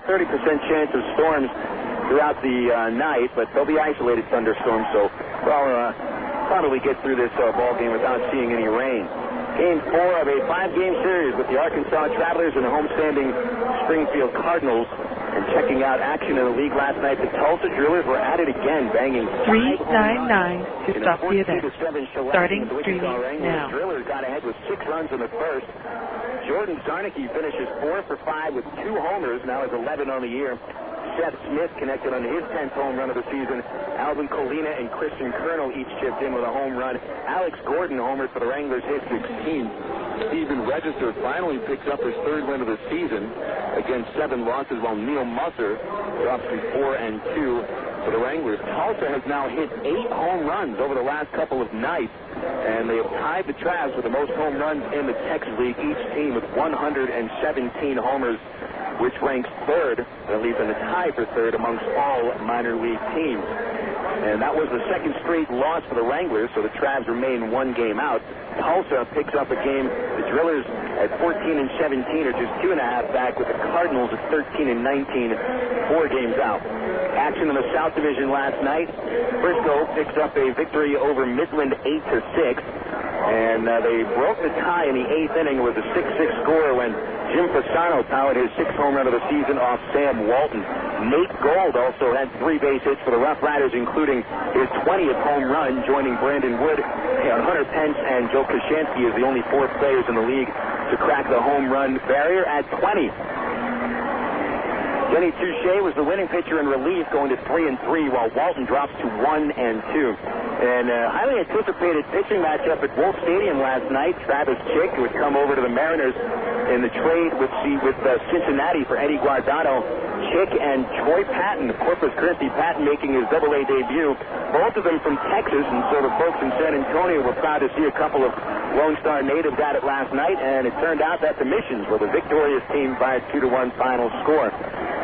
30% chance of storms throughout the night, but they'll be isolated thunderstorms, so we'll probably get through this ball game without seeing any rain. Game 4 of a 5-game series with the Arkansas Travelers and the homestanding Springfield Cardinals. And checking out action in the league last night, the Tulsa Drillers were at it again, banging 3-9-9 to stop the event. Starting streaming now. The Drillers got ahead with 6 runs in the first. Jordan Zarnicki finishes 4 for 5 with 2 homers, now has 11 on the year. Seth Smith connected on his 10th home run of the season. Alvin Colina and Christian Colonel each chipped in with a home run. Alex Gordon homered for the Wranglers, hit 16. Stephen Register finally picks up his 3rd win of the season against 7 losses, while Neil Musser drops to 4-2 for the Wranglers. Tulsa has now hit 8 home runs over the last couple of nights, and they have tied the Travs with the most home runs in the Texas League, each team with 117 homers, which ranks 3rd, at least in the tie for 3rd amongst all minor league teams. And that was the 2nd straight loss for the Wranglers, so the Travs remain 1 game out. Tulsa picks up a game. The Drillers at 14-17 are just 2.5 back, with the Cardinals at 13-19, 4 games out. Action in the South Division last night. Frisco picks up a victory over Midland 8-6. And they broke the tie in the 8th inning with a 6-6 score when Jim Fasano powered his 6th home run of the season off Sam Walton. Nate Gold also had 3 base hits for the Rough Riders, including his 20th home run, joining Brandon Wood. Hunter Pence and Joe Kashansky is the only 4 players in the league to crack the home run barrier at 20. Denny Touche was the winning pitcher in relief, going to 3-3, while Walton drops to 1-2. And a highly anticipated pitching matchup at Wolf Stadium last night. Travis Chick would come over to the Mariners in the trade with Cincinnati for Eddie Guardado. Chick and Troy Patton of Corpus Christi. Patton making his AA debut. Both of them from Texas, and so the folks in San Antonio were proud to see a couple of Lone Star natives at it last night, and it turned out that the Missions were the victorious team by a 2-1 final score.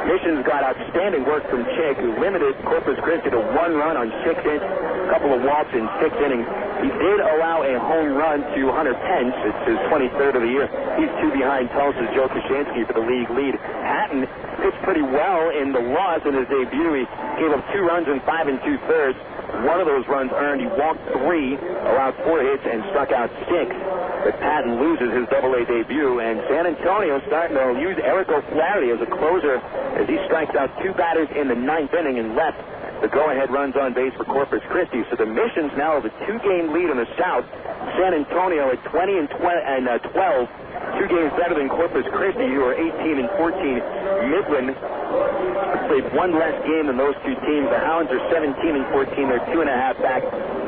Missions got outstanding work from Chick, who limited Corpus Christi to 1 run on 6 hits, a couple of walks in 6 innings. He did allow a home run to Hunter Pence. It's his 23rd of the year. He's 2 behind Tulsa's Joe Kashansky for the league lead. Hatton pitched pretty well in the loss in his debut. He gave up 2 runs in 5 2/3. One of those runs earned. He walked 3, allowed 4 hits, and struck out 6. But Patton loses his AA debut, and San Antonio starting to use Eric O'Flaherty as a closer as he strikes out 2 batters in the 9th inning and left the go-ahead runs on base for Corpus Christi. So the Missions now have a 2-game lead in the South. San Antonio at 20-12, 2 games better than Corpus Christi, who are 18-14. Midland played 1 less game than those 2 teams. The Hounds are 17-14. They're 2.5 back.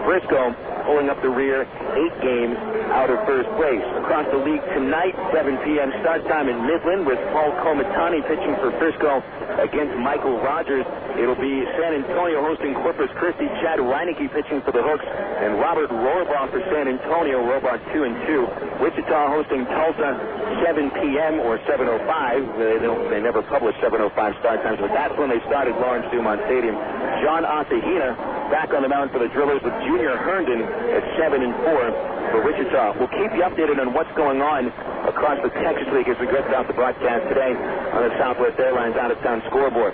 Frisco pulling up the rear, 8 games out of first place. Across the league tonight, 7 p.m. start time in Midland with Paul Comatani pitching for Frisco against Michael Rogers. It'll be San Antonio hosting Corpus Christi, Chad Reineke pitching for the Hooks, and Robert Rohrbaugh for San Antonio, Rohrbaugh 2-2. Wichita hosting Tulsa, 7 p.m. or 7:05. They never publish 7:05 start times, but that's when they started Lawrence Dumont Stadium. John Asahina back on the mound for the Drillers with Junior Herndon at 7-4 for Wichita. We'll keep you updated on what's going on across the Texas League as we get out the broadcast today on the Southwest Airlines out-of-town scoreboard.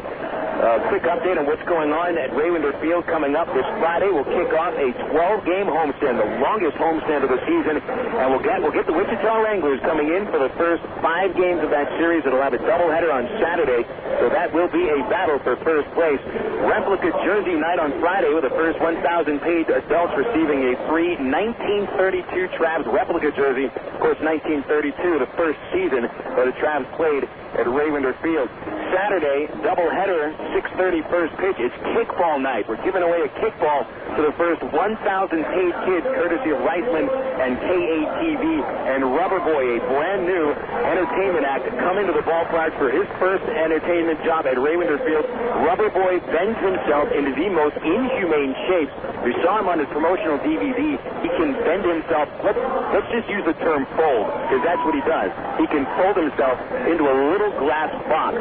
Quick update on what's going on at Raymond Field coming up this Friday. We'll kick off a 12-game homestand, the longest homestand of the season, and we'll get the Wichita Wranglers coming in for the first 5 games of that series. It'll have a doubleheader on Saturday, so that will be a battle for first place. Replica jersey night on Friday with the first 1,000 paid adults receiving a free 1932 Travs replica jersey. Of course, 1932, the first season that the Travs played at Raymond Field. Saturday, doubleheader, 6:30 first pitch. It's kickball night. We're giving away a kickball to the first 1,000 paid kids, courtesy of Reisman and KATV and Rubber Boy, a brand new entertainment act, come into the ballpark for his first entertainment job at Raymond Field. Rubber Boy bends himself into the most inhumane shapes. We saw him on his promotional DVD. He can bend himself. Let's just use the term fold, because that's what he does. He can fold himself into a little glass box.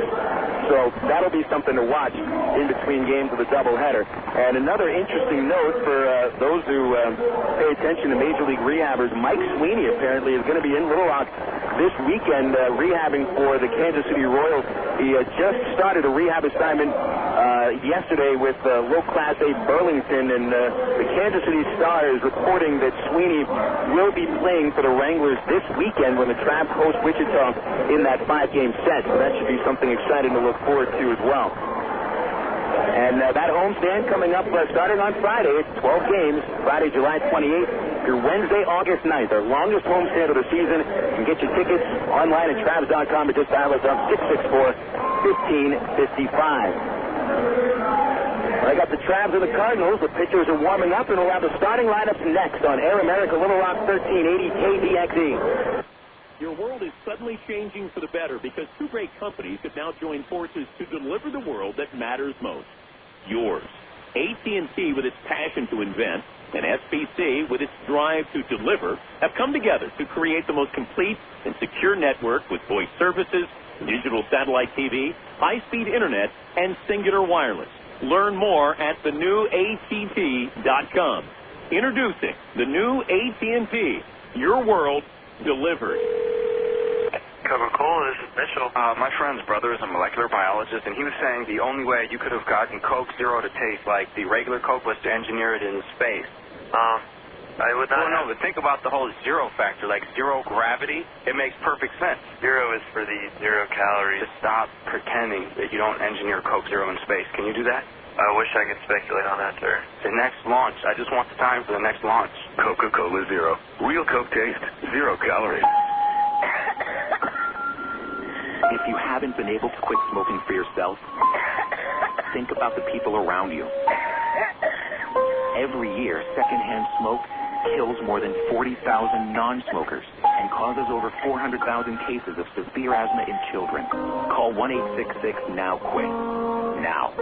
So that'll be something to watch in between games of the doubleheader. And another interesting note for those who pay attention to Major League rehabbers, Mike Sweeney apparently is going to be in Little Rock this weekend rehabbing for the Kansas City Royals. He just started a rehab assignment yesterday with low Class A Burlington, and the Kansas City Star is reporting that Sweeney will be playing for the Wranglers this weekend when the Travs host Wichita in that 5-game set. So that should be something exciting to look forward to as well. And that homestand coming up starting on Friday. It's 12 games, Friday, July 28th through Wednesday, August 9th. Our longest homestand of the season. You can get your tickets online at Travs.com or just dial us up 664-1555. I got the Travs and the Cardinals. The pitchers are warming up, and we'll have the starting lineups next on Air America Little Rock 1380 KDXE. Your world is suddenly changing for the better because two great companies have now joined forces to deliver the world that matters most. Yours. AT&T, with its passion to invent, and SBC, with its drive to deliver, have come together to create the most complete and secure network with voice services, digital satellite TV, high-speed internet, and singular wireless. Learn more at thenewatt.com. Introducing the new AT&T. Your world delivered. Coca-Cola, this is Mitchell. My friend's brother is a molecular biologist, and he was saying the only way you could have gotten Coke Zero to taste like the regular Coke was to engineer it in space. I would not. Well, no, but think about the whole zero factor, like zero gravity. It makes perfect sense. Zero is for the 0 calories. Just stop pretending that you don't engineer Coke Zero in space. Can you do that? I wish I could speculate on that, sir. The next launch. I just want the time for the next launch. Coca-Cola Zero. Real Coke taste, 0 calories. If you haven't been able to quit smoking for yourself, think about the people around you. Every year, secondhand smoke kills more than 40,000 non-smokers and causes over 400,000 cases of severe asthma in children. Call 1-866-NOW-QUIT. Now.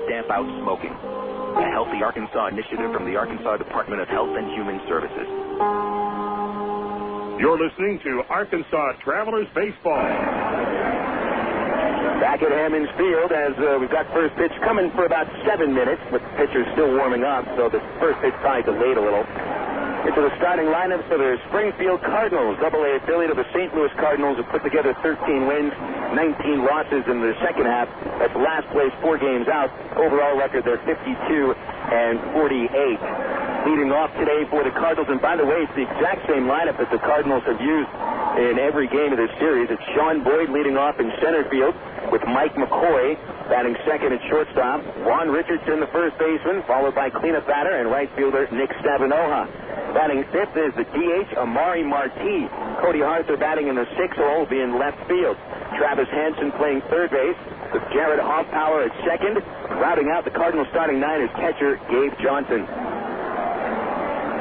Stamp out smoking. A Healthy Arkansas initiative from the Arkansas Department of Health and Human Services. You're listening to Arkansas Travelers Baseball. Back at Hammons Field as we've got first pitch coming for about 7 minutes, but the pitcher's still warming up, so the first pitch probably delayed a little. Into the starting lineup for the Springfield Cardinals, AA affiliate of the St. Louis Cardinals, have put together 13 wins, 19 losses in the second half. That's last place, 4 games out. Overall record, they're 52-48. Leading off today for the Cardinals, and by the way, it's the exact same lineup that the Cardinals have used in every game of this series. It's Sean Boyd leading off in center field with Mike McCoy batting second at shortstop. Ron Richardson, the first baseman, followed by cleanup batter and right fielder Nick Stavinoha. Batting fifth is the DH Amari Marti. Cody Arthur batting in the 6th hole, being left field. Travis Hansen playing third base with Jarrett Hoffpauir at second. Routing out the Cardinals starting 9 is catcher Gabe Johnson.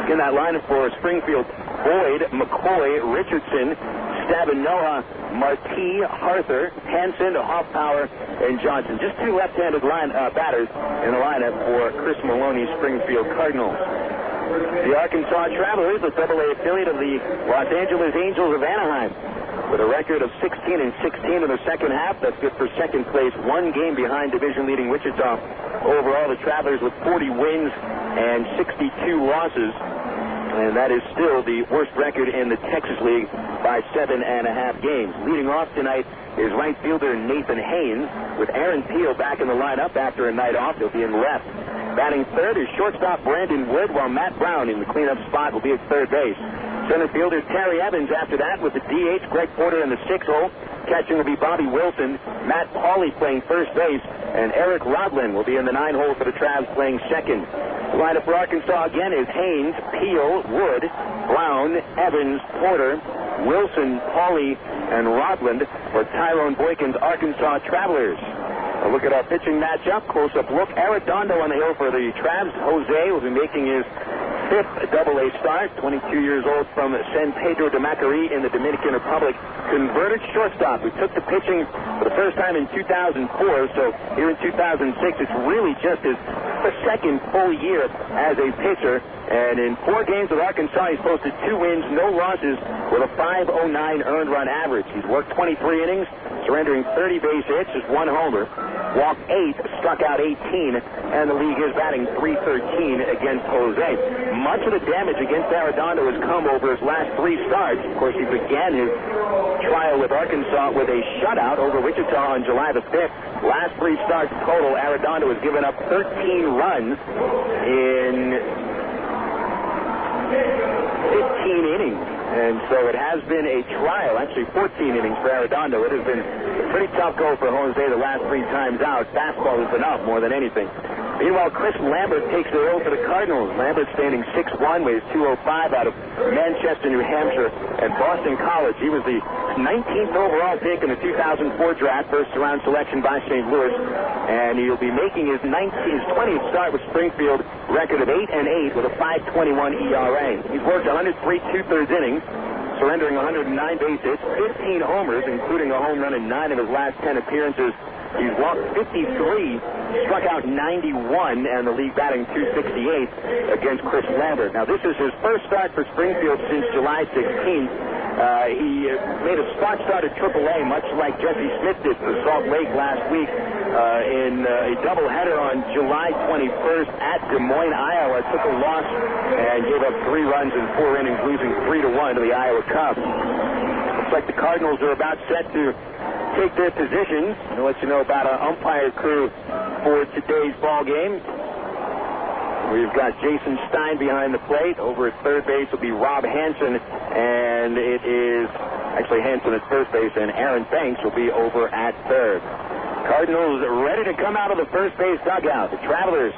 In that lineup for Springfield, Boyd, McCoy, Richardson, Stavinoha, Marti, Arthur, Hansen, Hoffpauir, and Johnson. Just 2 left-handed batters in the lineup for Chris Maloney's Springfield Cardinals. The Arkansas Travelers, the AA affiliate of the Los Angeles Angels of Anaheim, with a record of 16-16 in the second half. That's good for second place, 1 game behind division-leading Wichita. Overall, the Travelers with 40 wins and 62 losses. And that is still the worst record in the Texas League by 7.5 games. Leading off tonight is right fielder Nathan Haynes, with Aaron Peel back in the lineup after a night off. He'll be in left. Batting third is shortstop Brandon Wood, while Matt Brown in the cleanup spot will be at third base. Center fielder Terry Evans after that, with the DH Greg Porter in the 6th hole. Catching will be Bobby Wilson. Matt Pauley playing first base, and Eric Rodlin will be in the 9 hole for the Travs playing second. The lineup for Arkansas again is Haynes, Peel, Wood, Brown, Evans, Porter, Wilson, Pauley, and Rodland for Tyrone Boykin's Arkansas Travelers. A look at our pitching matchup. Close-up look. Arredondo on the hill for the Travs. Jose will be making his 5th AA start. 22 years old from San Pedro de Macorís in the Dominican Republic. Converted shortstop. We took the pitching for the first time in 2004. So here in 2006, it's really just his the second full year as a pitcher. And in 4 games with Arkansas, he's posted 2 wins, no losses, with a .509 earned run average. He's worked 23 innings, surrendering 30 base hits, just 1 homer, walked 8, struck out 18, and the league is batting .313 against Jose. Much of the damage against Arredondo has come over his last 3 starts. Of course, he began his trial with Arkansas with a shutout over Wichita on July the 5th. Last 3 starts total, Arredondo has given up 13 runs in 15 innings, and so it has been a trial, actually 14 innings for Arredondo. It has been a pretty tough go for Jose the last 3 times out. Fastball has been up more than anything. Meanwhile, Chris Lambert takes the role for the Cardinals. Lambert standing 6'1", weighs 205, out of Manchester, New Hampshire, at Boston College. He was the 19th overall pick in the 2004 draft, first round selection by St. Louis, and he'll be making his 20th start with Springfield, record of 8-8 with a .521 ERA. He's worked 103 2/3 innings, surrendering 109 base hits, 15 homers, including a home run in 9 of his last 10 appearances. He's walked 53, struck out 91, and the league batting .268 against Chris Lambert. Now, this is his first start for Springfield since July 16th. He made a spot start at AAA, much like Jesse Smith did for Salt Lake last week in a doubleheader on July 21st at Des Moines, Iowa. Took a loss and gave up 3 runs in 4 innings, losing 3-1 to the Iowa Cubs. Looks like the Cardinals are about set to take their positions. I'll let you know about our umpire crew for today's ball game. We've got Jason Stein behind the plate. Over at third base will be Rob Hansen, and it is actually Hansen at first base, and Aaron Banks will be over at third. Cardinals ready to come out of the first base dugout. The Travelers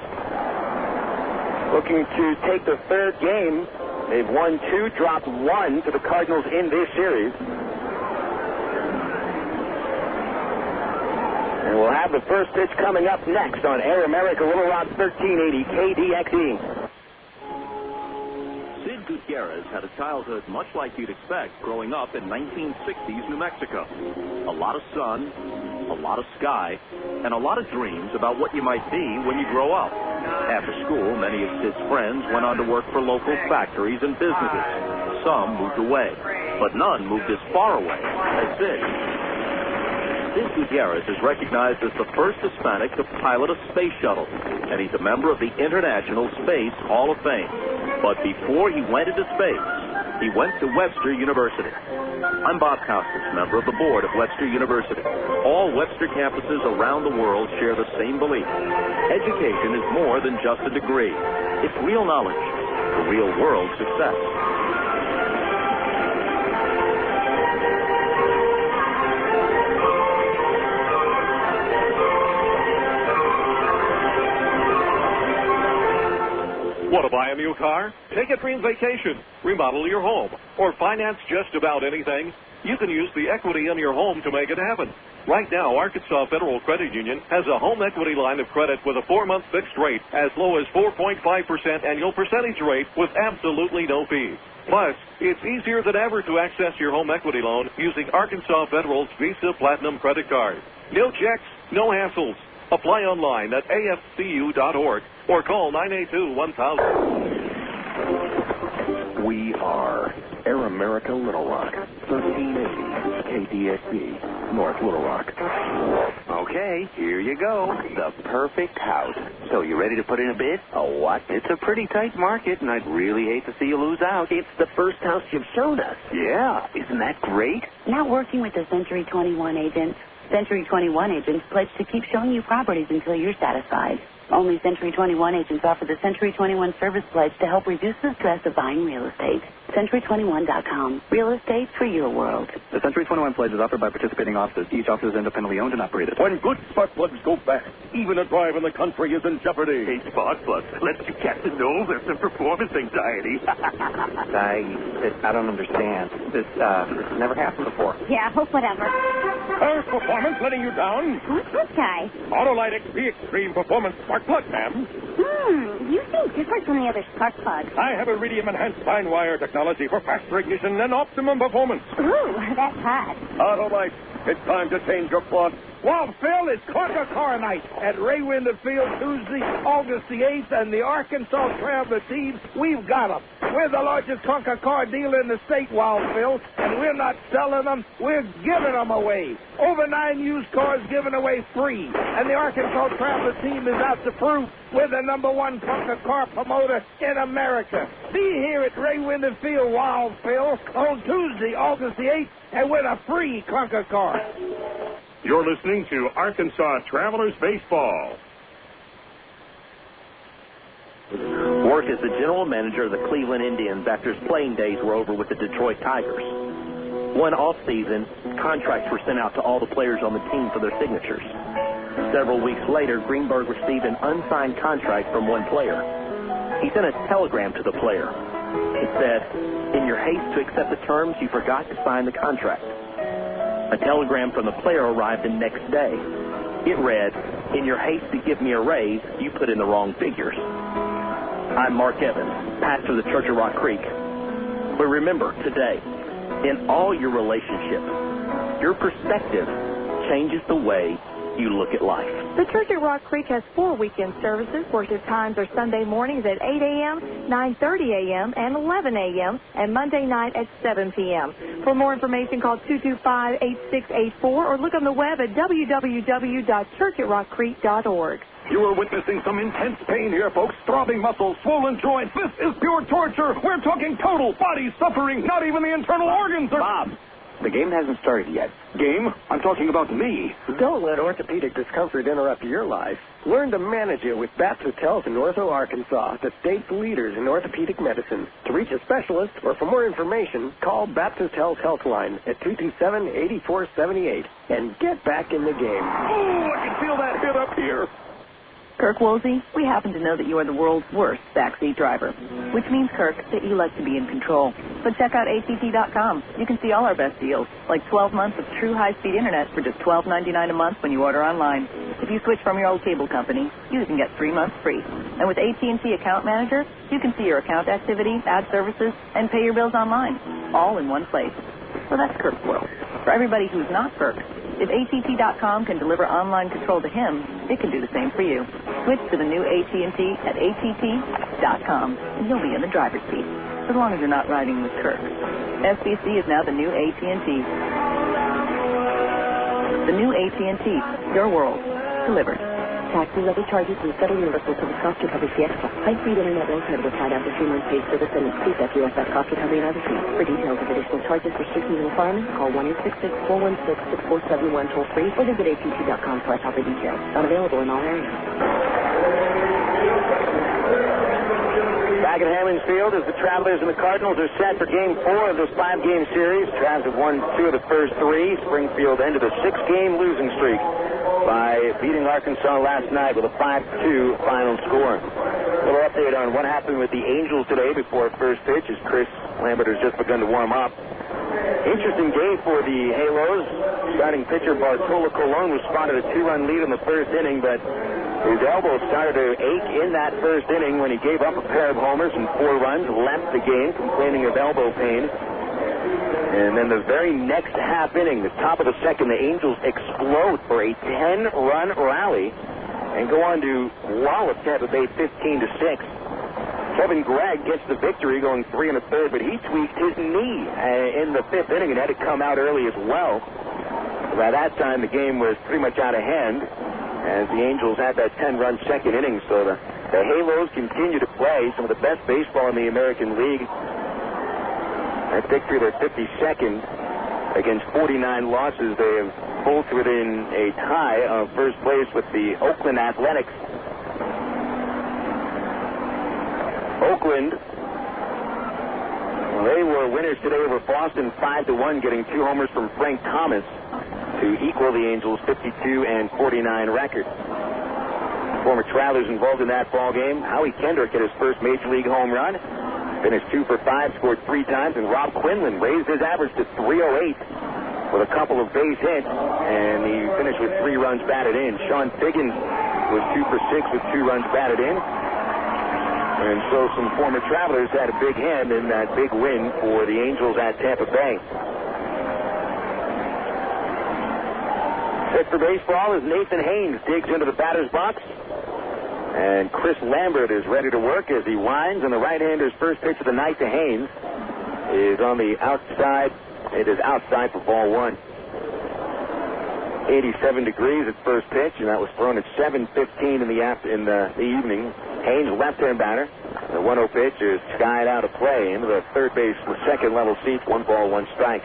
looking to take the third game. They've won 2, dropped 1 to the Cardinals in this series. And we'll have the first pitch coming up next on Air America Little Rock 1380 KDXE. Sid Gutierrez had a childhood much like you'd expect growing up in 1960s New Mexico. A lot of sun, a lot of sky, and a lot of dreams about what you might be when you grow up. After school, many of Sid's friends went on to work for local factories and businesses. Some moved away, but none moved as far away as Sid. Sid Gutierrez is recognized as the first Hispanic to pilot a space shuttle, and he's a member of the International Space Hall of Fame. But before he went into space, he went to Webster University. I'm Bob Costas, member of the board of Webster University. All Webster campuses around the world share the same belief. Education is more than just a degree. It's real knowledge for real-world success. Want to buy a new car? Take a dream vacation, remodel your home, or finance just about anything? You can use the equity in your home to make it happen. Right now, Arkansas Federal Credit Union has a home equity line of credit with a 4-month fixed rate as low as 4.5% annual percentage rate with absolutely no fees. Plus, it's easier than ever to access your home equity loan using Arkansas Federal's Visa Platinum credit card. No checks, no hassles. Apply online at afcu.org or call 982-1000. We are Air America Little Rock, 1380 KDXE, North Little Rock. Okay, here you go. The perfect house. So you ready to put in a bid? A what? It's a pretty tight market, and I'd really hate to see you lose out. It's the first house you've shown us. Yeah, isn't that great? Now working with the Century 21 agent. Century 21 agents pledge to keep showing you properties until you're satisfied. Only Century 21 agents offer the Century 21 Service Pledge to help reduce the stress of buying real estate. Century21.com. Real estate for your world. The Century 21 Pledge is offered by participating offices. Each office is independently owned and operated. When good spark plugs go bad, even a drive in the country is in jeopardy. Hey, spark plugs, let's you Captain know there's some performance anxiety. I don't understand. This never happened before. Yeah, whatever. Is performance letting you down? Who's this guy? Autolite XP Extreme Performance Spark Plug, ma'am. You seem different from the other spark plugs. I have iridium enhanced fine wire technology for faster ignition and optimum performance. Ooh, that's hot. Autolite, It's time to change your plot. Well, Phil, it's Clunker Car Night at Ray Winder Field Tuesday, August the 8th, and the Arkansas Traveler teams, we've got them. We're the largest clunker car dealer in the state, Wild Phil, and we're not selling them, we're giving them away. Over 9 used cars given away free, and the Arkansas Traveler team is out to prove we're the #1 clunker car promoter in America. Be here at Ray Winder Field, Wild Phil, on Tuesday, August the 8th, and win a free clunker car. You're listening to Arkansas Travelers Baseball. Worked as the general manager of the Cleveland Indians after his playing days were over with the Detroit Tigers. One off-season, contracts were sent out to all the players on the team for their signatures. Several weeks later, Greenberg received an unsigned contract from one player. He sent a telegram to the player. It said, "In your haste to accept the terms, you forgot to sign the contract." A telegram from the player arrived the next day. It read, "In your haste to give me a raise, you put in the wrong figures." I'm Mark Evans, pastor of the Church of Rock Creek. But remember, today, in all your relationships, your perspective changes the way you look at life. The Church at Rock Creek has 4 weekend services. Worship times are Sunday mornings at 8 a.m., 9:30 a.m., and 11 a.m., and Monday night at 7 p.m. For more information, call 225-8684 or look on the web at www.churchatrockcreek.org. You are witnessing some intense pain here, folks. Throbbing muscles, swollen joints. This is pure torture. We're talking total body suffering. Not even the internal organs are... Bob, the game hasn't started yet. Game? I'm talking about me. Don't let orthopedic discomfort interrupt your life. Learn to manage it with Bats Hotels in Ortho, Arkansas, the state's leaders in orthopedic medicine. To reach a specialist or for more information, call Bats Hotels Healthline at 227-8478 and get back in the game. Oh, I can feel that hit up here. Kirk Woolsey, we happen to know that you are the world's worst backseat driver, which means, Kirk, that you like to be in control. But check out ATT.com. You can see all our best deals, like 12 months of true high-speed internet for just $12.99 a month when you order online. If you switch from your old cable company, you can get 3 months free. And with AT&T Account Manager, you can see your account activity, add services, and pay your bills online, all in one place. So that's Kirk's world. For everybody who's not Kirk, if ATT.com can deliver online control to him, it can do the same for you. Switch to the new AT&T at ATT.com, and you'll be in the driver's seat, as long as you're not riding with Kirk. SBC is now the new AT&T. The new AT&T, your world, delivered. Taxes, other charges, and federal universal service cost recovery fee extra. High-speed internet will credit applied after 3 months paid service and please check USF cost recovery and other fees. For details of additional charges, restrictions, and requirements, call 1-866-416-6471 toll-free or visit att.com/offer details. Not available in all areas. Back at Hammond Field as the Travelers and the Cardinals are set for Game 4 of this 5-game series. Travs have won 2 of the first 3. Springfield ended a 6-game losing streak by beating Arkansas last night with a 5-2 final score. A little update on what happened with the Angels today before first pitch as Chris Lambert has just begun to warm up. Interesting day for the Halos. Starting pitcher Bartolo Colon was spotted a 2-run lead in the first inning, but his elbow started to ache in that first inning when he gave up a pair of homers and 4 runs, left the game complaining of elbow pain. And then the very next half inning, the top of the second, the Angels explode for a 10-run rally and go on to wallop Tampa Bay 15-6. Kevin Gregg gets the victory going 3 1/3, but he tweaked his knee in the 5th inning and had to come out early as well. By that time, the game was pretty much out of hand as the Angels had that 10-run second inning. So the Halos continue to play some of the best baseball in the American League. That victory, their 52nd against 49 losses. They have pulled to within a tie of first place with the Oakland Athletics. Oakland, well, they were winners today over Boston 5-1, getting 2 homers from Frank Thomas to equal the Angels' 52-49 record. Former Travelers involved in that ball game. Howie Kendrick hit his first Major League home run. Finished 2 for 5, scored 3 times, and Rob Quinlan raised his average to .308 with a couple of base hits, and he finished with 3 runs batted in. Sean Figgins was 2 for 6 with 2 runs batted in. And so some former Travelers had a big hand in that big win for the Angels at Tampa Bay. Set for baseball as Nathan Haynes digs into the batter's box. And Chris Lambert is ready to work as he winds, and the right-hander's first pitch of the night to Haynes is on the outside. It is outside for ball one. 87 degrees at first pitch, and that was thrown at 7:15 in the evening. Haynes, left-hand batter. The 1-0 pitch is skied out of play into the third base with second-level seats. 1 ball, 1 strike.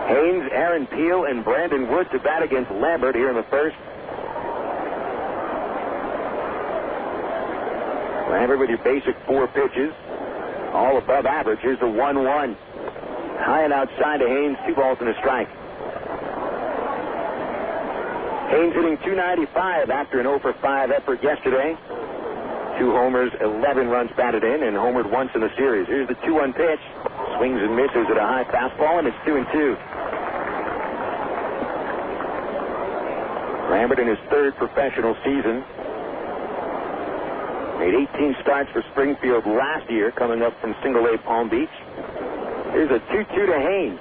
Haynes, Aaron Peel, and Brandon Wood to bat against Lambert here in the first. Lambert with your basic 4 pitches, all above average. Here's the 1-1. High and outside to Haynes, 2 balls and a strike. Haynes hitting .295 after an 0 for 5 effort yesterday. 2 homers, 11 runs batted in, and homered once in the series. Here's the 2-1 pitch. Swings and misses at a high fastball, and it's 2-2. Lambert in his 3rd professional season. Made 18 starts for Springfield last year, coming up from single-A Palm Beach. Here's a 2-2 to Haynes.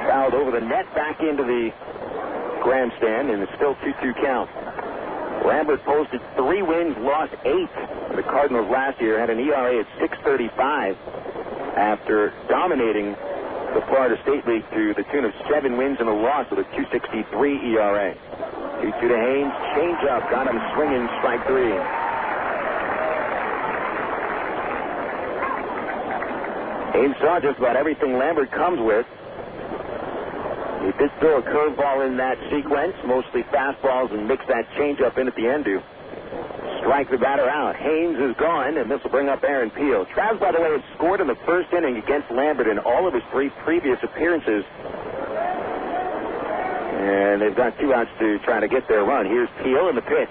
Fouled over the net, back into the grandstand, and it's still 2-2 count. Lambert posted 3 wins, lost 8. The Cardinals last year had an ERA at 6.35 after dominating the Florida State League to the tune of 7 wins and a loss with a 2.63 ERA. 2-2 to Haynes. Change up, got him swinging, strike 3. Haynes saw just about everything Lambert comes with. He did throw a curveball in that sequence, mostly fastballs, and mixed that changeup in at the end to strike the batter out. Haynes is gone, and this will bring up Aaron Peel. Travis, by the way, has scored in the first inning against Lambert in all of his 3 previous appearances. And they've got 2 outs to try to get their run. Here's Peel in the pitch.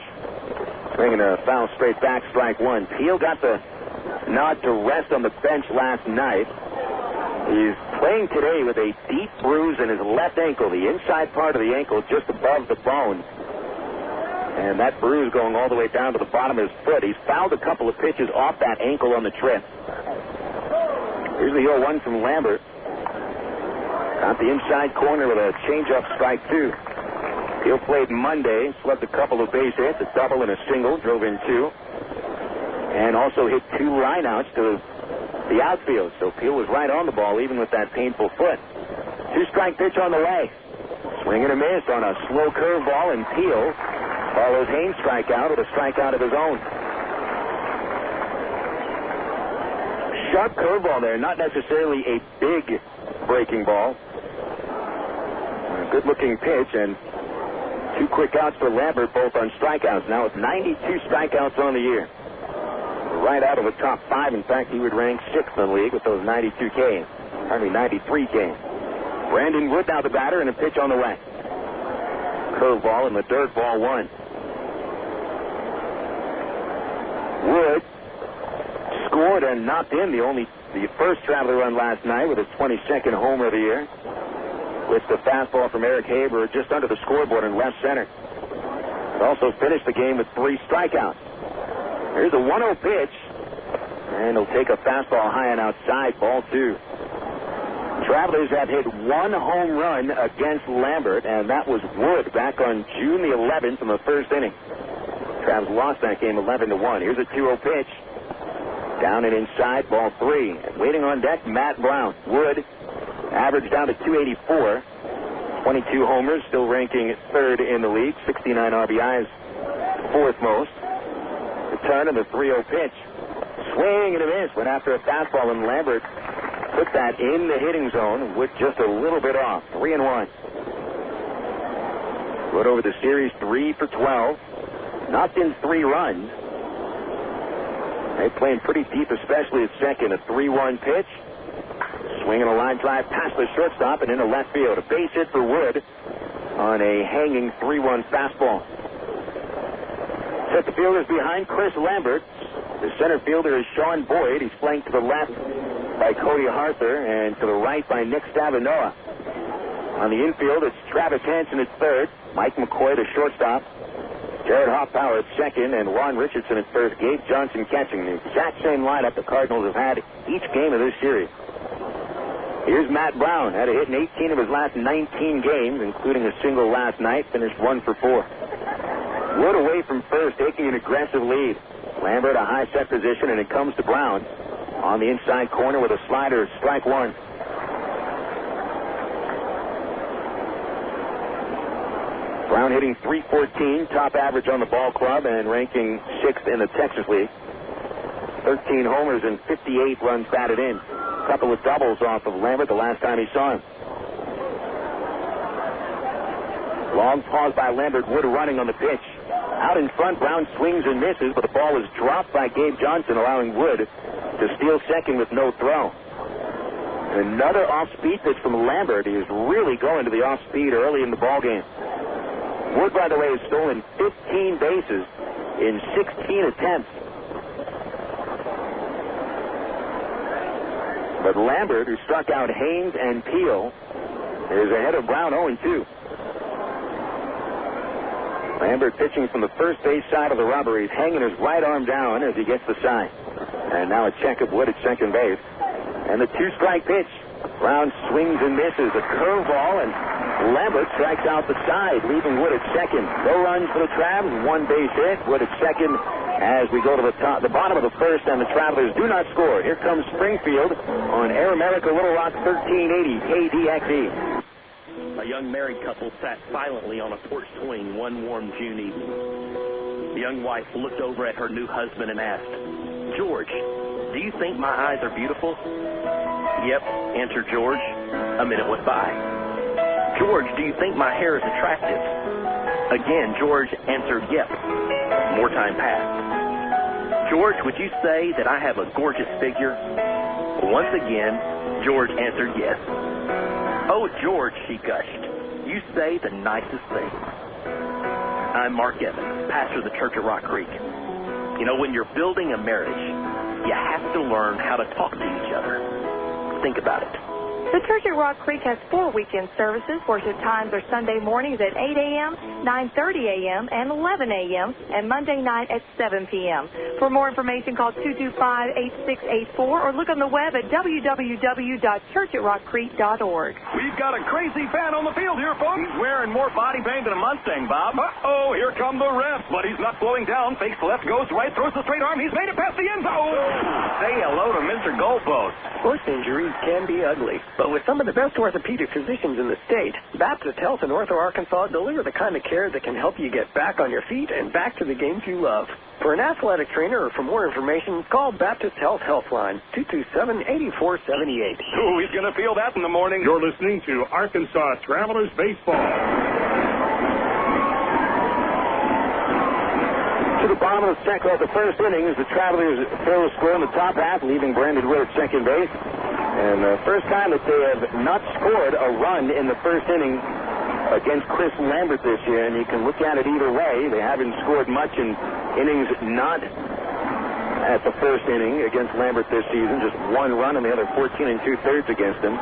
Bringing a foul straight back, strike 1. Peel got the nod to rest on the bench last night. He's playing today with a deep bruise in his left ankle, the inside part of the ankle just above the bone. And that bruise going all the way down to the bottom of his foot. He's fouled a couple of pitches off that ankle on the trip. Here's the 0-1 from Lambert. Got the inside corner with a changeup, strike 2. Peel played Monday, swept a couple of base hits, a double and a single, drove in 2. And also hit 2 lineouts to the outfield. So Peel was right on the ball, even with that painful foot. 2-strike pitch on the way. Swing and a miss on a slow curveball, and Peel follows Haynes' strikeout with a strikeout of his own. Sharp curveball there, not necessarily a big breaking ball. A good-looking pitch, and 2 quick outs for Lambert, both on strikeouts. Now with 92 strikeouts on the year. Right out of the top 5. In fact, he would rank 6th in the league with those 93 Ks. 93 Ks. Brandon Wood now the batter, and a pitch on the way. Curveball in the dirt, ball 1. Wood scored and knocked in the first Traveler run last night with his 22nd homer of the year. With the fastball from Eric Haber just under the scoreboard in left center. He also finished the game with 3 strikeouts. Here's a 1-0 pitch, and he'll take a fastball high and outside, ball 2. Travelers have hit 1 home run against Lambert, and that was Wood back on June the 11th in the first inning. Travelers lost that game 11-1. Here's a 2-0 pitch. Down and inside, ball 3. And waiting on deck, Matt Brown. Wood averaged down to 284. 22 homers, still ranking 3rd in the league. 69 RBIs, 4th most. Turn and the 3-0 pitch. Swing and a miss. Went after a fastball, and Lambert put that in the hitting zone with just a little bit off. 3-1. Wood over the series, 3 for 12. Knocked in 3 runs. They playing pretty deep, especially at second. A 3-1 pitch. Swinging a line drive past the shortstop and into left field. A base hit for Wood on a hanging 3-1 fastball. Set the fielders behind Chris Lambert. The center fielder is Sean Boyd. He's flanked to the left by Cody Harther and to the right by Nick Stavinoha. On the infield, it's Travis Hansen at 3rd, Mike McCoy to shortstop, Jarrett Hoffpauir at 2nd, and Ron Richardson at 1st. Gabe Johnson catching. The exact same lineup the Cardinals have had each game of this series. Here's Matt Brown. Had a hit in 18 of his last 19 games, including a single last night. Finished 1 for 4. Wood away from first, taking an aggressive lead. Lambert a high set position, and it comes to Brown on the inside corner with a slider. Strike one. Brown hitting .314, top average on the ball club, and ranking 6th in the Texas League. 13 homers and 58 runs batted in. A couple of doubles off of Lambert the last time he saw him. Long pause by Lambert. Wood running on the pitch. Out in front, Brown swings and misses, but the ball is dropped by Gabe Johnson, allowing Wood to steal second with no throw. And another off-speed pitch from Lambert. He is really going to the off-speed early in the ballgame. Wood, by the way, has stolen 15 bases in 16 attempts. But Lambert, who struck out Haynes and Peel, is ahead of Brown 0-2. Lambert pitching from the first base side of the rubber. He's hanging his right arm down as he gets the sign. And now a check of Wood at second base. And the 2-strike pitch. Brown swings and misses. A curveball, and Lambert strikes out the side, leaving Wood at second. No runs for the Travs, 1 base hit. Wood at second as we go to the bottom of the first, and the Travelers do not score. Here comes Springfield on Air America Little Rock 1380 KDXE. A young married couple sat silently on a porch swing one warm June evening. The young wife looked over at her new husband and asked, "George, do you think my eyes are beautiful?" "Yep," answered George. A minute went by. "George, do you think my hair is attractive?" Again, George answered, "Yep." More time passed. "George, would you say that I have a gorgeous figure?" Once again, George answered yes. "Oh, George," she gushed, "you say the nicest things." I'm Mark Evans, pastor of the Church at Rock Creek. You know, when you're building a marriage, you have to learn how to talk to each other. Think about it. The Church at Rock Creek has 4 weekend services. Worship times are Sunday mornings at 8 a.m., 9:30 a.m., and 11 a.m., and Monday night at 7 p.m. For more information, call 225-8684 or look on the web at www.churchatrockcreek.org. We've got a crazy fan on the field here, folks. He's wearing more body paint than a Mustang, Bob. Uh-oh, here come the refs. But he's not slowing down. Fakes left, goes right, throws the straight arm. He's made it past the end zone. Say hello to Mr. Goalpost. Horse injuries can be ugly, but with some of the best orthopedic physicians in the state, Baptist Health in Ortho, Arkansas deliver the kind of care that can help you get back on your feet and back to the games you love. For an athletic trainer or for more information, call Baptist Health Healthline, 227-8478. Oh, he's going to feel that in the morning. You're listening to Arkansas Travelers Baseball. To the bottom of the second, the first inning, as the Travelers fill the score in the top half, leaving Brandon Wood at second base. And the first time that they have not scored a run in the first inning against Chris Lambert this year, and you can look at it either way. They haven't scored much in innings not at the first inning against Lambert this season, just 1 run and the other 14 2/3 against him.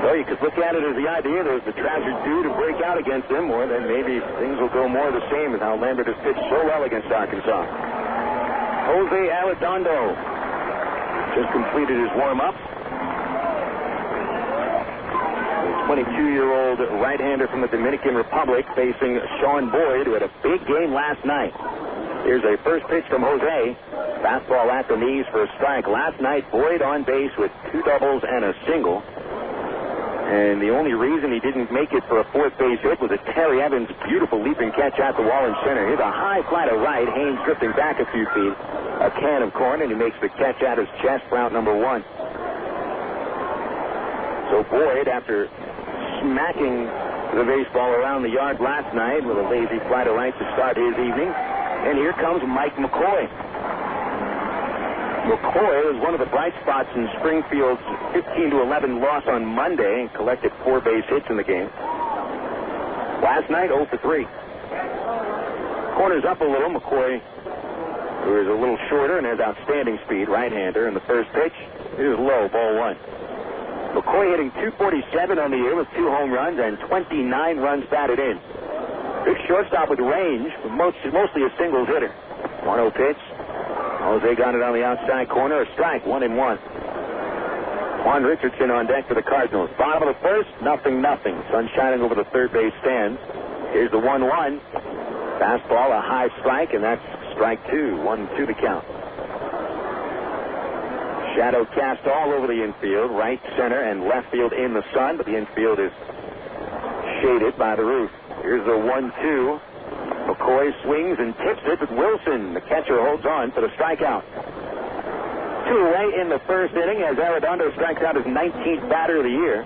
So you could look at it as the idea that the Travs are due to break out against them, or then maybe things will go more of the same as how Lambert has pitched so well against Arkansas. Jose Arredondo just completed his warm-up. The 22-year-old right-hander from the Dominican Republic facing Sean Boyd, who had a big game last night. Here's a first pitch from Jose. Fastball at the knees for a strike. Last night, Boyd on base with 2 doubles and a single. And the only reason he didn't make it for a 4th base hit was a Terry Evans' beautiful leaping catch at the wall in center. Here's a high fly to right. Haynes drifting back a few feet. A can of corn, and he makes the catch at his chest for out number 1. So Boyd, after smacking the baseball around the yard last night with a lazy fly to right to start his evening. And here comes Mike McCoy. McCoy is one of the bright spots in Springfield's 15-11 loss on Monday and collected 4 base hits in the game. Last night, 0 for 3. Corners up a little. McCoy, who is a little shorter and has outstanding speed, right-hander. And the first pitch is low, ball 1. McCoy hitting .247 on the year with 2 home runs and 29 runs batted in. Big shortstop with range, mostly a singles hitter. 1-0 pitch. Jose got it on the outside corner, a strike, 1-1. Juan Richardson on deck for the Cardinals. Bottom of the first, 0-0. Sun shining over the third base stand. Here's the 1-1. Fastball, a high strike, and that's strike 2. 1-2 the count. Shadow cast all over the infield, right, center, and left field in the sun, but the infield is shaded by the roof. Here's the 1-2. McCoy swings and tips it, but Wilson, the catcher, holds on for the strikeout. 2 away in the first inning as Arredondo strikes out his 19th batter of the year.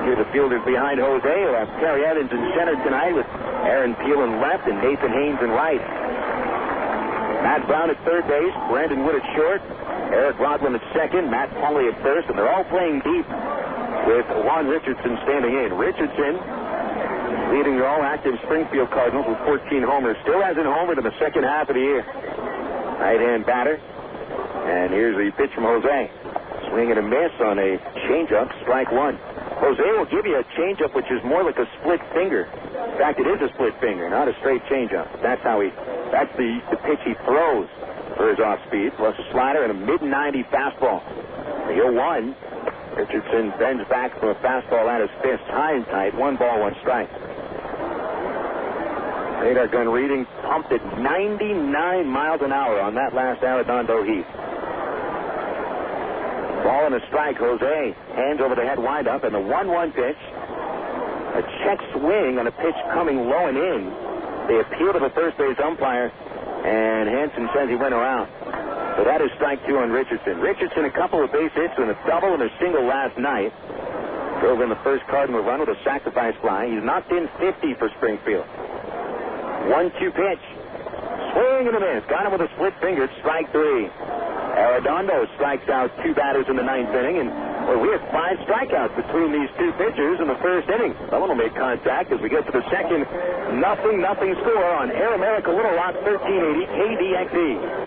Here the fielders behind Jose. We'll have Terry Evans in center tonight with Aaron Peel in left and Nathan Haynes in right. Matt Brown at third base, Brandon Wood at short, Eric Rodwin at second, Matt Pauly at first, and they're all playing deep with Juan Richardson standing in. Richardson leading the all-active Springfield Cardinals with 14 homers. Still hasn't homered in the second half of the year. Right-hand batter. And here's the pitch from Jose. Swing and a miss on a changeup, strike 1. Jose will give you a changeup which is more like a split finger. In fact, it is a split finger, not a straight changeup. That's the pitch he throws for his off-speed, plus a slider and a mid-90 fastball. The 0-1. Richardson bends back from a fastball at his fist, high and tight. 1 ball, 1 strike. Radar gun reading pumped at 99 miles an hour on that last Arredondo heat. Ball and a strike. Jose hands over the head windup, and the 1-1 pitch. A check swing on a pitch coming low and in. They appeal to the first base umpire, and Hansen says he went around. So that is strike 2 on Richardson. Richardson, a couple of base hits and a double and a single last night. Drove in the first Cardinal run with a sacrifice fly. He's knocked in 50 for Springfield. 1-2 pitch. Swing and a miss. Got him with a split finger. Strike 3. Arredondo strikes out 2 batters in the 9th inning, and we had 5 strikeouts between these 2 pitchers in the first inning. Someone will make contact as we get to the second. 0-0 score on Air America Little Rock 1380 KDXE.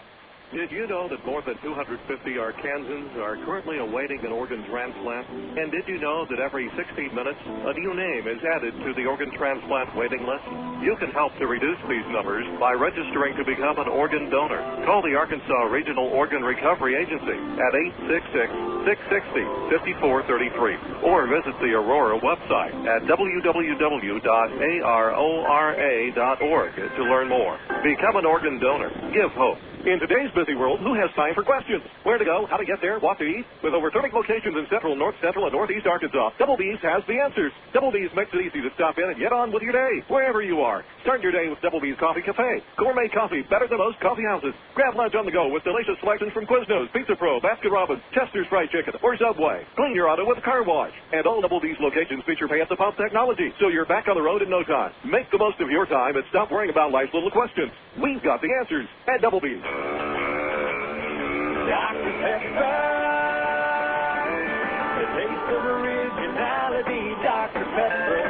Did you know that more than 250 Arkansans are currently awaiting an organ transplant? And did you know that every 16 minutes, a new name is added to the organ transplant waiting list? You can help to reduce these numbers by registering to become an organ donor. Call the Arkansas Regional Organ Recovery Agency at 866-660-5433 or visit the Aurora website at www.arora.org to learn more. Become an organ donor. Give hope. In today's busy world, who has time for questions? Where to go, how to get there, what to eat? With over 30 locations in central, north central, and northeast Arkansas, Double B's has the answers. Double B's makes it easy to stop in and get on with your day, wherever you are. Start your day with Double B's Coffee Cafe. Gourmet coffee, better than most coffee houses. Grab lunch on the go with delicious selections from Quiznos, Pizza Pro, Baskin Robbins, Chester's Fried Chicken, or Subway. Clean your auto with a car wash. And all Double B's locations feature pay-at-the-pump technology, so you're back on the road in no time. Make the most of your time and stop worrying about life's little questions. We've got the answers at Double B's. Dr. Pepper, the taste of originality, Dr. Pepper.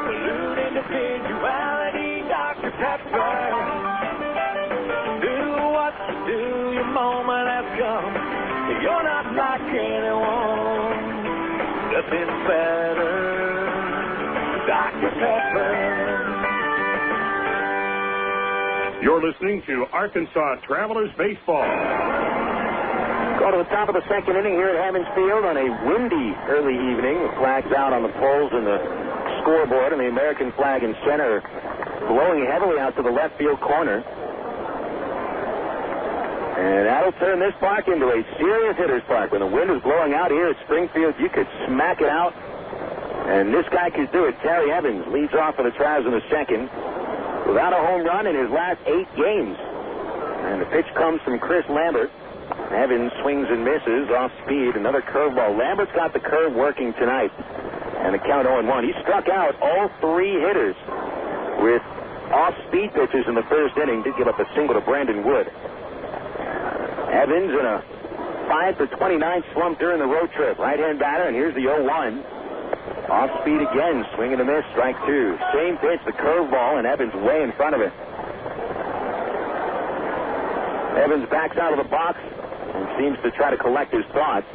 Salute individuality, Dr. Pepper. Do what you do, your moment has come. You're not like anyone. Nothing better, Dr. Pepper. You're listening to Arkansas Travelers Baseball. Go to the top of the second inning here at Hammons Field on a windy early evening. The flag's out on the poles and the scoreboard, and the American flag in center blowing heavily out to the left field corner. And that'll turn this park into a serious hitter's park. When the wind is blowing out here at Springfield, you could smack it out. And this guy could do it. Terry Evans leads off for the Travs in the second, without a home run in his last 8 games. And the pitch comes from Chris Lambert. Evans swings and misses off speed. Another curveball. Lambert's got the curve working tonight. And the count 0-1. He struck out all 3 hitters with off-speed pitches in the first inning. Did give up a single to Brandon Wood. Evans in a 5-for-29 slump during the road trip. Right-hand batter, and here's the 0-1. Off speed again, swing and a miss, strike 2. Same pitch, the curveball, and Evans way in front of it. Evans backs out of the box and seems to try to collect his thoughts.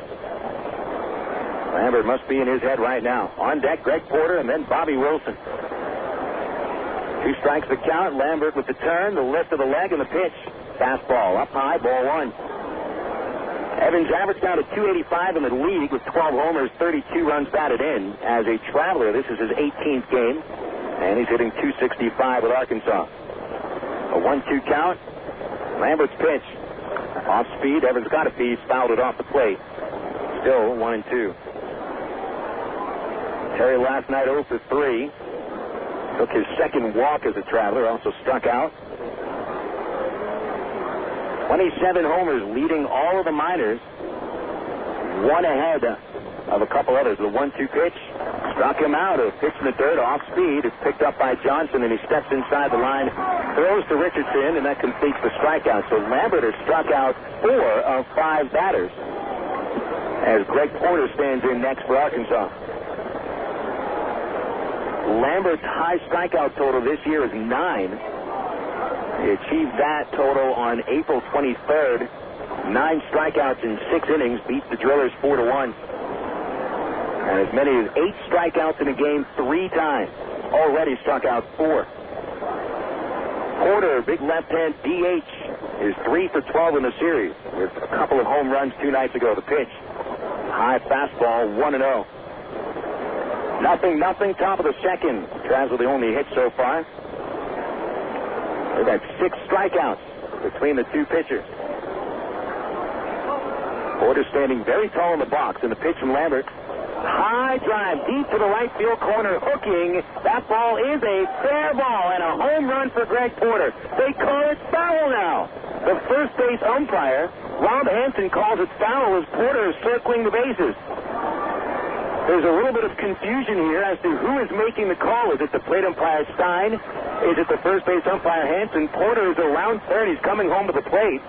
Lambert must be in his head right now. On deck, Greg Porter, and then Bobby Wilson. 2 strikes the count. Lambert with the turn, the lift of the leg, and the pitch. Fastball up high, ball 1. Evans averaged down to 285 in the league with 12 homers, 32 runs batted in. As a Traveler, this is his 18th game, and he's hitting 265 with Arkansas. A 1-2 count. Lambert's pitch. Off speed. Evans got a piece, fouled it off the plate. Still 1-2. Terry last night 0 for 3. Took his second walk as a Traveler, also struck out. 27 homers, leading all of the minors. One ahead of a couple others. The 1-2 pitch struck him out. A pitch in the dirt, off speed. It's picked up by Johnson, and he steps inside the line, throws to Richardson, and that completes the strikeout. So Lambert has struck out 4 of 5 batters, as Greg Porter stands in next for Arkansas. Lambert's high strikeout total this year is 9. He achieved that total on April 23rd. 9 strikeouts in 6 innings, beat the Drillers 4-1. And as many as 8 strikeouts in a game 3 times. Already struck out 4. Porter, big left-hand DH, is 3 for 12 in the series with a couple of home runs 2 nights ago. The pitch, high fastball, 1-0. 0-0, top of the second. Travs with the only hit so far. They've had 6 strikeouts between the 2 pitchers. Porter standing very tall in the box, and the pitch from Lambert. High drive deep to the right field corner, hooking. That ball is a fair ball and a home run for Greg Porter. They call it foul now. The first base umpire, Rob Hansen, calls it foul as Porter is circling the bases. There's a little bit of confusion here as to who is making the call. Is it the plate umpire Stein? Is it the first base umpire Hansen? Porter is around third. He's coming home to the plate.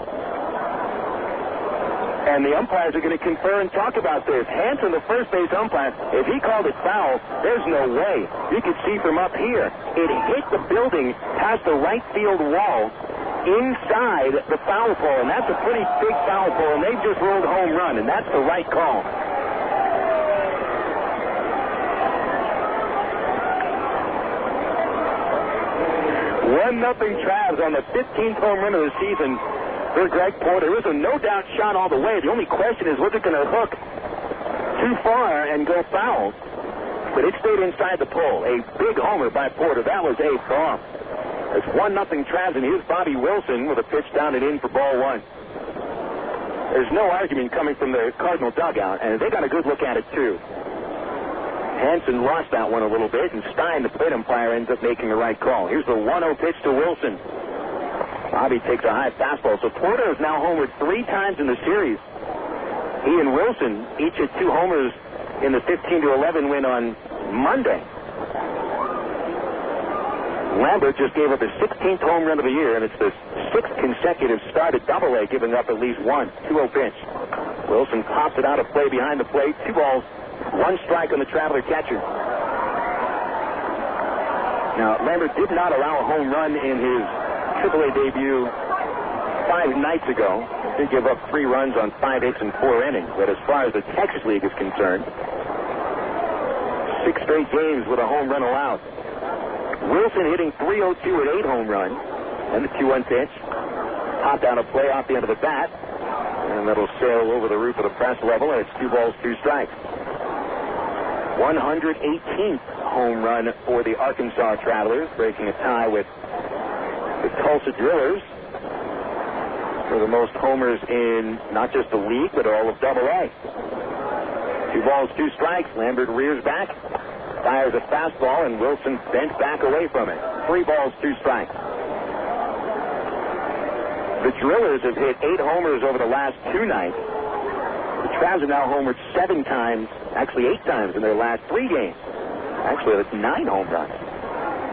And the umpires are going to confer and talk about this. Hansen, the first base umpire, if he called it foul, there's no way. You could see from up here, it hit the building past the right field wall inside the foul pole. And that's a pretty big foul pole. And they've just ruled home run. And that's the right call. 1-0 Travs on the 15th home run of the season for Greg Porter. It was a no-doubt shot all the way. The only question is, was it going to hook too far and go foul? But it stayed inside the pole. A big homer by Porter. That was a bomb. It's 1-0 Travs, and here's Bobby Wilson with a pitch down and in for ball 1. There's no argument coming from the Cardinal dugout, and they got a good look at it, too. Hansen lost that one a little bit, and Stein, the plate umpire, ends up making the right call. Here's the 1-0 pitch to Wilson. Bobby takes a high fastball. So Porter has now homered 3 times in the series. He and Wilson each hit 2 homers in the 15-11 win on Monday. Lambert just gave up his 16th home run of the year, and it's the 6th consecutive start at Double-A, giving up at least 1. 2-0 pitch. Wilson pops it out of play behind the plate. 2 balls. 1 strike on the Traveler catcher. Now, Lambert did not allow a home run in his AAA debut 5 nights ago. He did give up 3 runs on 5 hits and 4 innings. But as far as the Texas League is concerned, 6 straight games with a home run allowed. Wilson hitting .302 at 8 home runs. And the 2-1 pitch. Popped out a play off the end of the bat. And that'll sail over the roof of the press level, and it's 2 balls, 2 strikes. 118th home run for the Arkansas Travelers, breaking a tie with the Tulsa Drillers for the most homers in not just the league, but all of Double-A. 2 balls, 2 strikes. Lambert rears back, fires a fastball, and Wilson bent back away from it. 3 balls, 2 strikes. The Drillers have hit 8 homers over the last 2 nights. The Travs have now homered 7 times, actually 8 times in their last 3 games. Actually, that's 9 home runs.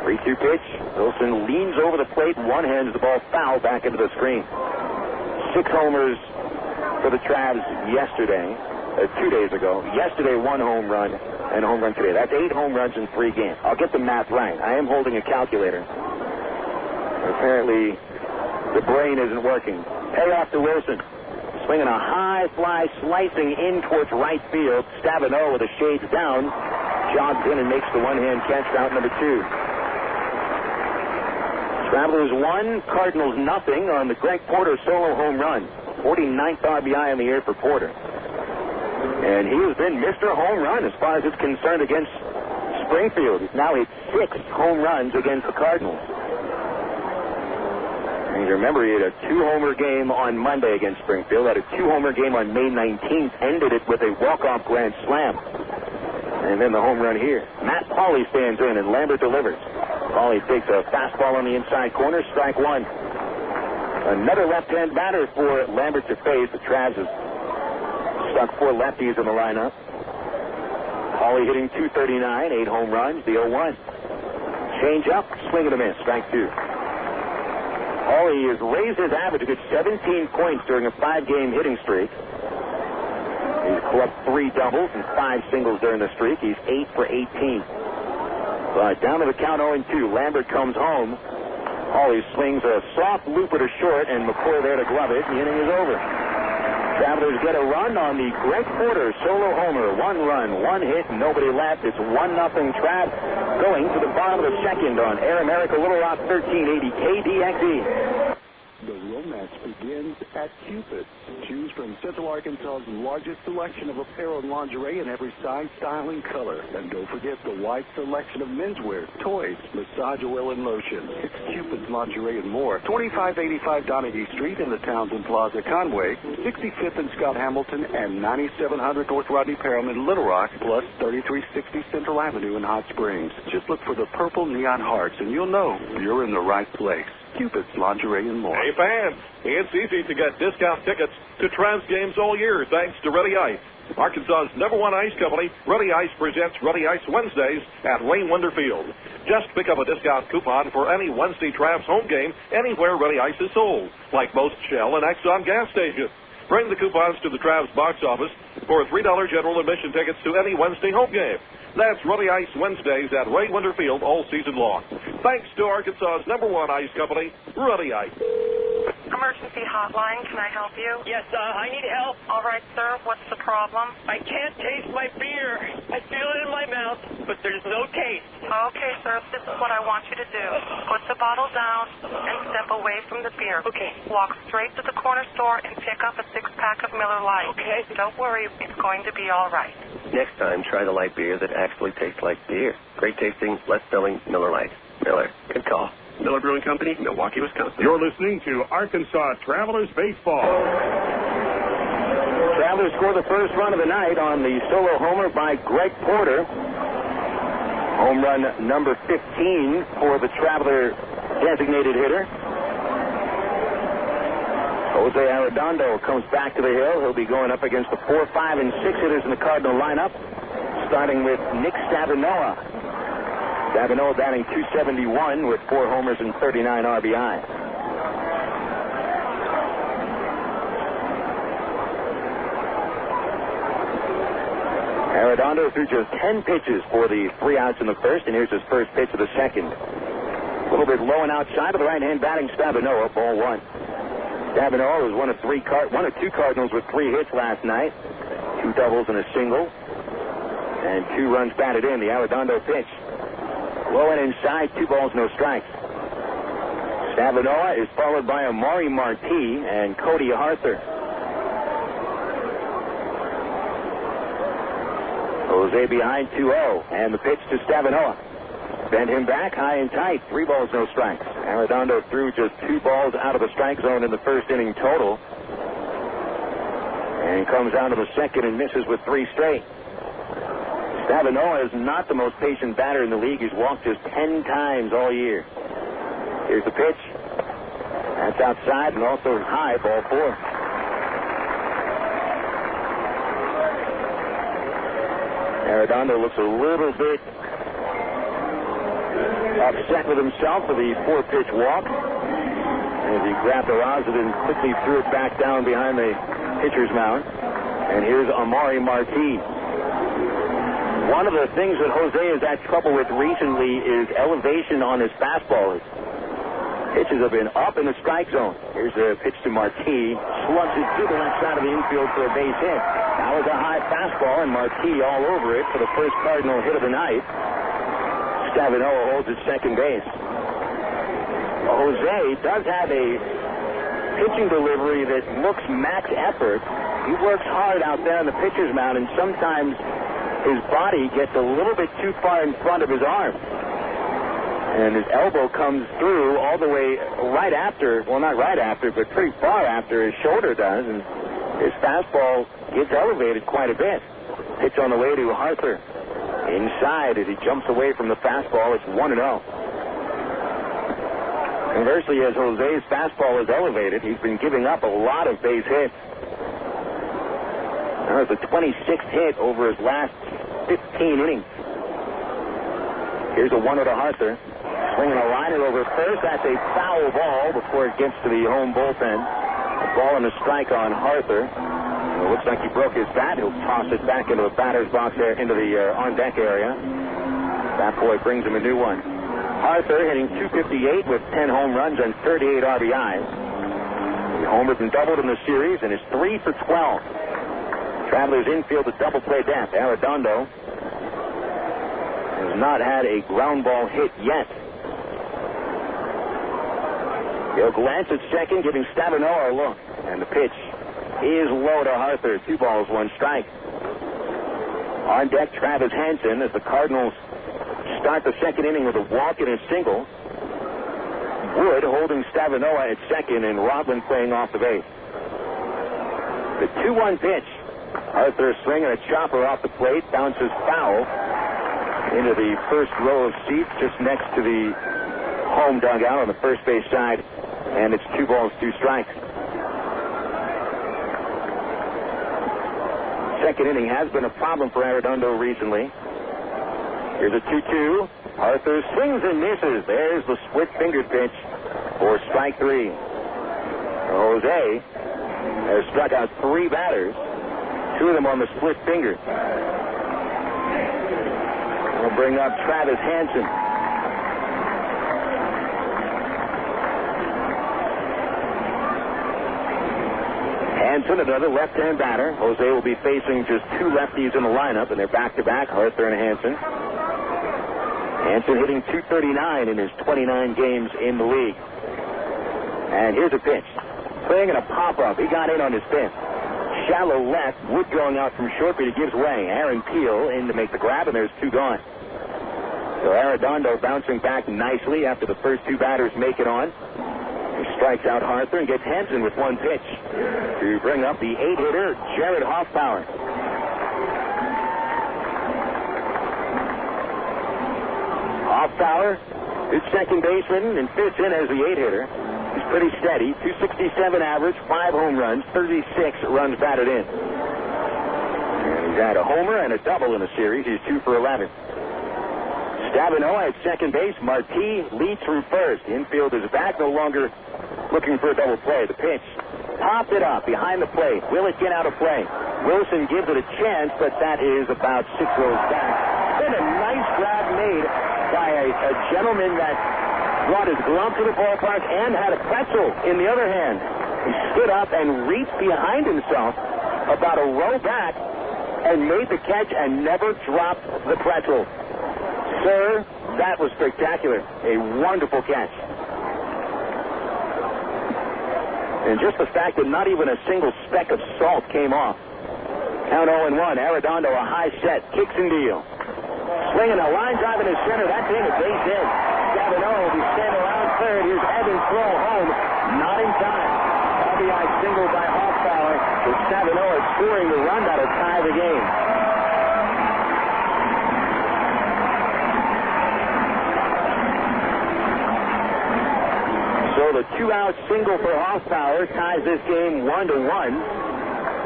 3-2 pitch. Wilson leans over the plate, one-hands the ball foul back into the screen. 6 homers for the Travs yesterday, 2 days ago. Yesterday, 1 home run and a home run today. That's 8 home runs in 3 games. I'll get the math right. I am holding a calculator. Apparently, the brain isn't working. Payoff to Wilson. Swinging a high fly, slicing in towards right field. Stavinoha with the shades down. Jogs in and makes the one-hand catch, out number 2. Travelers 1, Cardinals nothing on the Greg Porter solo home run. 49th RBI in the year for Porter. And he has been Mr. Home Run as far as it's concerned against Springfield. He's now hit 6 home runs against the Cardinals. And you remember, he had a 2-homer game on Monday against Springfield, had a 2-homer game on May 19th, ended it with a walk-off grand slam. And then the home run here. Matt Pauley stands in, and Lambert delivers. Pauley takes a fastball on the inside corner, strike one. Another left-hand batter for Lambert to face. The Travs have stuck 4 lefties in the lineup. Pauley hitting .239, 8 home runs, the 0-1. Change up, swing and a miss, strike 2. Pauley has raised his average a good 17 points during a 5-game hitting streak. He's clubbed 3 doubles and 5 singles during the streak. He's 8 for 18. But down to the count 0-2. Lambert comes home. Pauley swings a soft looper to short, and McCoy there to glove it. The inning is over. Travelers get a run on the Greg Porter solo homer. 1 run, 1 hit, nobody left. It's 1-0 Travs going to the bottom of the second on Air America Little Rock 1380 KDXE. The romance begins at Cupid. Choose from Central Arkansas's largest selection of apparel and lingerie in every size, style, and color. And don't forget the wide selection of menswear, toys, massage oil, and lotion. It's Cupid's Lingerie and more. 2585 Donaghy Street in the Townsend Plaza, Conway, 65th and Scott Hamilton, and 9700 North Rodney Parham in Little Rock, plus 3360 Central Avenue in Hot Springs. Just look for the purple neon hearts, and you'll know you're in the right place. Cupid's Lingerie and more. Hey, fans, it's easy to get discount tickets to Travs games all year thanks to Ready Ice. Arkansas's #1 ice company, Ready Ice presents Ready Ice Wednesdays at Wayne Wonder Field. Just pick up a discount coupon for any Wednesday Travs home game anywhere Ready Ice is sold, like most Shell and Exxon gas stations. Bring the coupons to the Travs box office for $3 general admission tickets to any Wednesday home game. That's Ready Ice Wednesdays at Wayne Wonder Field all season long. Thanks to Arkansas's #1 ice company, Ready Ice. Emergency hotline, can I help you? Yes, I need help. All right, sir, what's the problem? I can't taste my beer. I feel it in my mouth, but there's no taste. Okay, sir, this is what I want you to do. Put the bottle down and step away from the beer. Okay. Walk straight to the corner store and pick up a 6-pack of Miller Lite. Okay. Don't worry, it's going to be all right. Next time, try the light beer that actually tastes like beer. Great tasting, less filling Miller Lite. Miller, good call. Miller Brewing Company, Milwaukee, Wisconsin. You're listening to Arkansas Travelers Baseball. Travelers score the first run of the night on the solo homer by Greg Porter. Home run number 15 for the Traveler designated hitter. Jose Arredondo comes back to the hill. He'll be going up against the 4, 5, and 6 hitters in the Cardinal lineup, starting with Nick Stavinoha. Stavinoha batting .271 with 4 homers and 39 RBI. Arredondo threw just 10 pitches for the 3 outs in the first, and here's his first pitch of the second. A little bit low and outside of the right-hand batting Stavinoha, ball 1. Stavinoha was one of 2 Cardinals with 3 hits last night, 2 doubles and a single, and 2 runs batted in. The Arredondo pitch. Low and inside, 2 balls, no strikes. Stavinoha is followed by Amari Marti and Cody Arthur. Jose behind 2-0, and the pitch to Stavinoha. Bend him back, high and tight, 3 balls, no strikes. Arredondo threw just 2 balls out of the strike zone in the first inning total, and comes down to the second and misses with 3 straight. Stavinoha is not the most patient batter in the league. He's walked just 10 times all year. Here's the pitch. That's outside and also high, ball 4. Arredondo looks a little bit upset with himself for the 4-pitch walk. As he grabbed the rosin and quickly threw it back down behind the pitcher's mound. And here's Amari Marti. One of the things that Jose has had trouble with recently is elevation on his fastball. His pitches have been up in the strike zone. Here's a pitch to Marti. Slugs it to the left side of the infield for a base hit. That was a high fastball, and Marti all over it for the first Cardinal hit of the night. Stavinoha holds at second base. Jose does have a pitching delivery that looks max effort. He works hard out there on the pitcher's mound, and sometimes his body gets a little bit too far in front of his arm. And his elbow comes through all the way right after, well, not right after, but pretty far after his shoulder does, and his fastball gets elevated quite a bit. Pitch on the way to Harper. Inside as he jumps away from the fastball, it's 1-0. Conversely, as Jose's fastball is elevated, he's been giving up a lot of base hits. That was the 26th hit over his last 15 innings. Here's a 1-0 to Harper. Swinging a liner over first. That's a foul ball before it gets to the home bullpen. A ball and a strike on Harper. It looks like he broke his bat. He'll toss it back into the batter's box there, into the on-deck area. McCoy brings him a new one. Harper hitting .258 with 10 home runs and 38 RBIs. He homered and doubled in the series and is 3 for 12. Travelers infield a double play depth. Arredondo has not had a ground ball hit yet. He'll glance at second, giving Stavinoha a look. And the pitch is low to Harper. 2 balls, 1 strike. On deck, Travis Hansen as the Cardinals start the second inning with a walk and a single. Wood holding Stavinoha at second and Rodman playing off the base. The 2-1 pitch. Arthur swinging a chopper off the plate, bounces foul into the first row of seats just next to the home dugout on the first base side, and it's 2 balls, 2 strikes. Second inning has been a problem for Arredondo recently. Here's a 2-2. Arthur swings and misses. There's the split-fingered pitch for strike 3. Jose has struck out 3 batters. 2 of them on the split finger. We'll bring up Travis Hansen. Hansen, another left-hand batter. Jose will be facing just 2 lefties in the lineup, and they're back-to-back, Arthur and Hansen. Hansen hitting .239 in his 29 games in the league. And here's a pitch. Swing and a pop-up. He got in on his fifth. Shallow left, Wood going out from short, but he gives way. Aaron Peel in to make the grab, and there's 2 gone. So Arredondo bouncing back nicely after the first 2 batters make it on. He strikes out Harper and gets Hansen with 1 pitch to bring up the 8-hitter, Jarrett Hoffpauir. Hoffpauir, good second baseman, and fits in as the 8-hitter. He's pretty steady. .267 average, 5 home runs, 36 runs batted in. And he's had a homer and a double in the series. He's 2 for 11. Stavinoha at second base. Marti leads through first. The infield is back, no longer looking for a double play. The pitch popped it up behind the plate. Will it get out of play? Wilson gives it a chance, but that is about 6 rows back. Then a nice grab made by a gentleman that brought his glove to the ballpark and had a pretzel in the other hand. He stood up and reached behind himself about a row back and made the catch and never dropped the pretzel. Sir, that was spectacular. A wonderful catch. And just the fact that not even a single speck of salt came off. Count 0-1. Arredondo, a high set, kicks and deal. Swinging a line drive in his center. That's in, a base hit. Stavinoha will be standing around third. Here's Evans throw home. Not in time. RBI single by Hoffpauir. With Stavinoha scoring the run that'll tie the game. So the 2-out single for Hoffpauir ties this game 1-1.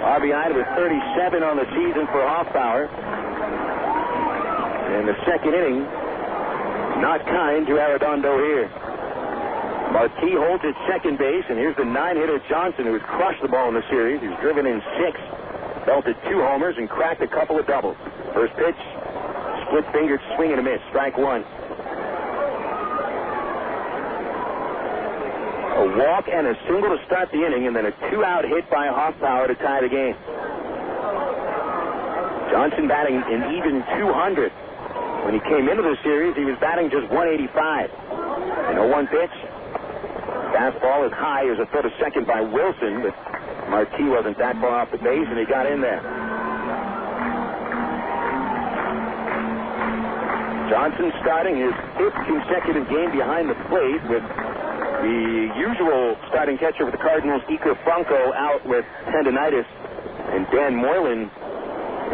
RBI to 37 on the season for Hoffpauir. And the second inning, not kind to Arredondo here. Marti holds at second base, and here's the 9-hitter Johnson, who has crushed the ball in the series. He's driven in 6, belted 2 homers, and cracked a couple of doubles. First pitch, split-fingered swing and a miss, strike 1. A walk and a single to start the inning, and then a 2-out hit by Hoffpauir to tie the game. Johnson batting an even .200. When he came into the series, he was batting just .185. An 0-1 pitch. Fastball is high. Here's a throw to second by Wilson, but Marquis wasn't that far off the base, and he got in there. Johnson starting his 5th consecutive game behind the plate with the usual starting catcher for the Cardinals, Iker Franco, out with tendonitis. And Dan Moylan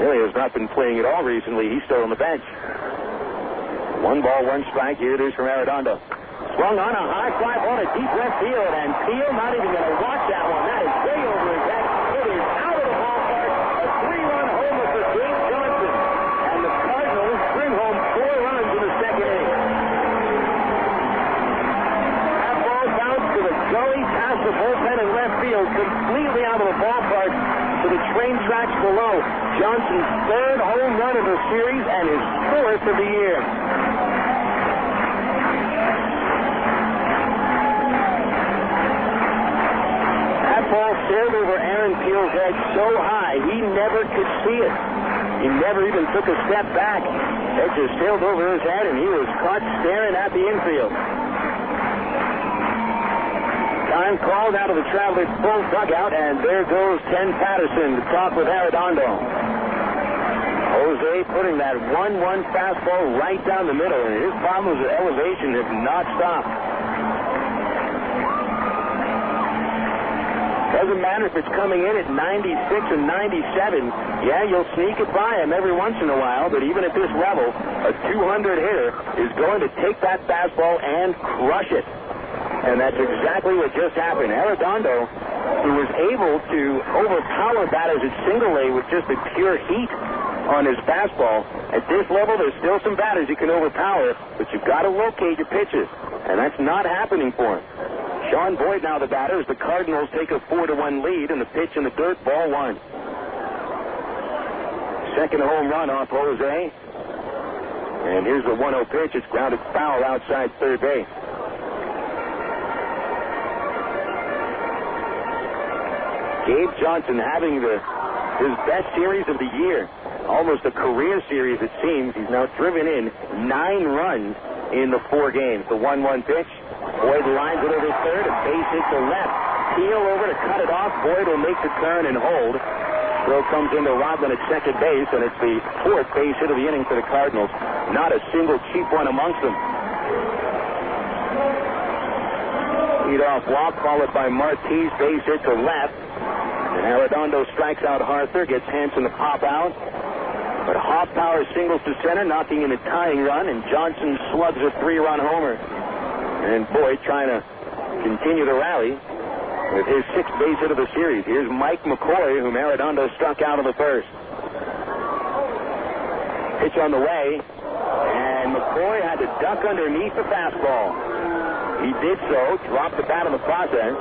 really has not been playing at all recently. He's still on the bench. 1 ball, 1 strike. Here it is from Arredondo. Swung on a high fly ball to deep left field, and Peel not even going to watch that one. That is way over his head. It is out of the ballpark. A 3-run homer for Dave Johnson. And the Cardinals bring home 4 runs in the second inning. That ball bounced to the gully past the bullpen in left field, completely out of the ballpark to the train tracks below. Johnson's 3rd home run of the series and his 4th of the year. Ball sailed over Aaron Peel's head so high he never could see it. He never even took a step back. It just sailed over his head, and he was caught staring at the infield. Time called out of the Travelers' full dugout, and there goes Ken Patterson to talk with Arredondo. Jose putting that 1-1 fastball right down the middle, and his problems with elevation have not stopped. Doesn't matter if it's coming in at 96 and 97. Yeah, you'll sneak it by him every once in a while, but even at this level, a 200 hitter is going to take that fastball and crush it. And that's exactly what just happened. Arredondo, who was able to overpower batters at single A with just the pure heat on his fastball, at this level, there's still some batters you can overpower, but you've got to locate your pitches, and that's not happening for him. Sean Boyd now the batter as the Cardinals take a 4-1 lead in the pitch in the dirt, ball 1. Second home run off Jose. And here's the 1-0 pitch. It's grounded foul outside third base. Gabe Johnson having his best series of the year. Almost a career series, it seems. He's now driven in 9 runs in the 4 games. The 1-1 pitch. Boyd lines it over third, a base hit to left. Peel over to cut it off. Boyd will make the turn and hold. Throw comes into Rodman at second base, and it's the 4th base hit of the inning for the Cardinals. Not a single cheap one amongst them. Lead-off walk followed by Marquis, base hit to left. And Arredondo strikes out Harther, gets Hanson to pop out. But Hoffpauir singles to center, knocking in a tying run, and Johnson slugs a 3-run homer. And Boyd trying to continue the rally with his 6th base hit of the series. Here's Mike McCoy, whom Arredondo struck out of the 1st. Pitch on the way, and McCoy had to duck underneath the fastball. He did so, dropped the bat in the process.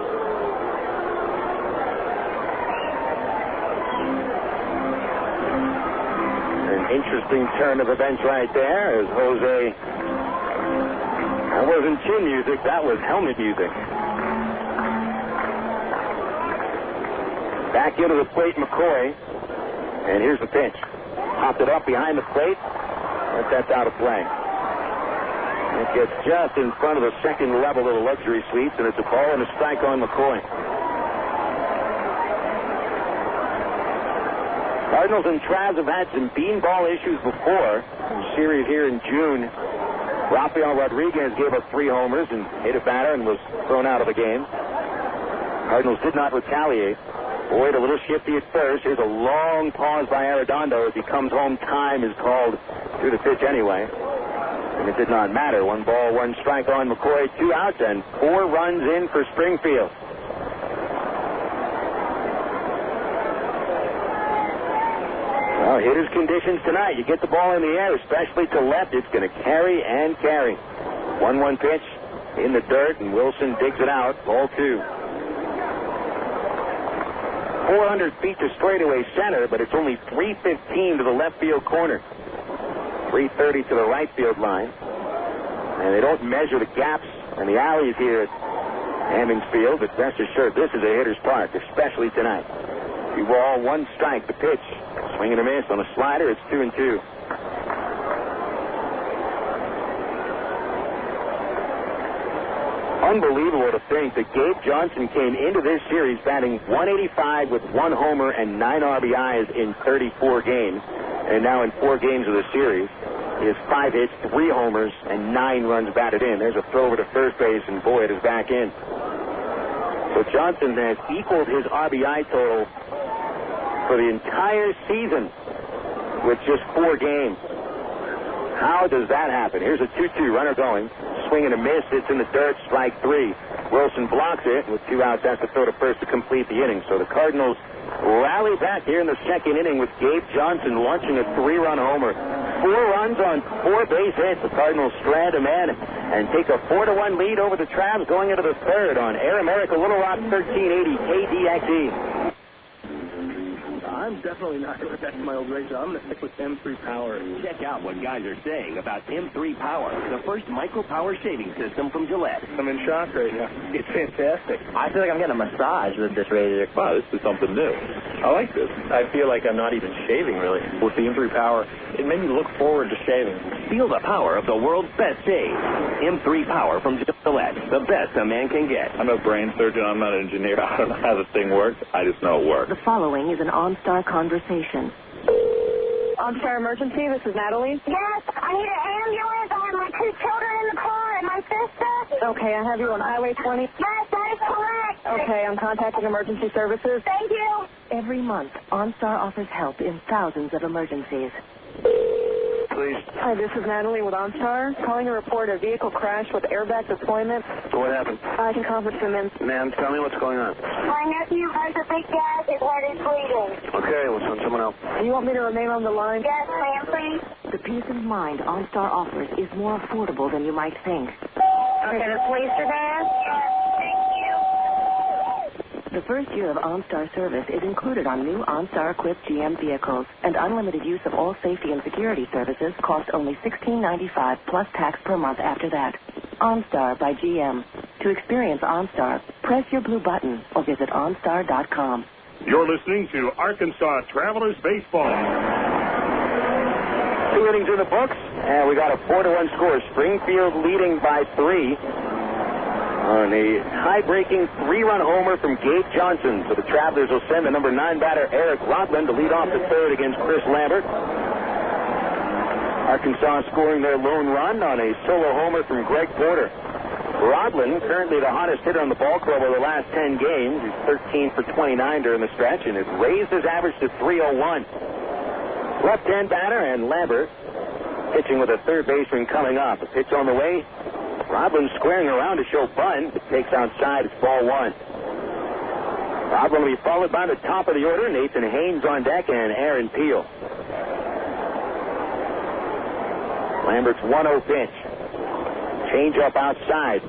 An interesting turn of events right there as Jose... That wasn't chin music, that was helmet music. Back into the plate, McCoy. And here's the pitch. Popped it up behind the plate, but that's out of play. It gets just in front of the second level of the luxury suites, and it's a ball and a strike on McCoy. Cardinals and Travs have had some beanball issues before. Series here in June. Rafael Rodriguez gave up 3 homers and hit a batter and was thrown out of the game. Cardinals did not retaliate. Boyd a little shifty at first. Here's a long pause by Arredondo. As he comes home, time is called to the pitch anyway. And it did not matter. 1 ball, 1 strike on McCoy, 2 outs, and 4 runs in for Springfield. Well, hitter's conditions tonight. You get the ball in the air, especially to left, it's going to carry and carry. 1-1 pitch in the dirt, and Wilson digs it out. Ball 2. 400 feet to straightaway center, but it's only 315 to the left field corner. 330 to the right field line. And they don't measure the gaps and the alleys here at Hammons Field, but rest assured, this is a hitter's park, especially tonight. 2 ball, 1 strike, the pitch. Swing and a miss on a slider. It's 2-2. Unbelievable to think that Gabe Johnson came into this series batting .185 with 1 homer and 9 RBIs in 34 games. And now in 4 games of the series, he has 5 hits, 3 homers, and 9 runs batted in. There's a throw over to first base, and boy, it is back in. So Johnson has equaled his RBI total for the entire season with just 4 games. How does that happen? Here's a 2-2 runner going. Swing and a miss. It's in the dirt. Strike 3. Wilson blocks it. With 2 outs, has to throw to first to complete the inning. So the Cardinals rally back here in the second inning with Gabe Johnson launching a 3-run homer. 4 runs on 4 base hits. The Cardinals strand a man and take a 4-1 lead over the Travs going into the third on Air America Little Rock 1380 KDXE. I'm definitely not going back to my old razor. I'm going to stick with M3 Power. Check out what guys are saying about M3 Power, the first micro-power shaving system from Gillette. I'm in shock right now. It's fantastic. I feel like I'm getting a massage with this razor. Wow, this is something new. I like this. I feel like I'm not even shaving, really. With the M3 Power, it made me look forward to shaving. Feel the power of the world's best shave. M3 Power from Gillette, the best a man can get. I'm a brain surgeon. I'm not an engineer. I don't know how this thing works. I just know it works. The following is an OnStar conversation. OnStar Emergency, this is Natalie. Yes, I need an ambulance. I have my 2 children in the car and my sister. Okay, I have you on Highway 20. Yes, that is correct. Okay, I'm contacting emergency services. Thank you. Every month, OnStar offers help in thousands of emergencies. Please. Hi, this is Natalie with OnStar. Calling to report a vehicle crash with airbag deployment. So what happened? I can conference them in. Ma'am, tell me what's going on. My nephew has a big gas. His head is bleeding. Okay, we'll send someone else. Do you want me to remain on the line? Yes, ma'am, please. The peace of mind OnStar offers is more affordable than you might think. Okay, the police are there? Thank you. The first year of OnStar service is included on new OnStar-equipped GM vehicles, and unlimited use of all safety and security services cost only $16.95 plus tax per month after that. OnStar by GM. To experience OnStar, press your blue button or visit OnStar.com. You're listening to Arkansas Travelers Baseball. 2 innings in the books, and we got a 4-1 score. Springfield leading by 3. On a high-breaking 3-run homer from Gabe Johnson. So the Travelers will send the number 9 batter, Eric Rodland, to lead off the third against Chris Lambert. Arkansas scoring their lone run on a solo homer from Greg Porter. Rodland, currently the hottest hitter on the ball club over the last 10 games. He's 13 for 29 during the stretch, and it raised his average to 301. Left-hand batter, and Lambert pitching with a third baseman coming up. A pitch on the way. Rodland squaring around to show bunt. It takes outside. It's ball 1. Rodland will be followed by the top of the order. Nathan Haynes on deck and Aaron Peel. Lambert's 1-0 pitch. Change up outside.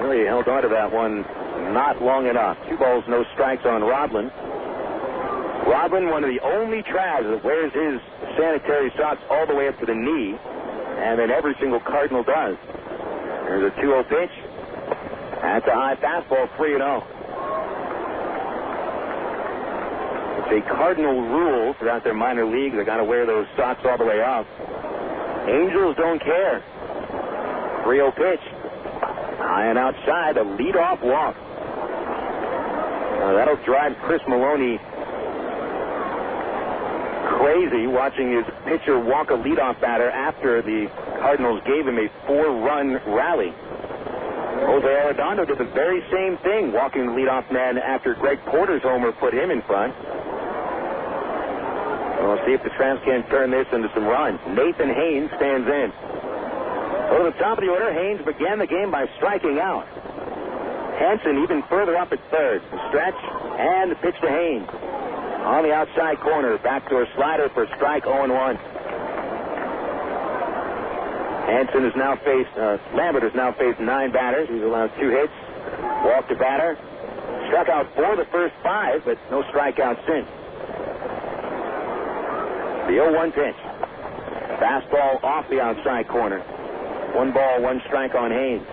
Really held on to that one not long enough. 2 balls, no strikes on Rodland. Rodland, one of the only Travs that wears his sanitary socks all the way up to the knee, and then every single Cardinal does. There's a 2-0 pitch. That's a high fastball, 3-0. It's a Cardinal rule throughout their minor league. They got to wear those socks all the way up. Angels don't care. 3-0 pitch. High and outside, a leadoff walk. That'll drive Chris Maloney crazy, watching his pitcher walk a leadoff batter after the Cardinals gave him a 4-run rally. Jose Arredondo did the very same thing, walking the leadoff man after Greg Porter's homer put him in front. We'll see if the Tramps can turn this into some runs. Nathan Haynes stands in. Over the top of the order, Haynes began the game by striking out. Hansen even further up at third. The stretch and the pitch to Haynes. On the outside corner, backdoor slider for strike 0-1. Hansen has now faced, Lambert has now faced 9 batters. He's allowed 2 hits, walked a batter, struck out 4 the first 5, but no strikeouts since. The 0-1 pitch. Fastball off the outside corner. 1 ball, 1 strike on Haynes.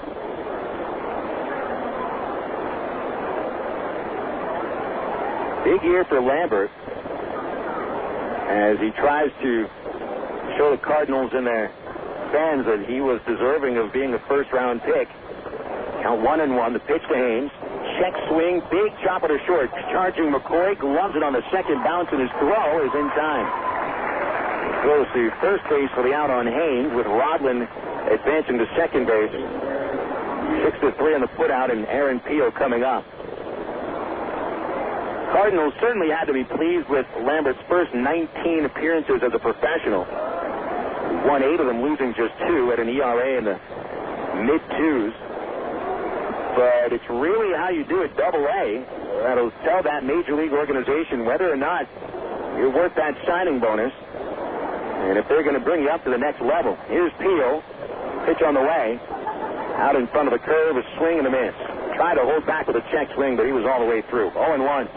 Big year for Lambert as he tries to show the Cardinals and their fans that he was deserving of being a first-round pick. Count 1-1. The pitch to Haynes. Check swing. Big chopper to short. Charging McCoy. Gloves it on the second bounce, and his throw is in time. Throws to first base for the out on Haynes, with Rodlin advancing to second base. 6-3 on the put-out, and Aaron Peel coming up. Cardinals certainly had to be pleased with Lambert's first 19 appearances as a professional. Won 8 of them, losing just 2 at an ERA in the mid-2s. But it's really how you do it Double-A that'll tell that major league organization whether or not you're worth that signing bonus, and if they're going to bring you up to the next level. Here's Peel. Pitch on the way. Out in front of the curve, a swing and a miss. Tried to hold back with a check swing, but he was all the way through. 0-1.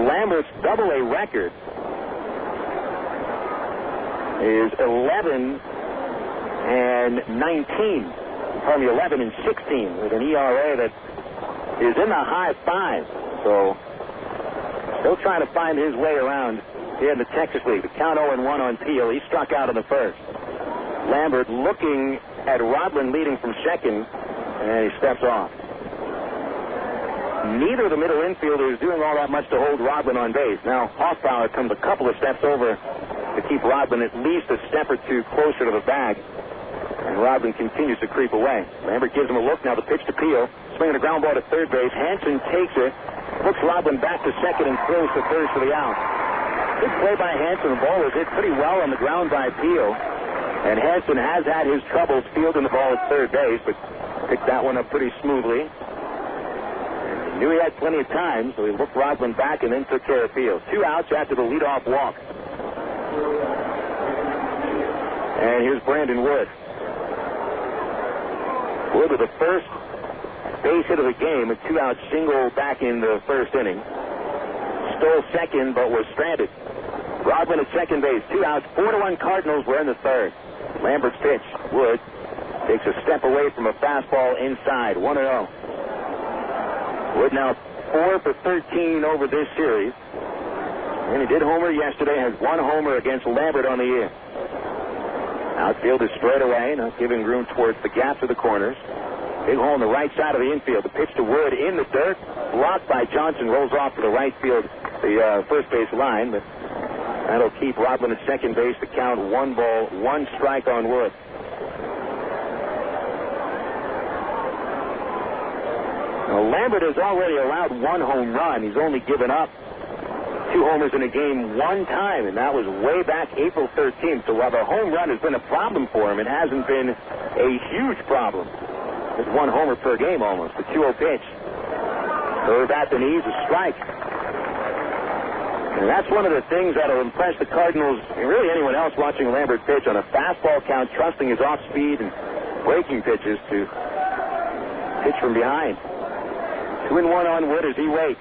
Lambert's Double-A record is 11-19. Pardon me, 11-16 with an ERA that is in the high 5s. So still trying to find his way around here in the Texas League. The count 0-1 on Peel. He struck out in the first. Lambert looking at Rodlin leading from second, and he steps off. Neither of the middle infielders doing all that much to hold Rodlin on base. Now Hoffpauir comes a couple of steps over to keep Rodlin at least a step or two closer to the bag. And Rodlin continues to creep away. Lambert gives him a look. Now the pitch to Peel. Swinging a ground ball to third base. Hansen takes it. Looks Rodlin back to second and throws to third for the out. Good play by Hansen. The ball was hit pretty well on the ground by Peel. And Hansen has had his troubles fielding the ball at third base, but picked that one up pretty smoothly. And he knew he had plenty of time, so he looked Rodlin back and then took care of Peel. 2 outs after the leadoff walk. And here's Brandon Wood. Wood with the first base hit of the game, a 2-out single back in the first inning. Stole second, but was stranded. Rodlin at second base, 2 outs, 4-1 Cardinals. We're in the third. Lambert's pitch. Wood takes a step away from a fastball inside. 1-0. Wood now 4 for 13 over this series. And he did homer yesterday, has 1 homer against Lambert on the year. Outfield is straight away, not giving room towards the gaps of the corners. Big hole on the right side of the infield. The pitch to Wood in the dirt. Blocked by Johnson. Rolls off to the right field, the first base line. But that'll keep Rodlin at second base. The count 1 ball, 1 strike on Wood. Now, Lambert has already allowed 1 home run. He's only given up 2 homers in a game 1 time, and that was way back April 13th. So while the home run has been a problem for him, it hasn't been a huge problem. It's 1 homer per game almost. The 2-0 pitch. Curve at the knees, a strike. And that's one of the things that will impress the Cardinals, and really anyone else watching Lambert pitch, on a fastball count, trusting his off-speed and breaking pitches to pitch from behind. 2-1 on Wood as he waits.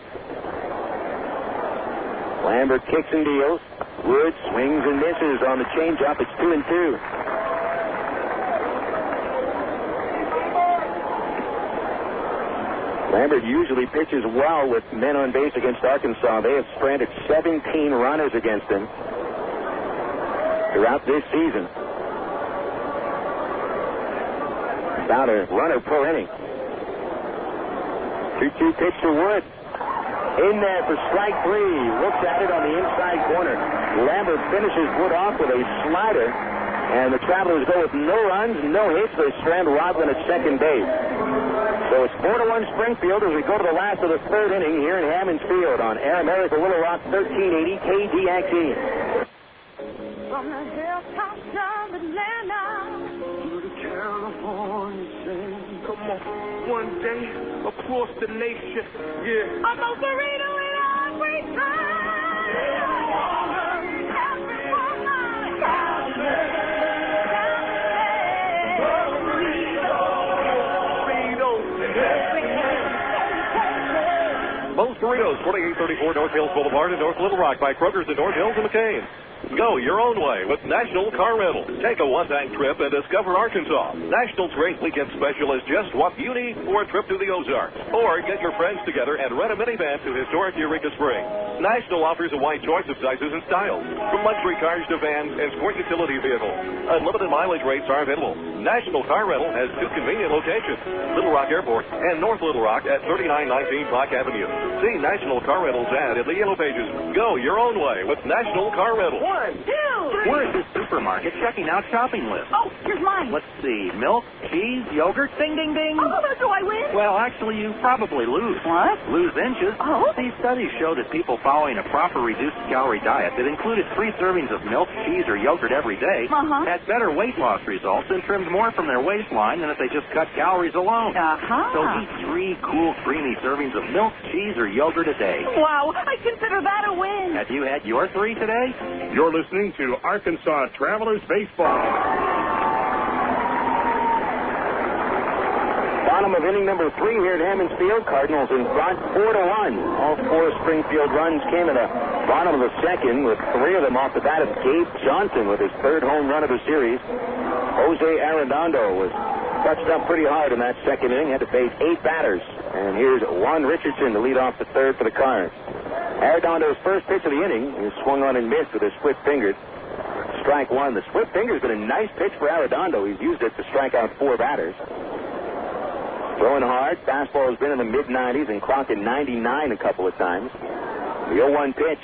Lambert kicks and deals. Wood swings and misses on the changeup. It's 2-2. Lambert usually pitches well with men on base against Arkansas. They have stranded 17 runners against him throughout this season. About a runner per inning. 2-2 pitch to Wood. In there for strike 3. Looks at it on the inside corner. Lambert finishes Wood off with a slider. And the Travelers go with no runs, no hits. They strand Rodlin at second base. So it's 4-1 Springfield as we go to the last of the third inning here in Hammons Field on Air America Little Rock 1380 KDXE. From the hilltops of Atlanta to the California sand. Come on, one day across the nation, yeah. I'm a burrito in every time. Every woman, Most Burritos, 2834 North Hills Boulevard in North Little Rock by Kroger's in North Hills and McCain. Go your own way with National Car Rental. Take a one-time trip and discover Arkansas. National's great weekend special is just what you need for a trip to the Ozarks. Or get your friends together and rent a minivan to historic Eureka Springs. National offers a wide choice of sizes and styles, from luxury cars to vans and sport utility vehicles. Unlimited mileage rates are available. National Car Rental has 2 convenient locations, Little Rock Airport and North Little Rock at 3919 Park Avenue. See National Car Rental's ad in the Yellow Pages. Go your own way with National Car Rental. 1, 2, 3. We're at the supermarket checking out shopping lists. Oh, here's mine. Let's see. Milk, cheese, yogurt, ding, ding, ding. Oh, do I win? Well, actually, you probably lose. What? Lose inches. Oh. These studies show that people following a proper reduced calorie diet that included 3 servings of milk, cheese, or yogurt every day had better weight loss results and trimmed more from their waistline than if they just cut calories alone. So eat 3 cool, creamy servings of milk, cheese, or yogurt a day. Wow, I consider that a win. Have you had your 3 today? You're listening to Arkansas Travelers Baseball. Bottom of inning number 3 here at Hammons Field. Cardinals in front 4-1. All 4 Springfield runs came at the bottom of the second, with 3 of them off the bat of Gabe Johnson with his 3rd home run of the series. Jose Arredondo was touched up pretty hard in that second inning, had to face 8 batters. And here's Juan Richardson to lead off the 3rd for the Cards. Arredondo's first pitch of the inning, he swung on and missed with his split fingered. Strike 1. The split finger's been a nice pitch for Arredondo. He's used it to strike out 4 batters. Throwing hard. Fastball has been in the mid-90s and clocked at 99 a couple of times. The 0-1 pitch.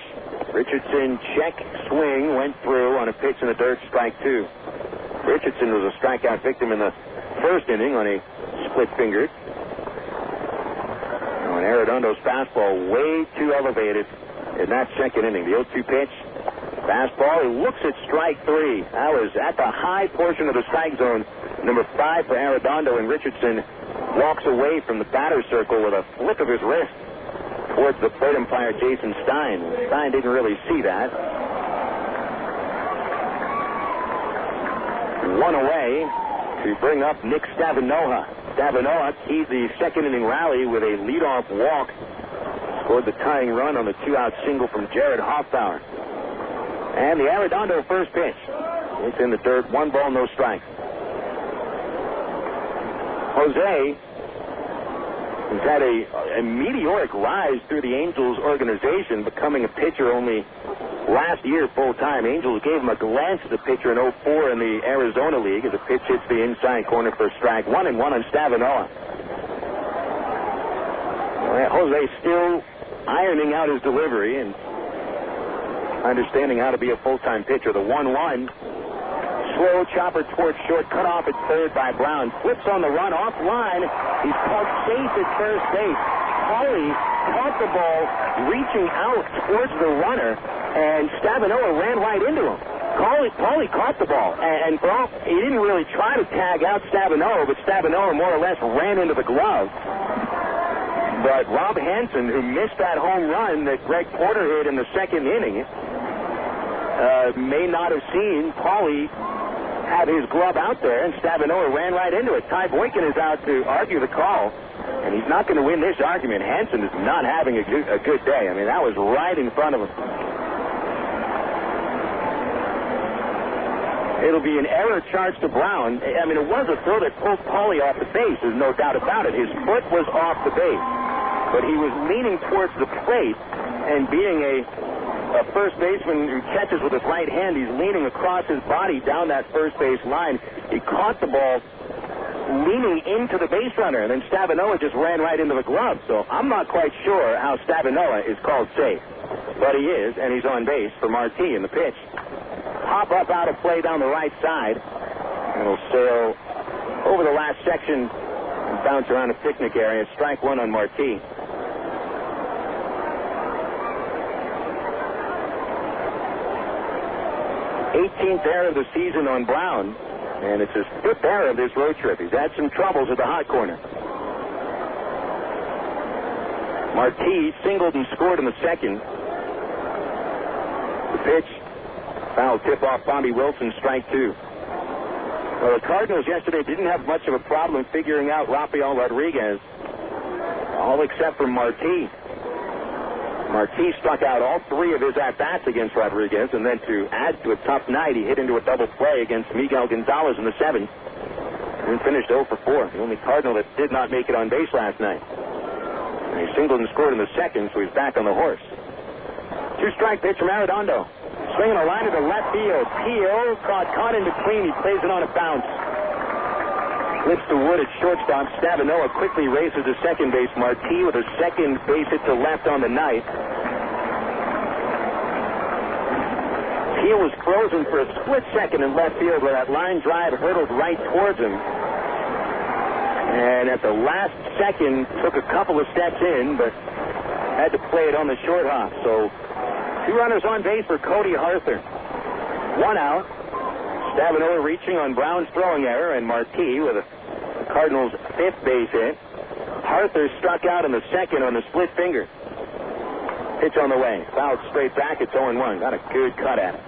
Richardson check swing went through on a pitch in the dirt, strike 2. Richardson was a strikeout victim in the first inning on a split fingered. And Arredondo's fastball way too elevated in that second inning. The 0-2 pitch. Fastball. He looks at strike 3. That was at the high portion of the strike zone. Number 5 for Arredondo, and Richardson walks away from the batter's circle with a flip of his wrist towards the plate umpire, Jason Stein. Stein didn't really see that. 1 away to bring up Nick Stavinoha. Stavinoha keys the second inning rally with a leadoff walk. Scored the tying run on the 2-out single from Jarrett Hoffpauir. And the Arredondo first pitch. It's in the dirt. 1 ball, no strikes. Jose has had a meteoric rise through the Angels organization, becoming a pitcher only last year full-time. Angels gave him a glance as a pitcher in 2004 in the Arizona League as a pitch hits the inside corner for a strike. 1-1 on Stavinoha. Jose still ironing out his delivery and understanding how to be a full-time pitcher. The 1-1. Slow chopper towards short, cut off at third by Brown. Flips on the run offline. He's called safe at first base. Paulie caught the ball reaching out towards the runner, and Stavinoha ran right into him. Paulie caught the ball, and he didn't really try to tag out Stavinoha, but Stavinoha more or less ran into the glove. But Rob Hansen, who missed that home run that Greg Porter hit in the second inning, may not have seen Paulie have his glove out there, and Stavinoha ran right into it. Ty Boykin is out to argue the call, and he's not going to win this argument. Hansen is not having a good day. I mean, that was right in front of him. It'll be an error charged to Brown. I mean, it was a throw that pulled Paulie off the base. There's no doubt about it. His foot was off the base, but he was leaning towards the plate, and being a first baseman who catches with his right hand, he's leaning across his body down that first base line. He caught the ball leaning into the base runner, and then Stavinoha just ran right into the glove. So I'm not quite sure how Stavinoha is called safe, but he is, and he's on base for Marti in the pitch. Hop up out of play down the right side, and it'll sail over the last section and bounce around the picnic area. Strike 1 on Marti. 18th error of the season on Brown, and it's his 5th error of this road trip. He's had some troubles at the hot corner. Marti singled and scored in the second. The pitch, foul tip off Bobby Wilson, strike 2. Well, the Cardinals yesterday didn't have much of a problem figuring out Rafael Rodriguez, all except for Marti. Marquis struck out all 3 of his at-bats against Rodriguez, and then to add to a tough night, he hit into a double play against Miguel Gonzalez in the 7th, and finished 0 for 4. The only Cardinal that did not make it on base last night. And he singled and scored in the 2nd, so he's back on the horse. 2-strike pitch from Arredondo. Swinging a line to the left field. Peel caught in between. He plays it on a bounce. Flips to Wood at shortstop. Stavinoha quickly races to second base. Marquis with a second base hit to left on the night. Peel was frozen for a split second in left field where that line drive hurtled right towards him. And at the last second, took a couple of steps in, but had to play it on the short hop. So 2 runners on base for Cody Harther. 1 out. Stavinoha reaching on Brown's throwing error, and Marquis with the Cardinals' 5th base hit. Harther struck out in the 2nd on the split finger. Pitch on the way. Fouled straight back. It's 0-1. Got a good cut at it.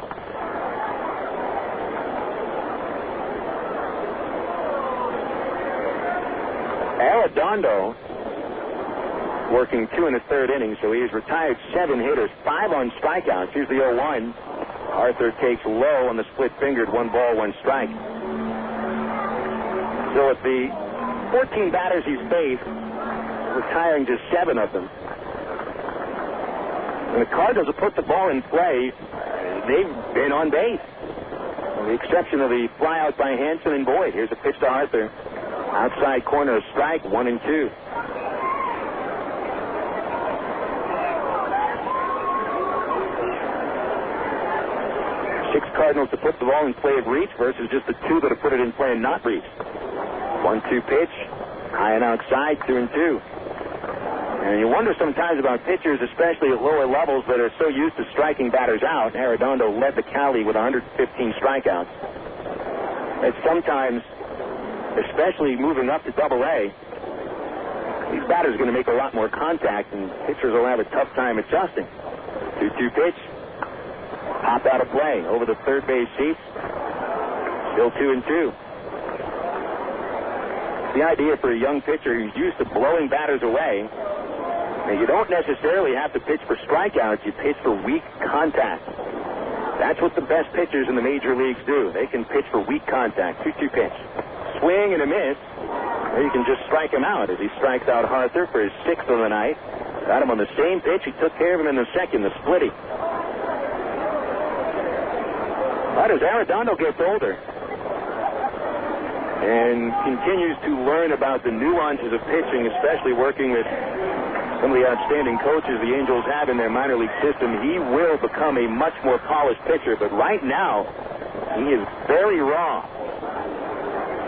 Arredondo working 2 1/3 innings, so he's retired 7 hitters, 5 on strikeouts. Here's the 0-1. Arthur takes low on the split-fingered, 1 ball, 1 strike. So at the 14 batters he's faced, retiring just 7 of them. When the Cardinals have put the ball in play, they've been on base. With the exception of the flyout by Hansen and Boyd. Here's a pitch to Arthur. Outside corner, a strike, 1-2. Cardinals to put the ball in play at reach versus just the 2 that have put it in play and not reached. 1-2 pitch, high and outside, 2-2. And you wonder sometimes about pitchers, especially at lower levels, that are so used to striking batters out. Arredondo led the Cali with 115 strikeouts. And sometimes, especially moving up to Double-A, these batters are going to make a lot more contact, and pitchers will have a tough time adjusting. 2-2 pitch. Popped out of play over the third base seats. Still 2-2. The idea for a young pitcher who's used to blowing batters away, and you don't necessarily have to pitch for strikeouts. You pitch for weak contact. That's what the best pitchers in the major leagues do. They can pitch for weak contact. 2-2 pitch. Swing and a miss. Or you can just strike him out as he strikes out Harther for his 6th of the night. Got him on the same pitch. He took care of him in the 2nd, the splitty. But as Arredondo gets older and continues to learn about the nuances of pitching, especially working with some of the outstanding coaches the Angels have in their minor league system, he will become a much more polished pitcher. But right now, he is very raw.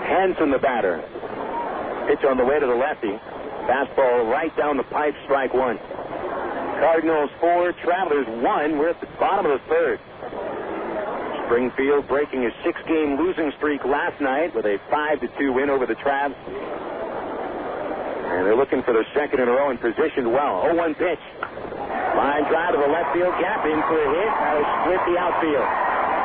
Hansen, the batter. Pitch on the way to the lefty. Fastball right down the pipe, strike 1. Cardinals 4, Travelers 1. We're at the bottom of the 3rd. Springfield breaking his 6-game losing streak last night with a 5-2 win over the Travs. And they're looking for their 2nd in a row and positioned well. 0-1 pitch. Line drive to the left field gap, in for a hit. That'll split the outfield.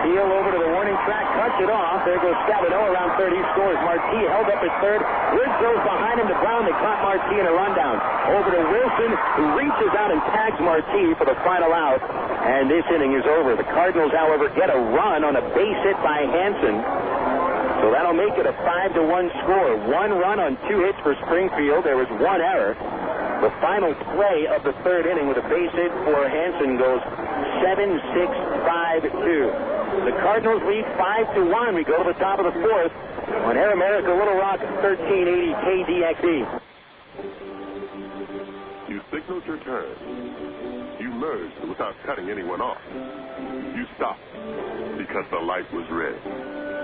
Peel over to the warning track, cuts it off. There goes Stavinoha around third. He scores. Marquis held up at third. Woods goes behind him to Brown. They caught Marquis in a rundown. Over to Wilson, who reaches out and tags Marquis for the final out. And this inning is over. The Cardinals, however, get a run on a base hit by Hansen. So that'll make it a 5-1 score. 1 run on 2 hits for Springfield. There was 1 error. The final play of the 3rd inning with a base hit for Hansen goes 7-6-5-2. The Cardinals lead 5-1. We go to the top of the 4th on Air America Little Rock 1380 KDXE. You signaled your turn. You merged without cutting anyone off. You stopped because the light was red.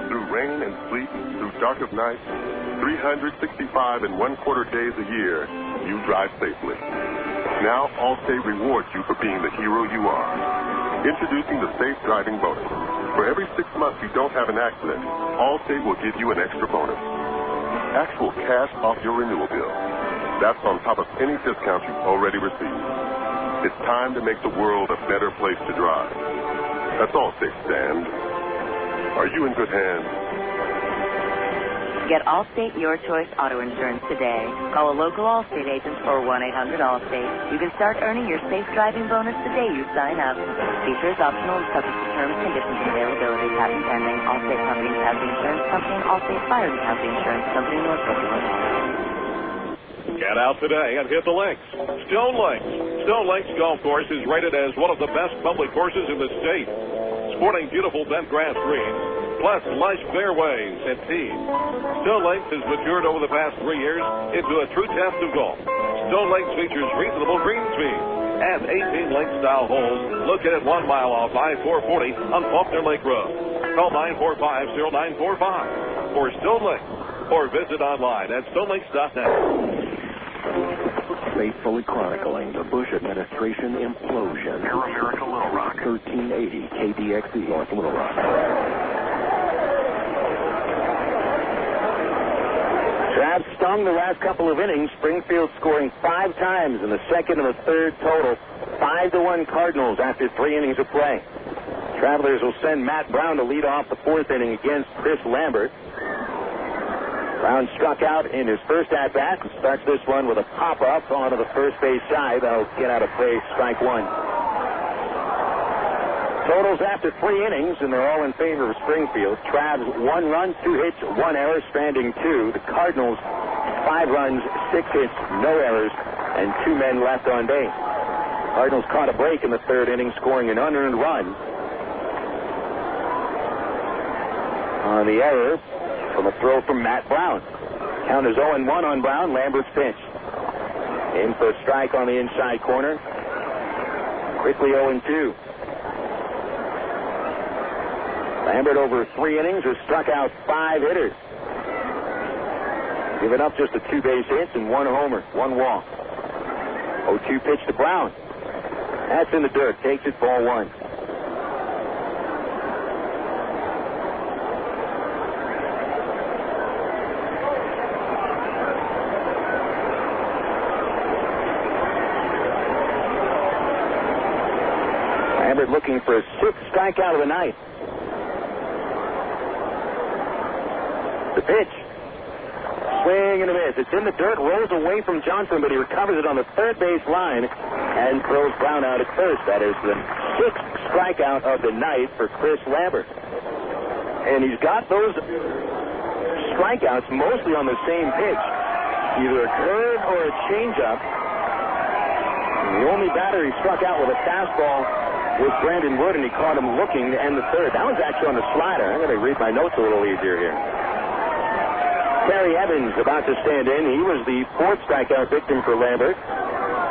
Through rain and sleet, through dark of night, 365 1/4 days a year, you drive safely. Now Allstate rewards you for being the hero you are. Introducing the Safe Driving Bonus. For every 6 months you don't have an accident, Allstate will give you an extra bonus. Actual cash off your renewal bill. That's on top of any discount you've already received. It's time to make the world a better place to drive. That's Allstate stand. Are you in good hands? Get Allstate Your Choice Auto Insurance today. Call a local Allstate agent or 1-800-ALLSTATE. You can start earning your safe driving bonus the day you sign up. Features optional and subject to terms, conditions, and availability. Patent pending. Allstate Company Casualty Insurance Company. Allstate Fire and Casualty Insurance Company, Norfolk, Illinois. Get out today and hit the links. Stone Links. Stone Links Golf Course is rated as one of the best public courses in the state. Sporting beautiful bent grass greens, plus lush fairways and tees. Stone Links has matured over the past 3 years into a true test of golf. Stone Links features reasonable green speed and 18 link-style holes located 1 mile off I-440 on Faulkner Lake Road. Call 945-0945 for Stone Links or visit online at stonelinks.net. Faithfully chronicling the Bush administration implosion. Air America Little Rock. 1380 KDXE North Little Rock. Trav stung the last couple of innings. Springfield scoring 5 times in the second and the third total. 5-1 Cardinals after 3 innings of play. Travelers will send Matt Brown to lead off the 4th inning against Chris Lambert. Brown struck out in his first at-bat and starts this one with a pop-up onto the first base side. That'll get out of play, strike 1. Totals after 3 innings, and they're all in favor of Springfield. Trav's 1 run, 2 hits, 1 error, stranding 2. The Cardinals, 5 runs, 6 hits, no errors, and 2 men left on base. Cardinals caught a break in the 3rd inning, scoring an unearned run on the error from a throw from Matt Brown. Count is 0-1 on Brown. Lambert's pitch. In for a strike on the inside corner. Quickly 0-2. Lambert over 3 innings has struck out 5 hitters. Giving up just the 2 base hits and 1 homer, 1 walk. 0-2 pitch to Brown. That's in the dirt. Takes it, ball 1. Looking for a 6th strikeout of the night. The pitch. Swing and a miss. It's in the dirt, rolls away from Johnson, but he recovers it on the 3rd base line and throws Brown out at first. That is the 6th strikeout of the night for Chris Lambert. And he's got those strikeouts mostly on the same pitch, either a curve or a changeup. The only batter he struck out with a fastball was Brandon Wood, and he caught him looking to end the 3rd. That one's actually on the slider. I'm going to read my notes a little easier here. Terry Evans about to stand in. He was the 4th strikeout victim for Lambert.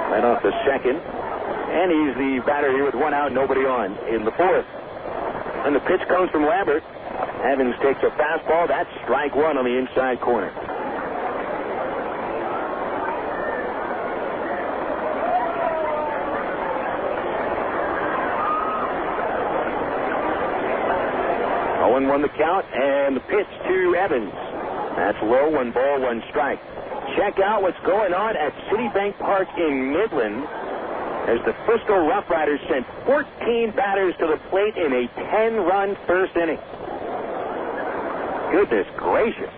Led off the 2nd. And he's the batter here with 1 out, nobody on in the 4th. And the pitch comes from Lambert. Evans takes a fastball. That's strike 1 on the inside corner. Won the count, and the pitch to Evans. That's low, 1 ball, 1 strike. Check out what's going on at Citibank Park in Midland as the Frisco Rough Riders sent 14 batters to the plate in a 10-run first inning. Goodness gracious.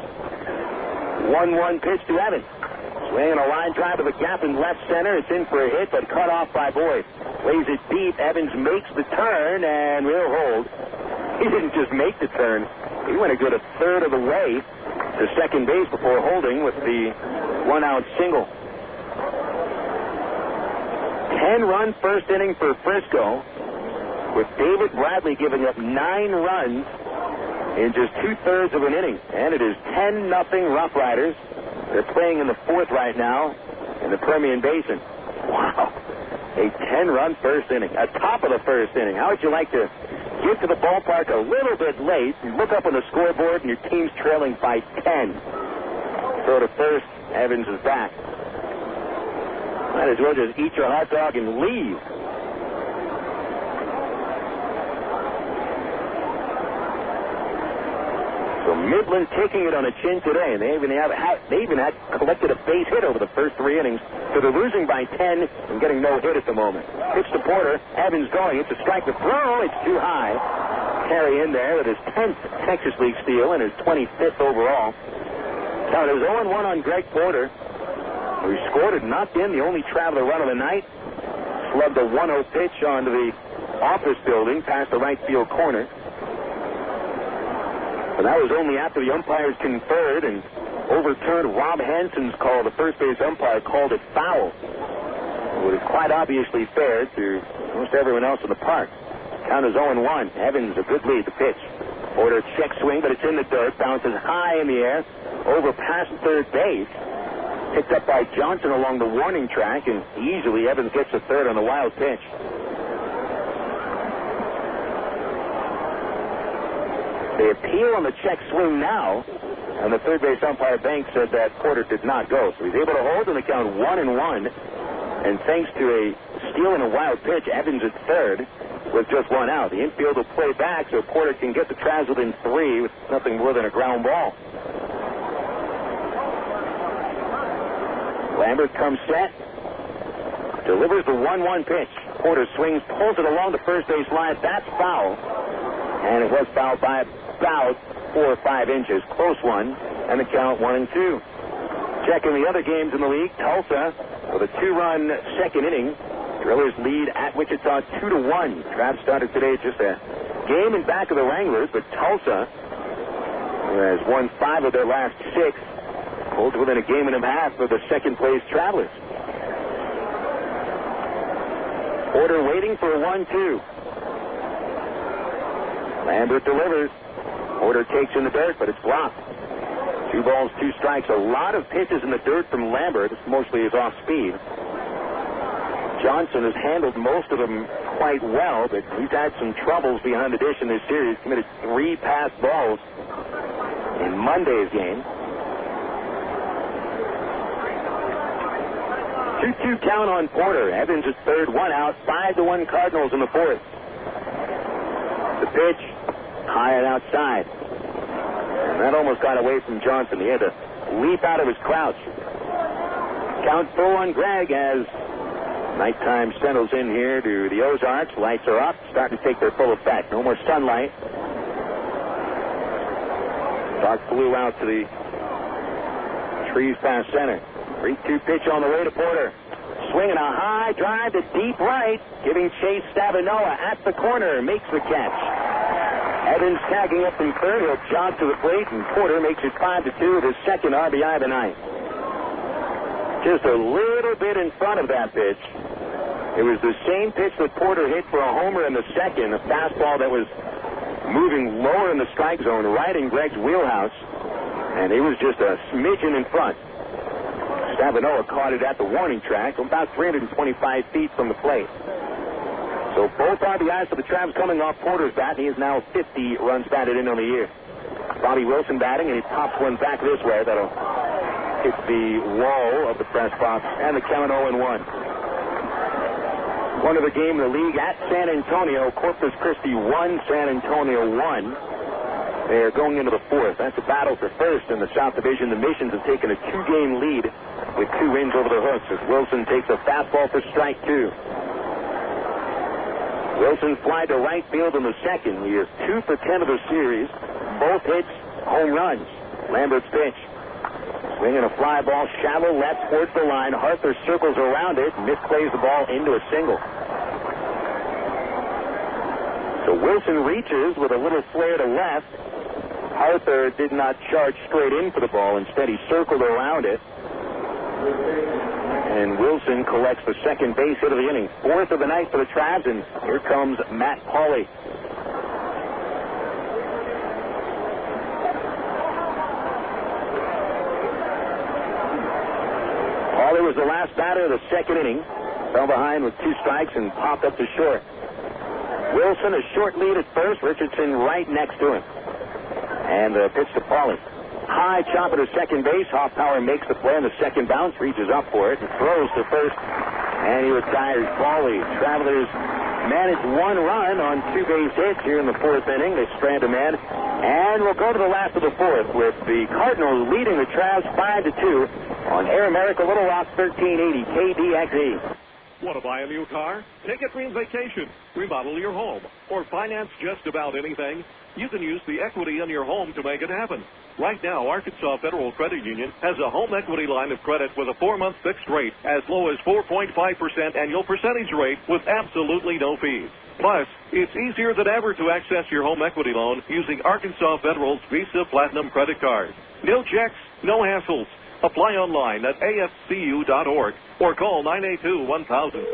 1-1 pitch to Evans. Swinging a line drive to the gap in left center. It's in for a hit, but cut off by Boyd. Lays it deep. Evans makes the turn, and will hold. He didn't just make the turn. He went a good 1/3 of the way to second base before holding with the 1-out single. 10-run first inning for Frisco, with David Bradley giving up 9 runs in just 2/3 of an inning. And it is 10-0 Rough Riders. They're playing in the 4th right now in the Permian Basin. Wow. A 10-run first inning. A top of the first inning. How would you like to get to the ballpark a little bit late, and look up on the scoreboard, and your team's trailing by 10. Throw to first, Evans is back. Might as well just eat your hot dog and leave. So Midland taking it on the chin today, and they even had collected a base hit over the first 3 innings. So they're losing by 10 and getting no hit at the moment. Pitch to Porter. Evans going. It's a strike to throw. It's too high. Carey in there with his 10th Texas League steal and his 25th overall. Now, it was 0-1 on Greg Porter, who scored and knocked in the only Traveler run of the night. Slugged a 1-0 pitch onto the office building past the right field corner. But that was only after the umpires conferred and overturned Rob Hanson's call. The first base umpire called it foul. It was quite obviously fair to almost everyone else in the park. Count is 0-1. Evans a good lead to pitch. Porter check swing, but it's in the dirt. Bounces high in the air over past third base. Picked up by Johnson along the warning track, and easily Evans gets to third on the wild pitch. They appeal on the check swing now, and the third base umpire Banks said that Porter did not go. So he's able to hold in the count 1-1, and thanks to a steal and a wild pitch, Evans at third with just one out. The infield will play back so Porter can get the Travs within 3 with nothing more than a ground ball. Lambert comes set, delivers the 1-1 pitch. Porter swings, pulls it along the first base line. That's foul, and it was fouled by about 4 or 5 inches. Close one, and the count 1-2. Checking the other games in the league, Tulsa with a 2-run second inning. Drillers lead at Wichita 2-1. Travs started today just a game in back of the Wranglers, but Tulsa, who has won 5 of their last 6, pulled within a game and a half of the second-place Travelers. Porter waiting for a 1-2. Lambert delivers. Porter takes in the dirt, but it's blocked. 2 balls, 2 strikes. A lot of pitches in the dirt from Lambert. It's mostly his off-speed. Johnson has handled most of them quite well, but he's had some troubles behind the dish in this series. Committed 3 pass balls in Monday's game. 2-2 count on Porter. Evans at third, 1 out. 5-1 Cardinals in the 4th. The pitch, high and outside. And that almost got away from Johnson. He had to leap out of his crouch. Count full on Greg as nighttime settles in here to the Ozarks. Lights are up, starting to take their full effect. No more sunlight. Dark blue out to the trees past center. 3-2 pitch on the way to Porter. Swinging a high drive to deep right, giving chase. Stavinoha at the corner, makes the catch. Evans tagging up from third. He'll jog to the plate, and Porter makes it 5-2 with his second RBI of the night. Just a little bit in front of that pitch. It was the same pitch that Porter hit for a homer in the second, a fastball that was moving lower in the strike zone, right in Greg's wheelhouse, and he was just a smidgen in front. Stavinoha caught it at the warning track, about 325 feet from the plate. So both RBIs for the Travs coming off Porter's bat, and he is now 50 runs batted in on the year. Bobby Wilson batting, and he pops one back this way. That'll hit the wall of the press box, and the count 0-1. One of the game in the league at San Antonio. Corpus Christi 1, San Antonio 1. They're going into the 4th. That's a battle for first in the South Division. The Missions have taken a 2-game lead with 2 wins over the Hooks as Wilson takes a fastball for strike 2. Wilson flied to right field in the second. He is 2 for 10 of the series. Both hits, home runs. Lambert's pitch. Swinging a fly ball, shallow left towards the line. Harper circles around it, misplays the ball into a single. So Wilson reaches with a little flare to left. Harper did not charge straight in for the ball. Instead, he circled around it. And Wilson collects the second base hit of the inning. 4th of the night for the Travs, and here comes Matt Pauley. Pauley was the last batter of the second inning. Fell behind with 2 strikes and popped up to short. Wilson a short lead at first. Richardson right next to him. And the pitch to Pauley. High chopper to second base. Hoffpauir makes the play on the second bounce, reaches up for it, and throws to first. And he retires Pauley. Travelers managed 1 run on 2 base hits here in the 4th inning. They strand a man. And we'll go to the last of the 4th with the Cardinals leading the Travs 5-2 on Air America Little Rock 1380 KDXE. Want to buy a new car? Take a dream vacation, remodel your home, or finance just about anything? You can use the equity in your home to make it happen. Right now, Arkansas Federal Credit Union has a home equity line of credit with a 4-month fixed rate as low as 4.5% annual percentage rate with absolutely no fees. Plus, it's easier than ever to access your home equity loan using Arkansas Federal's Visa Platinum credit card. No checks, no hassles. Apply online at afcu.org or call 982-1000.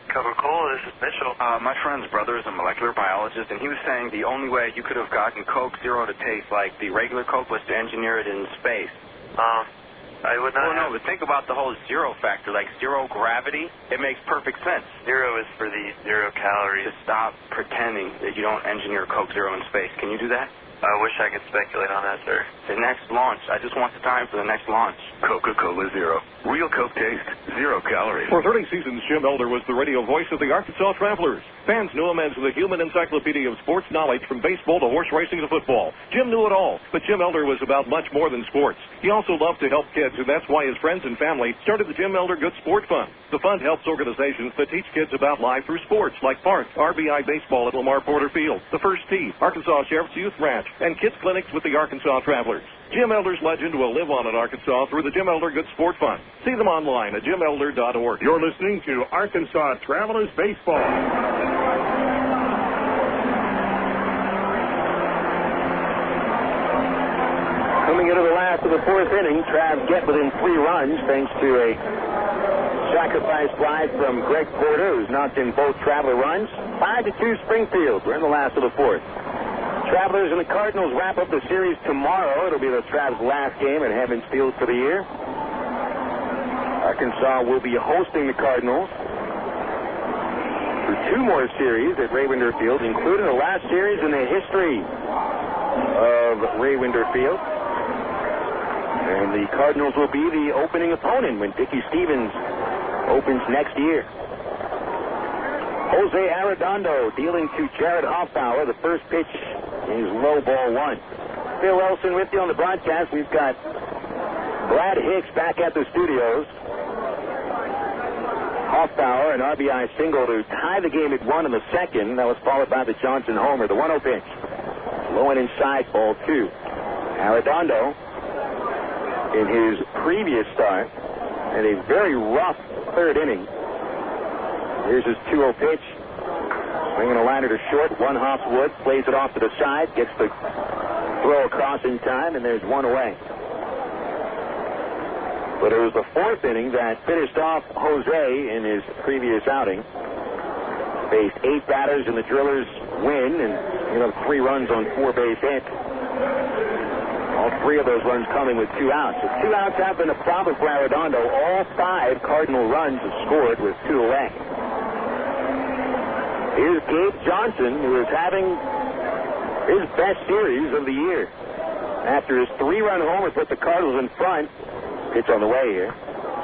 Coca-Cola, this is Mitchell. My friend's brother is a molecular biologist, and he was saying the only way you could have gotten Coke Zero to taste like the regular Coke was to engineer it in space. I would not. Well, no, but think about the whole zero factor, like zero gravity. It makes perfect sense. Zero is for the 0 calories. Just stop pretending that you don't engineer Coke Zero in space. Can you do that? I wish I could speculate on that, sir. The next launch. I just want the time for the next launch. Coca-Cola Zero. Real Coke taste, 0 calories. For 30 seasons, Jim Elder was the radio voice of the Arkansas Travelers. Fans knew him as the human encyclopedia of sports knowledge from baseball to horse racing to football. Jim knew it all, but Jim Elder was about much more than sports. He also loved to help kids, and that's why his friends and family started the Jim Elder Good Sport Fund. The fund helps organizations that teach kids about life through sports, like Park, RBI Baseball at Lamar Porter Field, the First Tee, Arkansas Sheriff's Youth Ranch, and kids clinics with the Arkansas Travelers. Jim Elder's legend will live on in Arkansas through the Jim Elder Good Sport Fund. See them online at jimelder.org. You're listening to Arkansas Travelers Baseball. Coming into the last of the fourth inning, Trav get within 3 runs thanks to a sacrifice fly from Greg Porter, who's knocked in both Traveler runs. 5-2 Springfield. We're in the last of the fourth. Travelers and the Cardinals wrap up the series tomorrow. It'll be the Trav's last game at Heavens Field for the year. Arkansas will be hosting the Cardinals for 2 more series at Ray Winder Field, including the last series in the history of Ray Winder Field. And the Cardinals will be the opening opponent when Dickie Stevens opens next year. Jose Arredondo dealing to Jarrett Hoffpauir. The first pitch is low, ball 1. Phil Elson with you on the broadcast. We've got Brad Hicks back at the studios. Hoffpauir, an RBI single to tie the game at 1 in the second. That was followed by the Johnson homer. The 1-0 pitch. Low and inside, ball 2. Arredondo, in his previous start, had a very rough third inning. Here's his 2-0 pitch. Swinging a liner to short. 1 Hoffs Wood plays it off to the side. Gets the throw across in time, and there's 1 away. But it was the 4th inning that finished off Jose in his previous outing. Faced 8 batters, and the Drillers win, and 3 runs on 4 base hits. All 3 of those runs coming with 2 outs. So 2 outs have been a problem for Arredondo. All 5 Cardinal runs have scored with 2 away. Here's Gabe Johnson, who is having his best series of the year. After his 3-run homer put the Cardinals in front. Pitch on the way here.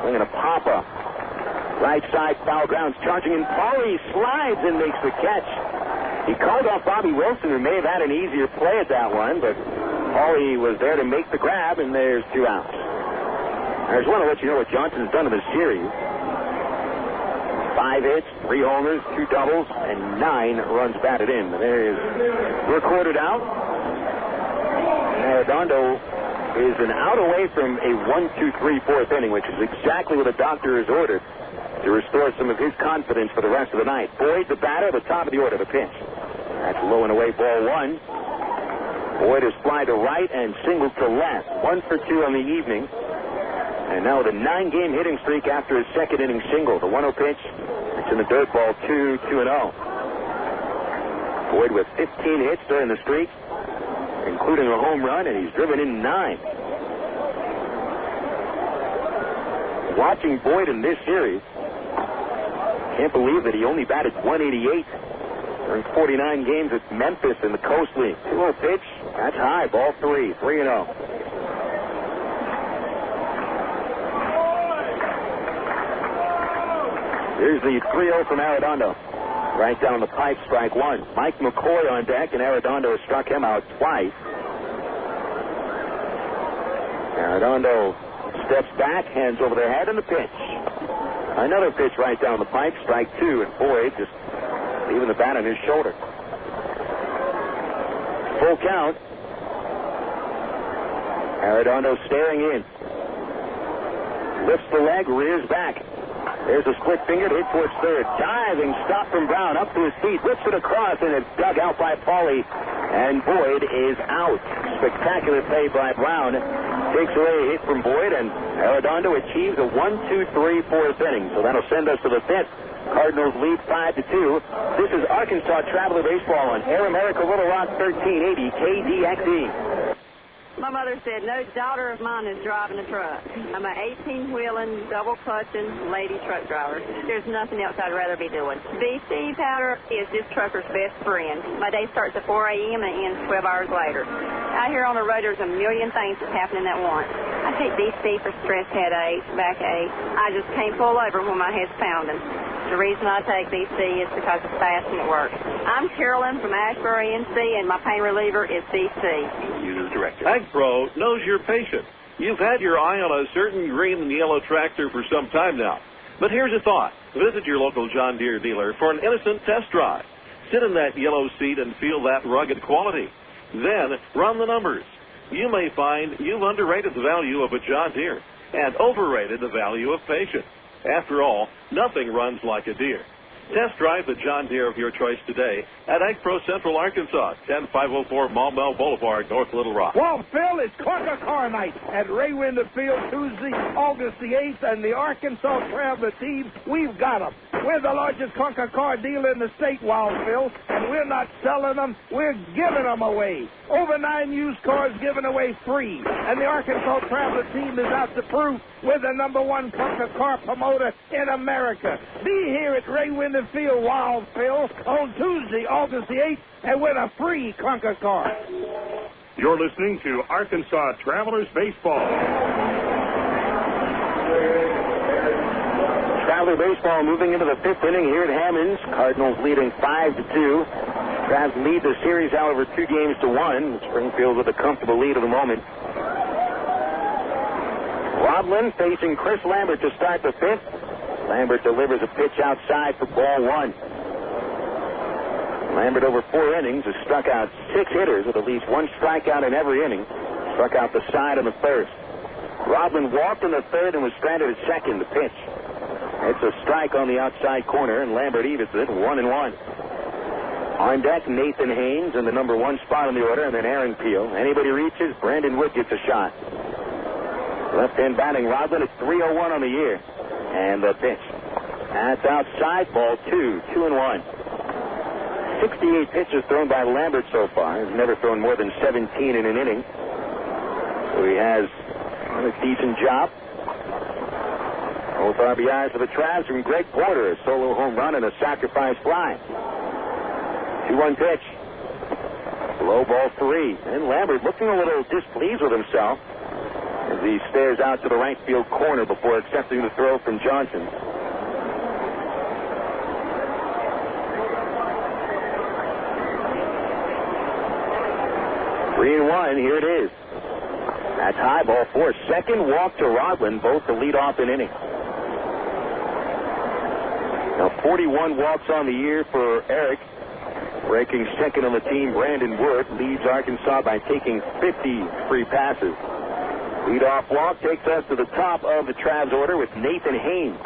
Swinging a pop-up. Right side foul grounds. Charging in. Paulie slides and makes the catch. He called off Bobby Wilson, who may have had an easier play at that one, but Paulie was there to make the grab, and there's 2 outs. I just want to let you know what Johnson's done in this series. 5 hits, 3 homers, 2 doubles, and 9 runs batted in. There is recorded out. Arredondo is an out away from a 1-2-3 4th inning, which is exactly what the doctor has ordered to restore some of his confidence for the rest of the night. Boyd, the batter, the top of the order, the pitch. That's low and away, ball 1. Boyd has fly to right and singled to left. 1 for 2 on the evening. And now with a 9-game hitting streak after his 2nd inning single. The 1-0 pitch. It's in the dirt, ball 2, 2-0. Boyd with 15 hits during the streak, including a home run, and he's driven in 9. Watching Boyd in this series, can't believe that he only batted 188 during 49 games at Memphis in the Coast League. 2-0 pitch. That's high. Ball 3. 3-0. Here's the 3-0 from Arredondo. Right down the pipe, strike 1. Mike McCoy on deck, and Arredondo has struck him out twice. Arredondo steps back, hands over their head, and the pitch. Another pitch right down the pipe, strike two, and Boyd just leaving the bat on his shoulder. Full count. Arredondo staring in. Lifts the leg, rears back. There's a split fingered hit towards third. Diving stop from Brown up to his feet. Whips it across, and it's dug out by Pauly. And Boyd is out. Spectacular play by Brown. Takes away a hit from Boyd, and Arredondo achieves a 1-2-3 fourth inning. So that'll send us to the fifth. Cardinals lead 5-2. This is Arkansas Traveler Baseball on Air America Little Rock 1380 KDXE. My mother said, no daughter of mine is driving a truck. I'm an 18-wheeling, double-clutching lady truck driver. There's nothing else I'd rather be doing. BC powder is this trucker's best friend. My day starts at 4 a.m. and ends 12 hours later. Out here on the road, there's a million things that's happening at once. I take BC for stress headaches, backache. I just can't pull over when my head's pounding. The reason I take BC is because it's fast and it works. I'm Carolyn from Ashbury, NC, and my pain reliever is BC. Uses director. Ag Pro knows your patient. You've had your eye on a certain green and yellow tractor for some time now. But here's a thought. Visit your local John Deere dealer for an innocent test drive. Sit in that yellow seat and feel that rugged quality. Then run the numbers. You may find you've underrated the value of a John Deere and overrated the value of patience. After all, nothing runs like a Deere. Test drive the John Deere of your choice today at Ag Pro Central Arkansas, 10504 Maumelle Boulevard, North Little Rock. Well, Phil, it's Corker Car Night at Ray Winder Field Tuesday, August the 8th, and the Arkansas Traveler team, we've got them. We're the largest Conker car dealer in the state, Wild Phil, and we're not selling them, we're giving them away. Over 9 used cars given away free, and the Arkansas Traveler team is out to prove we're the #1 Conker car promoter in America. Be here at Ray Winder Field, Wild Phil, on Tuesday, August the 8th, and win a free Conker car. You're listening to Arkansas Travelers Baseball. Traveler Baseball moving into the fifth inning here at Hammonds. Cardinals leading 5-2. Travs lead the series, however, 2-1. Springfield with a comfortable lead at the moment. Rodlin facing Chris Lambert to start the fifth. Lambert delivers a pitch outside for ball one. Lambert over 4 innings has struck out 6 hitters with at least 1 strikeout in every inning. Struck out the side in the first. Rodlin walked in the third and was stranded at second. The pitch. It's a strike on the outside corner, and Lambert evens it 1-1. On deck, Nathan Haynes in the #1 spot on the order, and then Aaron Peel. Anybody reaches, Brandon Wood gets a shot. Left-hand batting, Rodlin at 301 on the year. And the pitch. That's outside, ball 2, 2-1. 68 pitches thrown by Lambert so far. He's never thrown more than 17 in an inning. So he has done a decent job. Both RBIs for the Travs from Greg Porter, a solo home run and a sacrifice fly. 2-1 pitch. Low ball 3. And Lambert looking a little displeased with himself as he stares out to the right field corner before accepting the throw from Johnson. Three and 1, here it is. That's high, ball 4. Second walk to Rodlin, both to lead off an inning. Now 41 walks on the year for Eric. Breaking second on the team, Brandon Wood leads Arkansas by taking 50 free passes. Leadoff walk takes us to the top of the Travs order with Nathan Haynes.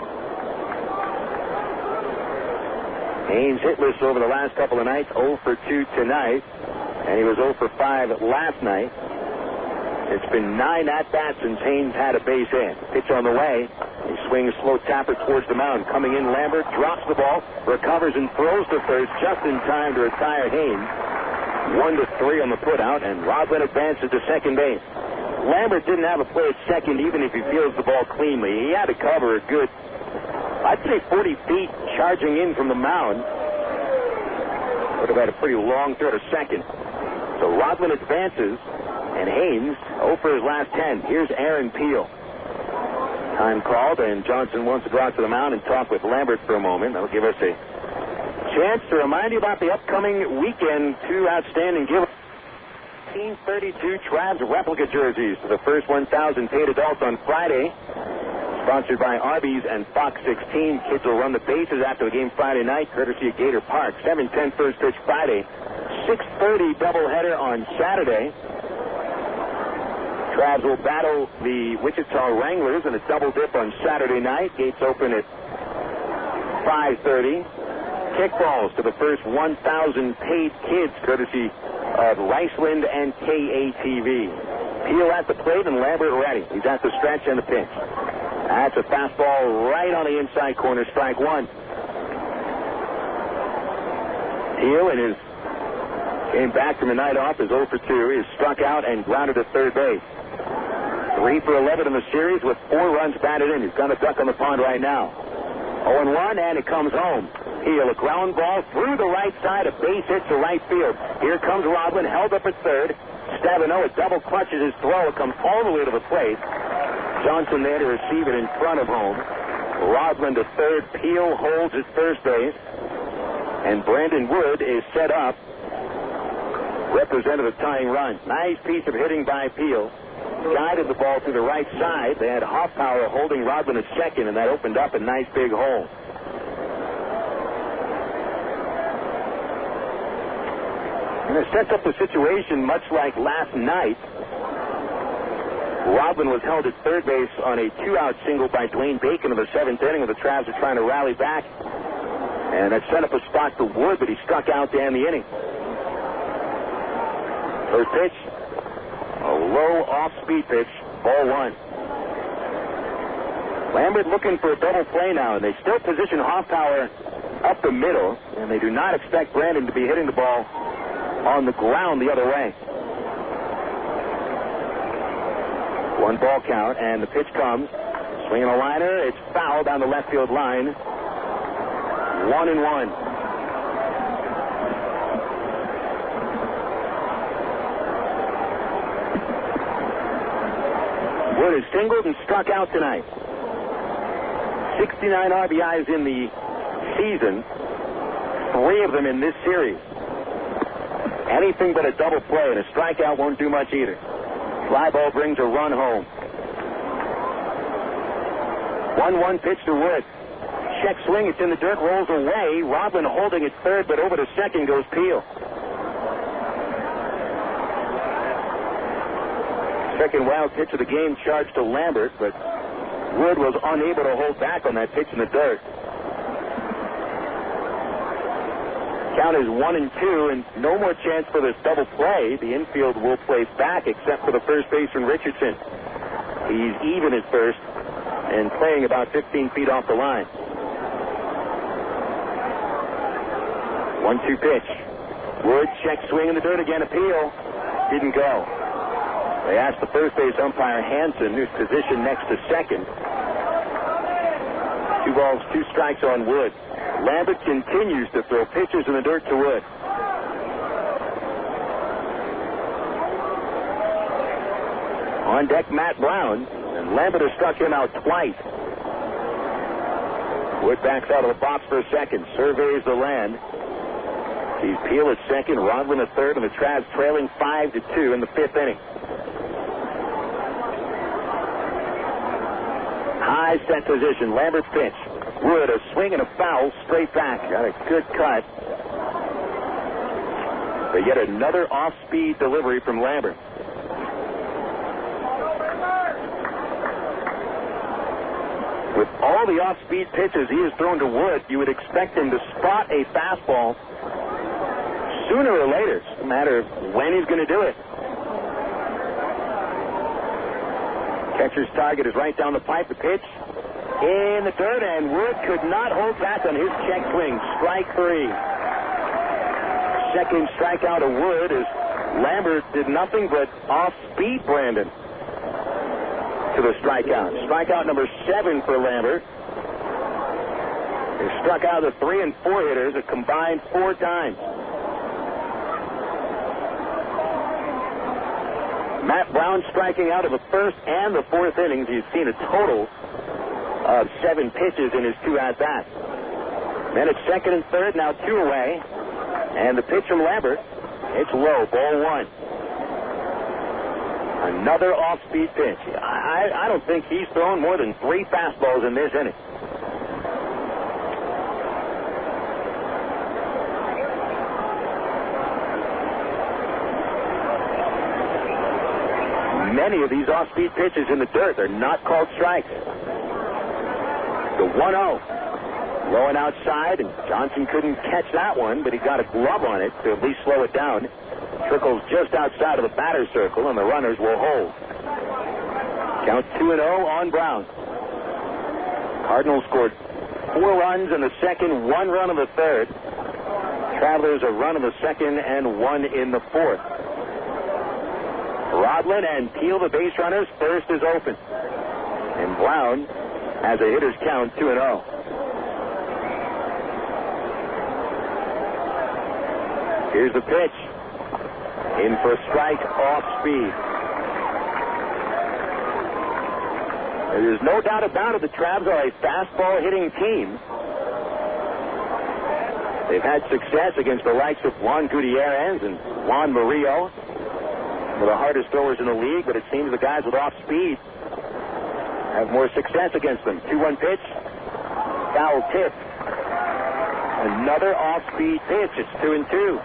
Haynes hitless over the last couple of nights, 0 for 2 tonight, and he was 0 for 5 last night. It's been 9 at-bats since Haynes had a base hit. Pitch on the way. He swings slow tapper towards the mound. Coming in, Lambert drops the ball, recovers and throws to first just in time to retire Haynes. 1-3 on the putout, and Rodlin advances to second base. Lambert didn't have a play at second even if he fields the ball cleanly. He had to cover a good, I'd say 40 feet charging in from the mound. Would have had a pretty long throw to second. So Rodlin advances, and Haynes 0 for his last 10. Here's Aaron Peel. Time called, and Johnson wants to go out to the mound and talk with Lambert for a moment. That'll give us a chance to remind you about the upcoming weekend. 2 outstanding giveaways. 1932 Travs replica jerseys for the first 1,000 paid adults on Friday. Sponsored by Arby's and Fox 16. Kids will run the bases after the game Friday night, courtesy of Gator Park. 7:10 first pitch Friday. 6:30 doubleheader on Saturday. Travs will battle the Wichita Wranglers in a double dip on Saturday night. Gates open at 5:30. Kickballs to the first 1,000 paid kids, courtesy of Riceland and KATV. Peel at the plate and Lambert ready. He's at the stretch and the pitch. That's a fastball right on the inside corner, strike one. Peel in his game back from a night off is 0 for 2. He's struck out and grounded to third base. 3 for 11 in the series with 4 runs batted in. He's got a duck on the pond right now. 0-1, and it comes home. Peel, a ground ball through the right side, a base hit to right field. Here comes Rodman, held up at third. Stavinoha double clutches his throw. It comes all the way to the plate. Johnson there to receive it in front of home. Rodman to third. Peel holds at first base. And Brandon Wood is set up. Represented a tying run. Nice piece of hitting by Peel. Guided the ball to the right side. They had Hoffpauir holding Rodman at second, and that opened up a nice big hole. And it sets up the situation much like last night. Rodman was held at third base on a 2-out single by Dwayne Bacon in the 7th inning, and the Travs are trying to rally back. And that set up a spot for Wood, but he struck out to end the inning. First pitch, a low off-speed pitch, ball one. Lambert looking for a double play now, and they still position Hoffpauir up the middle, and they do not expect Brandon to be hitting the ball on the ground the other way. 1 ball count, and the pitch comes. Swinging a liner, it's foul down the left field line. 1-1. Wood has singled and struck out tonight. 69 RBIs in the season, 3 of them in this series. Anything but a double play, and a strikeout won't do much either. Fly ball brings a run home. 1-1 pitch to Wood. Check swing, it's in the dirt, rolls away. Rodman holding at third, but over to second goes Peel. Second wild pitch of the game charged to Lambert, but Wood was unable to hold back on that pitch in the dirt. Count is 1-2, and no more chance for this double play. The infield will play back, except for the first baseman Richardson. He's even at first and playing about 15 feet off the line. 1-2 pitch. Wood, check swing in the dirt again. Appeal. Didn't go. They asked the first base umpire Hansen, who's positioned next to second. 2 balls, 2 strikes on Wood. Lambert continues to throw pitches in the dirt to Wood. On deck, Matt Brown, and Lambert has struck him out twice. Wood backs out of the box for a second, surveys the land. He's Peel at second, Rodman at third, and the Travs trailing 5-2 in the 5th inning. High set position, Lambert's pitch. Wood, a swing and a foul, straight back. Got a good cut. But yet another off-speed delivery from Lambert. With all the off-speed pitches he has thrown to Wood, you would expect him to spot a fastball sooner or later. It's a matter of when he's going to do it. Catcher's target is right down the pipe. The pitch in the dirt, and Wood could not hold back on his check swing. Strike 3. Second strikeout of Wood as Lambert did nothing but off-speed Brandon to the strikeout. Strikeout number 7 for Lambert. He struck out the 3 and 4 hitters a combined 4 times. Matt Brown striking out of the 1st and the 4th innings. He's seen a total of 7 pitches in his 2 at-bats. Then it's 2nd and 3rd, now 2 away. And the pitch from Lambert, it's low, ball 1. Another off-speed pitch. I don't think he's thrown more than 3 fastballs in this inning. Many of these off-speed pitches in the dirt are not called strikes. The 1-0. Low and outside, and Johnson couldn't catch that one, but he got a glove on it to at least slow it down. Trickles just outside of the batter's circle, and the runners will hold. Count 2-0 on Brown. Cardinals scored 4 runs in the second, 1 run in the third. Travelers a run in the second and 1 in the fourth. Rodlin and Peel, the base runners. First is open. And Brown has a hitter's count, 2-0. Here's the pitch. In for a strike, off speed. There's no doubt about it, the Travs are a fastball hitting team. They've had success against the likes of Juan Gutierrez and Juan Murillo, one of the hardest throwers in the league, but it seems the guys with off speed have more success against them. 2-1 pitch, foul tip. Another off-speed pitch. It's 2-2.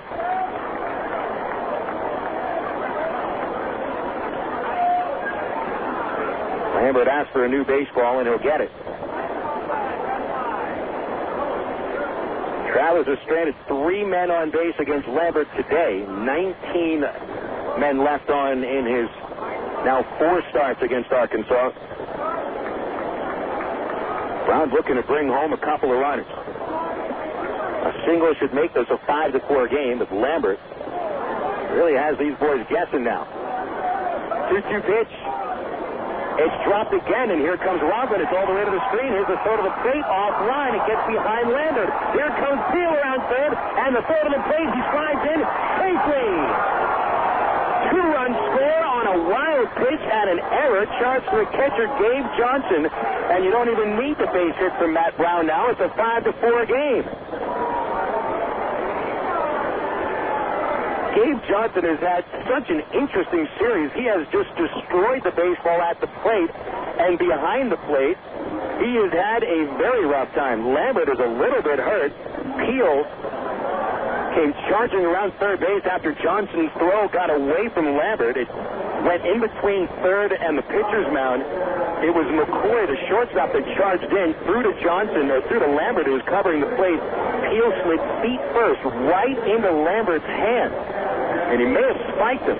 Lambert asked for a new baseball, and he'll get it. Travelers have stranded 3 men on base against Lambert today. 19 men left on in his now 4 starts against Arkansas. Brown's looking to bring home a couple of runners. A single should make this a 5-4 game, but Lambert really has these boys guessing now. 2-2 pitch. It's dropped again, and here comes Robin. It's all the way to the screen. Here's the throw to the plate. Offline. It gets behind Lambert. Here comes Peel around third, and the throw to the plate. He slides in safely. 2-run score on a wild pitch and an error charged to the catcher, Gabe Johnson. And you don't even need the base hit from Matt Brown now. It's a 5-4 game. Gabe Johnson has had such an interesting series. He has just destroyed the baseball at the plate and behind the plate. He has had a very rough time. Lambert is a little bit hurt. Peel came charging around third base after Johnson's throw got away from Lambert. It went in between third and the pitcher's mound. It was McCoy, the shortstop, that charged in, threw to Johnson, or threw to Lambert, who was covering the plate. Peel slid feet first right into Lambert's hand, and he may have spiked him.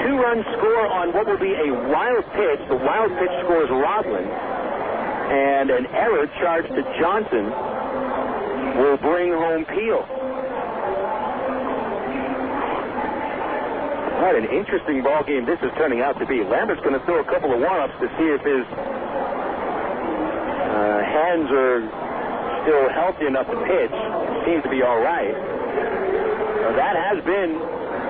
2-run score on what will be a wild pitch. The wild pitch scores Rodlin, and an error charged to Johnson will bring home Peel. What an interesting ball game this is turning out to be. Lambert's going to throw a couple of warm-ups to see if his hands are still healthy enough to pitch. Seems to be all right. That has been,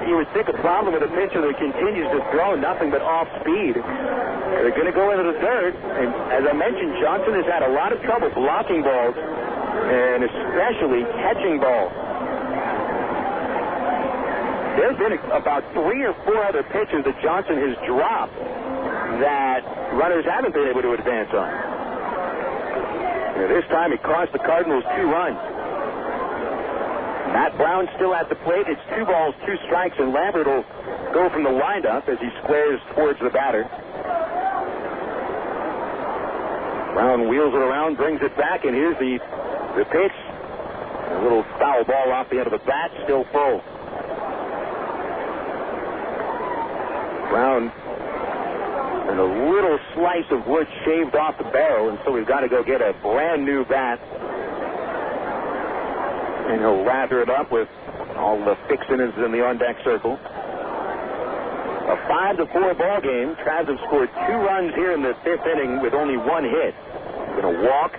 you would think, a problem with a pitcher that continues to throw nothing but off speed. They're going to go into the third, and as I mentioned, Johnson has had a lot of trouble blocking balls and especially catching balls. There's been about 3 or 4 other pitches that Johnson has dropped that runners haven't been able to advance on. This time it cost the Cardinals 2 runs. Matt Brown still at the plate. It's 2 balls, 2 strikes, and Lambert will go from the windup as he squares towards the batter. Brown wheels it around, brings it back, and here's the pitch. A little foul ball off the end of the bat, still full. Brown and a little slice of wood shaved off the barrel, and so we've got to go get a brand new bat. And he'll lather it up with all the fixings in the on-deck circle. A 5-4 ball game. Travs have scored 2 runs here in the 5th inning with only 1 hit. Going to walk,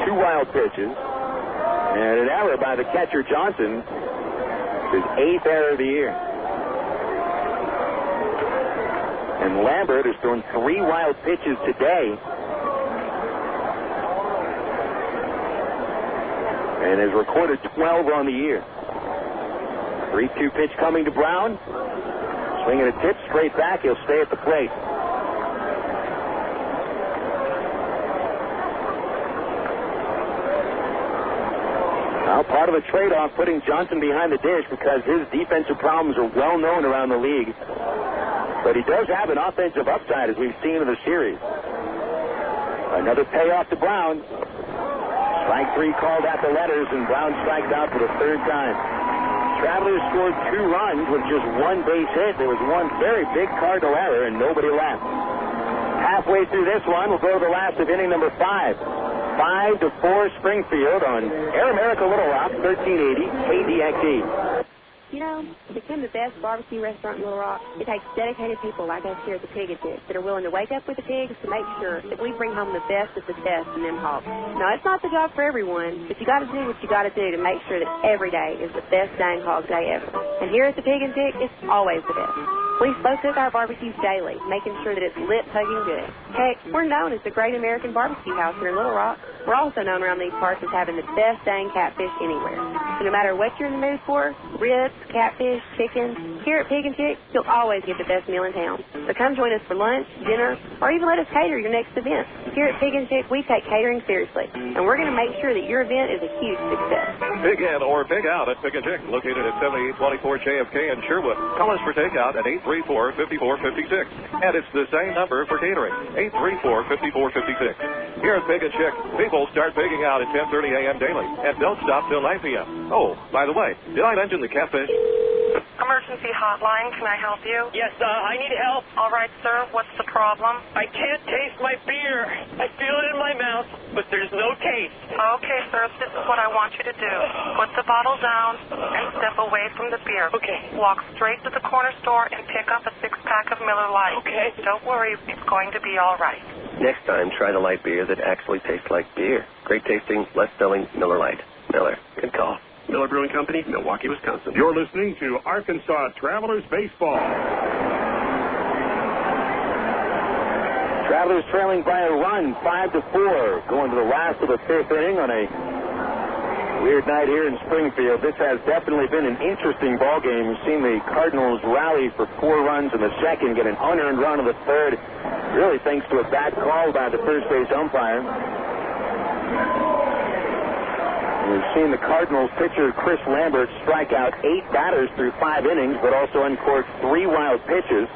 2 wild pitches, and an error by the catcher Johnson. His 8th error of the year. And Lambert has thrown 3 wild pitches today and has recorded 12 on the year. 3-2 pitch coming to Brown. Swinging a tip straight back. He'll stay at the plate. Now, part of the trade-off putting Johnson behind the dish because his defensive problems are well known around the league. But he does have an offensive upside, as we've seen in the series. Another payoff to Brown. Strike 3 called at the letters, and Brown strikes out for the third time. Travelers scored 2 runs with just 1 base hit. There was one very big Cardinal error, and nobody left. Halfway through this one, we'll go to the last of inning number 5. 5-4 Springfield on Air America Little Rock, 1380 KDXE. You know, to become the best barbecue restaurant in Little Rock, it takes dedicated people like us here at the Pig and Chick that are willing to wake up with the pigs to make sure that we bring home the best of the best in them hogs. Now, it's not the job for everyone, but you got to do what you got to do to make sure that every day is the best dang hog day ever. And here at the Pig and Chick, it's always the best. We slow cook our barbecues daily, making sure that it's lit, hugging good. Heck, we're known as the Great American Barbecue House here in Little Rock. We're also known around these parts as having the best dang catfish anywhere. So no matter what you're in the mood for, ribs, catfish, chicken, here at Pig and Chick, you'll always get the best meal in town. So come join us for lunch, dinner, or even let us cater your next event. Here at Pig and Chick, we take catering seriously, and we're going to make sure that your event is a huge success. Pig in or pig out at Pig and Chick, located at 7824 JFK in Sherwood. Call us for takeout at 834-5456. And it's the same number for catering, 834-5456. Here at Pig and Chick, people start pigging out at 10:30 a.m. daily and don't stop till 9 p.m. Oh, by the way, did I mention the catfish? Emergency hotline, can I help you? Yes, I need help. All right, sir, what's the problem? I can't taste my beer. I feel it in my mouth, but there's no taste. Okay, sir, this is what I want you to do. Put the bottle down and step away from the beer. Okay. Walk straight to the corner store and pick up a 6-pack of Miller Lite. Okay. Don't worry, it's going to be all right. Next time, try the light beer that actually tastes like beer. Great tasting, less filling Miller Lite. Miller, good call. Miller Brewing Company, Milwaukee, Wisconsin. You're listening to Arkansas Travelers Baseball. Travelers trailing by a run, 5-4, going to the last of the 5th inning on a weird night here in Springfield. This has definitely been an interesting ball game. We've seen the Cardinals rally for 4 runs in the second, get an unearned run in the third, really thanks to a bad call by the first base umpire. We've seen the Cardinals pitcher Chris Lambert strike out 8 batters through 5 innings, but also uncorked 3 wild pitches.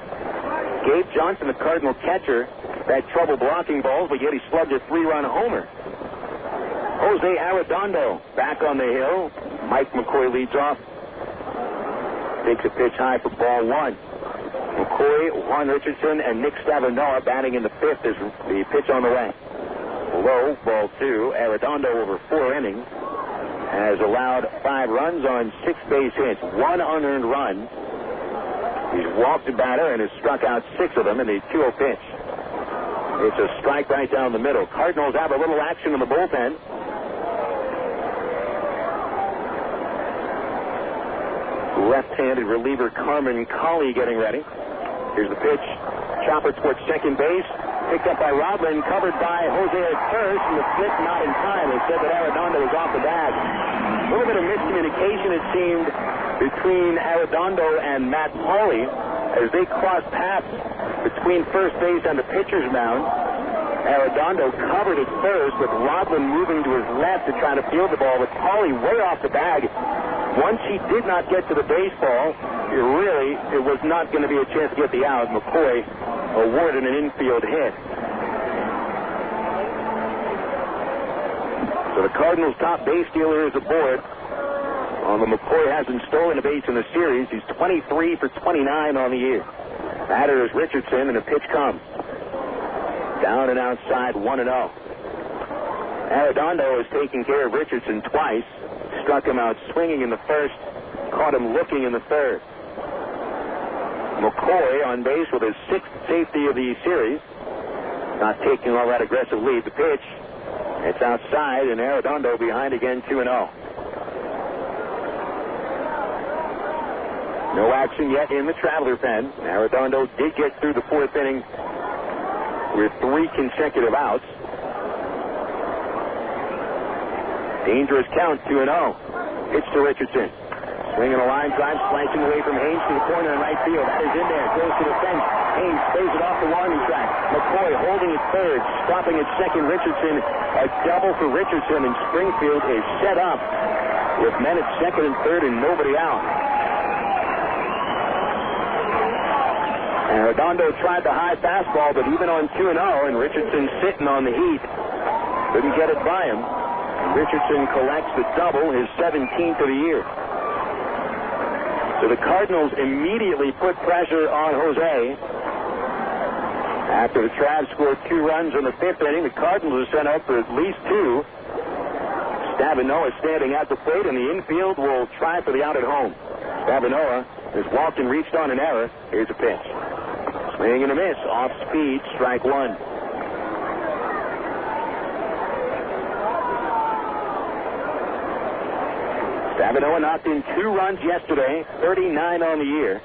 Gabe Johnson, the Cardinal catcher, had trouble blocking balls, but yet he slugged a 3-run homer. Jose Arredondo back on the hill. Mike McCoy leads off. Takes a pitch high for ball 1. McCoy, Juan Richardson, and Nick Stavinoha batting in the 5th as the pitch on the way. Low, ball 2. Arredondo over 4 innings has allowed 5 runs on 6 base hits, 1 unearned run. He's walked a batter and has struck out 6 of them in the 2-0 pitch. It's a strike right down the middle. Cardinals have a little action in the bullpen. Left-handed reliever Carmen Colley getting ready. Here's the pitch. Chopper towards second base. Picked up by Rodman, covered by Jose at first, and the flip not in time. They said that Arredondo was off the bag. A little bit of miscommunication, it seemed, between Arredondo and Matt Pauley as they crossed paths between first base and the pitcher's mound. Arredondo covered at first, with Rodman moving to his left to try to field the ball, with Pauley way off the bag. Once he did not get to the baseball, it was not going to be a chance to get the out. McCoy awarded an infield hit. So the Cardinals' top base stealer is aboard. Although McCoy hasn't stolen a base in the series, he's 23 for 29 on the year. Batter is Richardson, and a pitch comes. Down and outside, 1-0. Arredondo has taken care of Richardson twice. Struck him out swinging in the first, caught him looking in the third. McCoy on base with his 6th safety of the series. Not taking all that aggressive lead. The pitch, it's outside, and Arredondo behind again, 2-0. No action yet in the Traveler pen. Arredondo did get through the 4th inning with 3 consecutive outs. Dangerous count, 2-0. Pitch to Richardson. Swinging a line drive, slicing away from Haynes to the corner in right field. That is in there. Goes to the fence. Haynes stays it off the warning track. McCoy holding at third, stopping at second. Richardson, a double for Richardson, and Springfield is set up with men at second and third and nobody out. Arredondo tried the high fastball, but even on 2-0, and Richardson sitting on the heat, couldn't get it by him. Richardson collects the double, his 17th of the year. So the Cardinals immediately put pressure on Jose. After the Travs scored 2 runs in the 5th inning, the Cardinals are sent up for at least 2. Stavinoha standing at the plate, and the infield will try for the out at home. Stavinoha has walked and reached on an error. Here's a pitch. Swing and a miss. Off speed, strike 1. Stavinoha knocked in 2 runs yesterday, 39 on the year,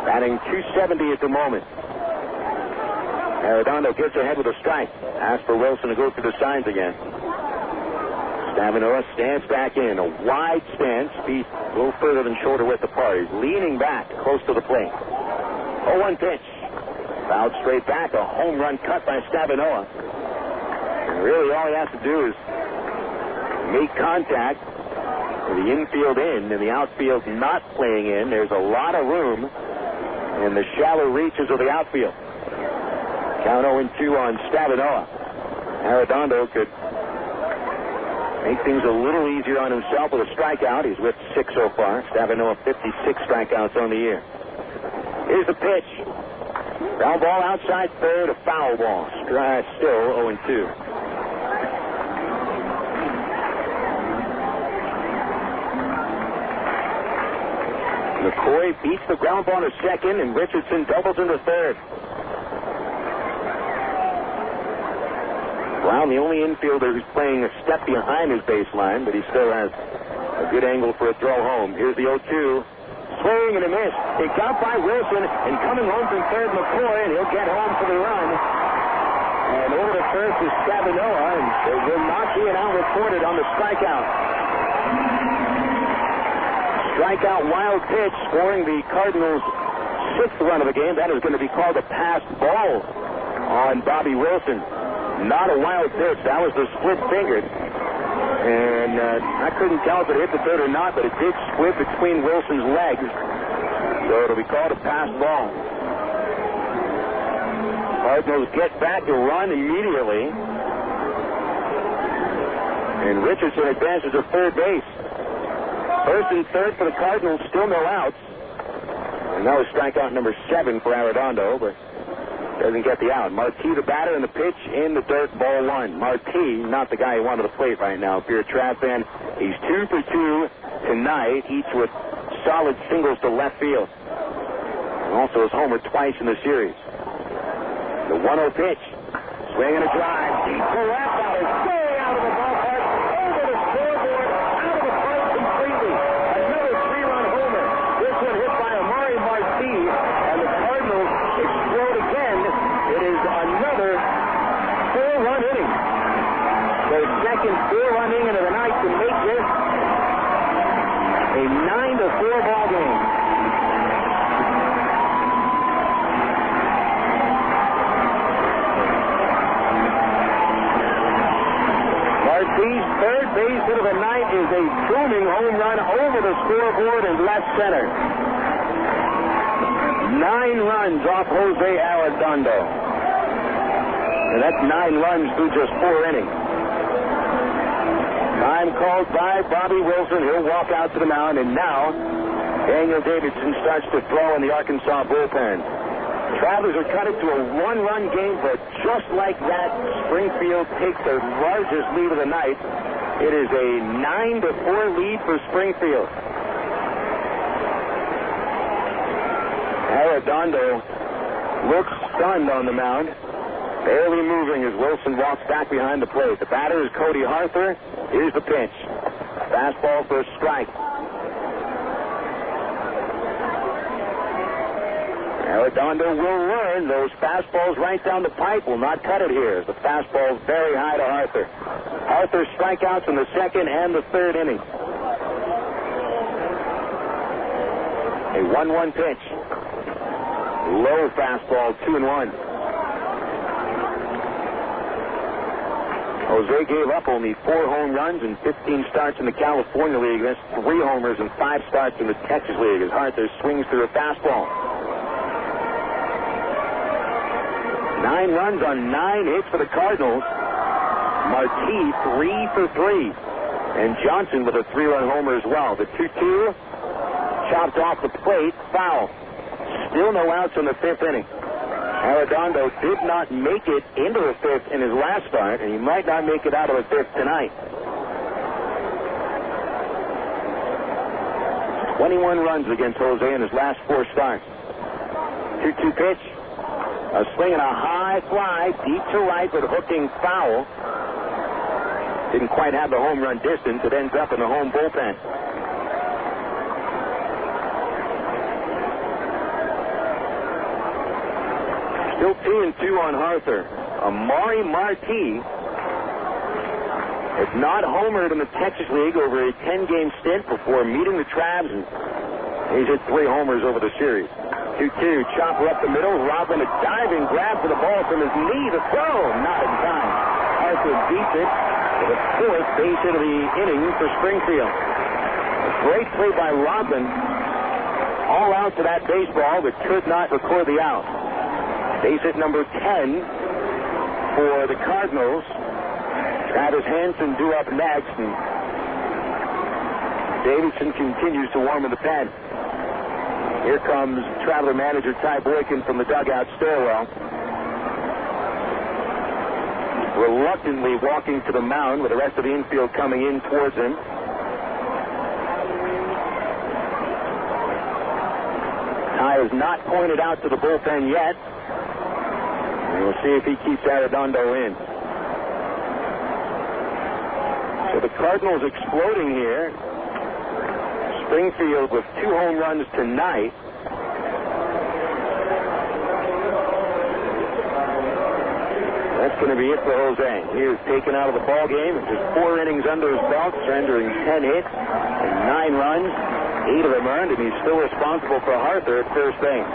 batting .270 at the moment. Arredondo gets ahead with a strike. Asks for Wilson to go through the signs again. Stavinoha stands back in, a wide stance, feet a little further than shoulder width apart. He's leaning back close to the plate. 0-1 pitch. Fouled straight back, a home run cut by Stavinoha. And really all he has to do is make contact. The infield in and the outfield not playing in. There's a lot of room in the shallow reaches of the outfield. Count 0-2 on Stavinoha. Arredondo could make things a little easier on himself with a strikeout. He's with 6 so far. Stavinoha 56 strikeouts on the year. Here's the pitch. Ground ball outside third, a foul ball. Still 0-2. McCoy beats the ground ball to second, and Richardson doubles into third. Brown, the only infielder who's playing a step behind his baseline, but he still has a good angle for a throw home. Here's the 0-2. Swing and a miss. It got by Wilson, and coming home from third, McCoy, and he'll get home for the run. And over to first is Stavinoha, and there will not be an out reported on the strikeout. Strikeout wild pitch, scoring the Cardinals' 6th run of the game. That is going to be called a passed ball on Bobby Wilson. Not a wild pitch. That was the split fingered. And I couldn't tell if it hit the dirt or not, but it did split between Wilson's legs. So it'll be called a passed ball. Cardinals get back to run immediately. And Richardson advances to third base. First and third for the Cardinals, still no outs. And that was strikeout number 7 for Arredondo, but doesn't get the out. Marti, the batter, and the pitch in the dirt, ball 1. Marti, not the guy who wanted to plate right now. If you're a Trav fan, he's 2 for 2 tonight, each with solid singles to left field. And also has homered twice in the series. The 1-0 pitch. Swing and a drive. Deep to left. That is way out of the ballpark. Over the scoreboard. Out of the park completely. Another 3-run homer. This one hit by Amari Marti. And the Cardinals explode again. It is another 4-run inning. Their second 4-run inning of the night to make this a 9-4 ball game. Marti's third base hit of the night is a booming home run over the scoreboard in left center. 9 runs off Jose Arredondo. And that's 9 runs through just 4 innings. Time called by Bobby Wilson. He'll walk out to the mound, and now Daniel Davidson starts to throw in the Arkansas bullpen. Travelers are cut it to a 1-run game, but just like that, Springfield takes their largest lead of the night. It is a 9-4 lead for Springfield. Arredondo looks stunned on the mound, barely moving as Wilson walks back behind the plate. The batter is Cody Harther. Here's the pitch. Fastball for a strike. Arredondo will learn those fastballs right down the pipe will not cut it here. The fastball very high to Harther. Harther strikeouts in the second and the third inning. A 1-1 pitch. Low fastball, 2-1. Jose gave up only 4 home runs and 15 starts in the California League. That's 3 homers and 5 starts in the Texas League as Arthur swings through a fastball. 9 runs on 9 hits for the Cardinals. Marti 3 for 3. And Johnson with a 3-run homer as well. The 2-2 chopped off the plate, foul. Still no outs in the 5th inning. Arredondo did not make it into the 5th in his last start, and he might not make it out of the 5th tonight. 21 runs against Jose in his last 4 starts. 2-2 pitch. A swing and a high fly, deep to right, but hooking foul. Didn't quite have the home run distance. It ends up in the home bullpen. Still 2-2 on Arthur. Amari Marti has not homered in the Texas League over a 10-game stint before meeting the Travs, and he's hit 3 homers over the series. 2-2, chopper up the middle. Robin a diving grab for the ball from his knee. The throw, not in time. Arthur beats it for the 4th base hit of the inning for Springfield. A great play by Robin. All out to that baseball, but could not record the out. Base hit number 10 for the Cardinals. Travis Hansen due up next, and Davidson continues to warm in the pen. Here comes Traveler manager Ty Boykin from the dugout stairwell. Reluctantly walking to the mound with the rest of the infield coming in towards him. Ty has not pointed out to the bullpen yet. We'll see if he keeps Arredondo in. So the Cardinals exploding here. Springfield with 2 home runs tonight. That's going to be it for Jose. He is taken out of the ball game. Just 4 innings under his belt, surrendering 10 hits and 9 runs. 8 of them earned, and he's still responsible for Arthur at first base.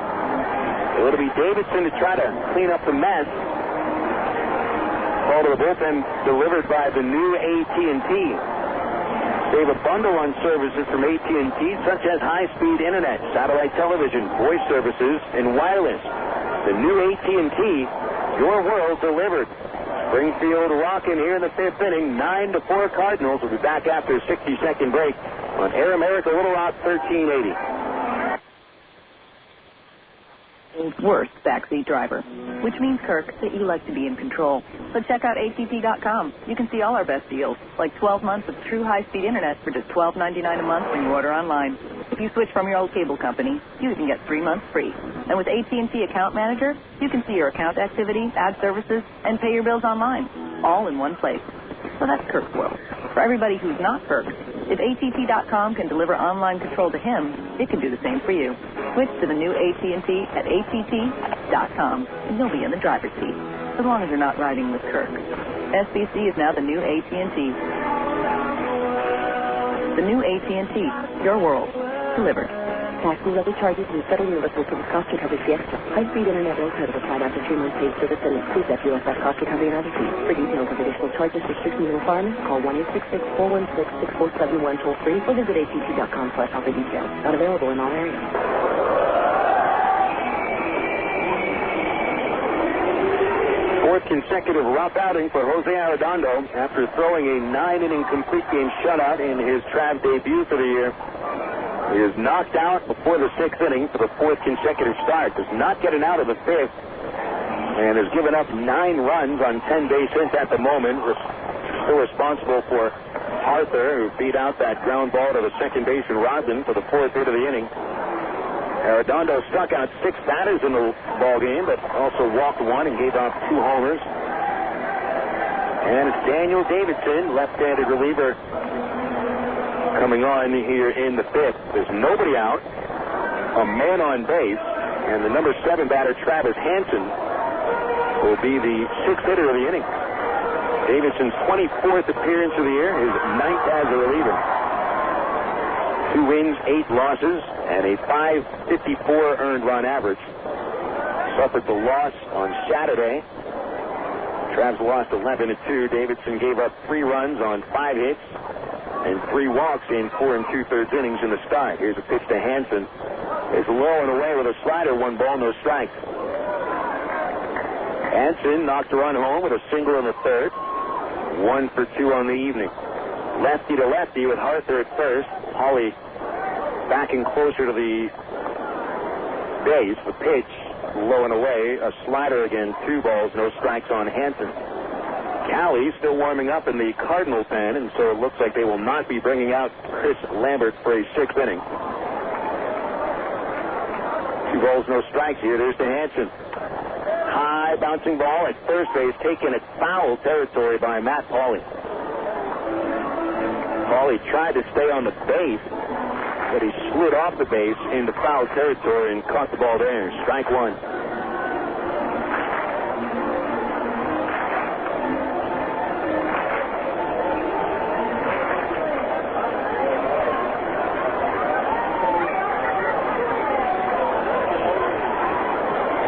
It'll be Davidson to try to clean up the mess. Call to the bullpen delivered by the new AT&T. They have a bundle on services from AT&T, such as high-speed internet, satellite television, voice services, and wireless. The new AT&T, your world delivered. Springfield rocking here in the 5th inning, 9-4 Cardinals. Will be back after a 60-second break on Air America Little Rock 1380. Worst backseat driver, which means, Kirk, that you like to be in control. So check out ATT.com. You can see all our best deals, like 12 months of true high-speed internet for just $12.99 a month when you order online. If you switch from your old cable company, you can get 3 months free. And with AT&T Account Manager, you can see your account activity, add services, and pay your bills online, all in one place. So that's Kirk's world. For everybody who's not Kirk, if ATT.com can deliver online control to him, it can do the same for you. Switch to the new AT&T at ATT.com, and you'll be in the driver's seat, as long as you're not riding with Kirk. SBC is now the new AT&T. The new AT&T, your world, delivered. Taxes, other charges, and federal universal service cost recovery fee extra. High-speed internet will credit applied after 3 months paid service and excludes FUSF cost recovery and other fees. For details of additional charges, restrictions, and requirements, call 1-866-416-6471 toll-free or visit att.com/offer details. Not available in all areas. Fourth consecutive rough outing for Jose Arredondo after throwing a 9-inning complete game shutout in his Trav debut for the year. He is knocked out before the 6th inning for the 4th consecutive start. Does not get an out of the 5th and has given up 9 runs on 10 base hits at the moment. Still responsible for Arthur, who beat out that ground ball to the second baseman Rosin for the 4th hit of the inning. Arredondo struck out 6 batters in the ball game, but also walked 1 and gave up 2 homers. And it's Daniel Davidson, left-handed reliever, coming on here in the 5th. There's nobody out, a man on base, and the number 7 batter, Travis Hansen, will be the 6th hitter of the inning. Davidson's 24th appearance of the year, his 9th as a reliever. 2 wins, 8 losses, and a .554 earned run average. Suffered the loss on Saturday. Travs lost 11-2. Davidson gave up 3 runs on 5 hits and 3 walks in 4 2/3 innings in the start. Here's a pitch to Hansen. It's low and away with a slider. 1 ball, no strikes. Hansen knocked a run home with a single in the 3rd. 1 for 2 on the evening. Lefty to lefty with Harther at first. Hawley backing closer to the base. The pitch low and away. A slider again. 2 balls, no strikes on Hansen. Cali still warming up in the Cardinal pen, and so it looks like they will not be bringing out Chris Lambert for a 6th inning. 2 balls, no strikes here. There's to Hansen. High bouncing ball at first base, taken at foul territory by Matt Pauley. Pauley tried to stay on the base, but he slid off the base into foul territory and caught the ball there. Strike 1.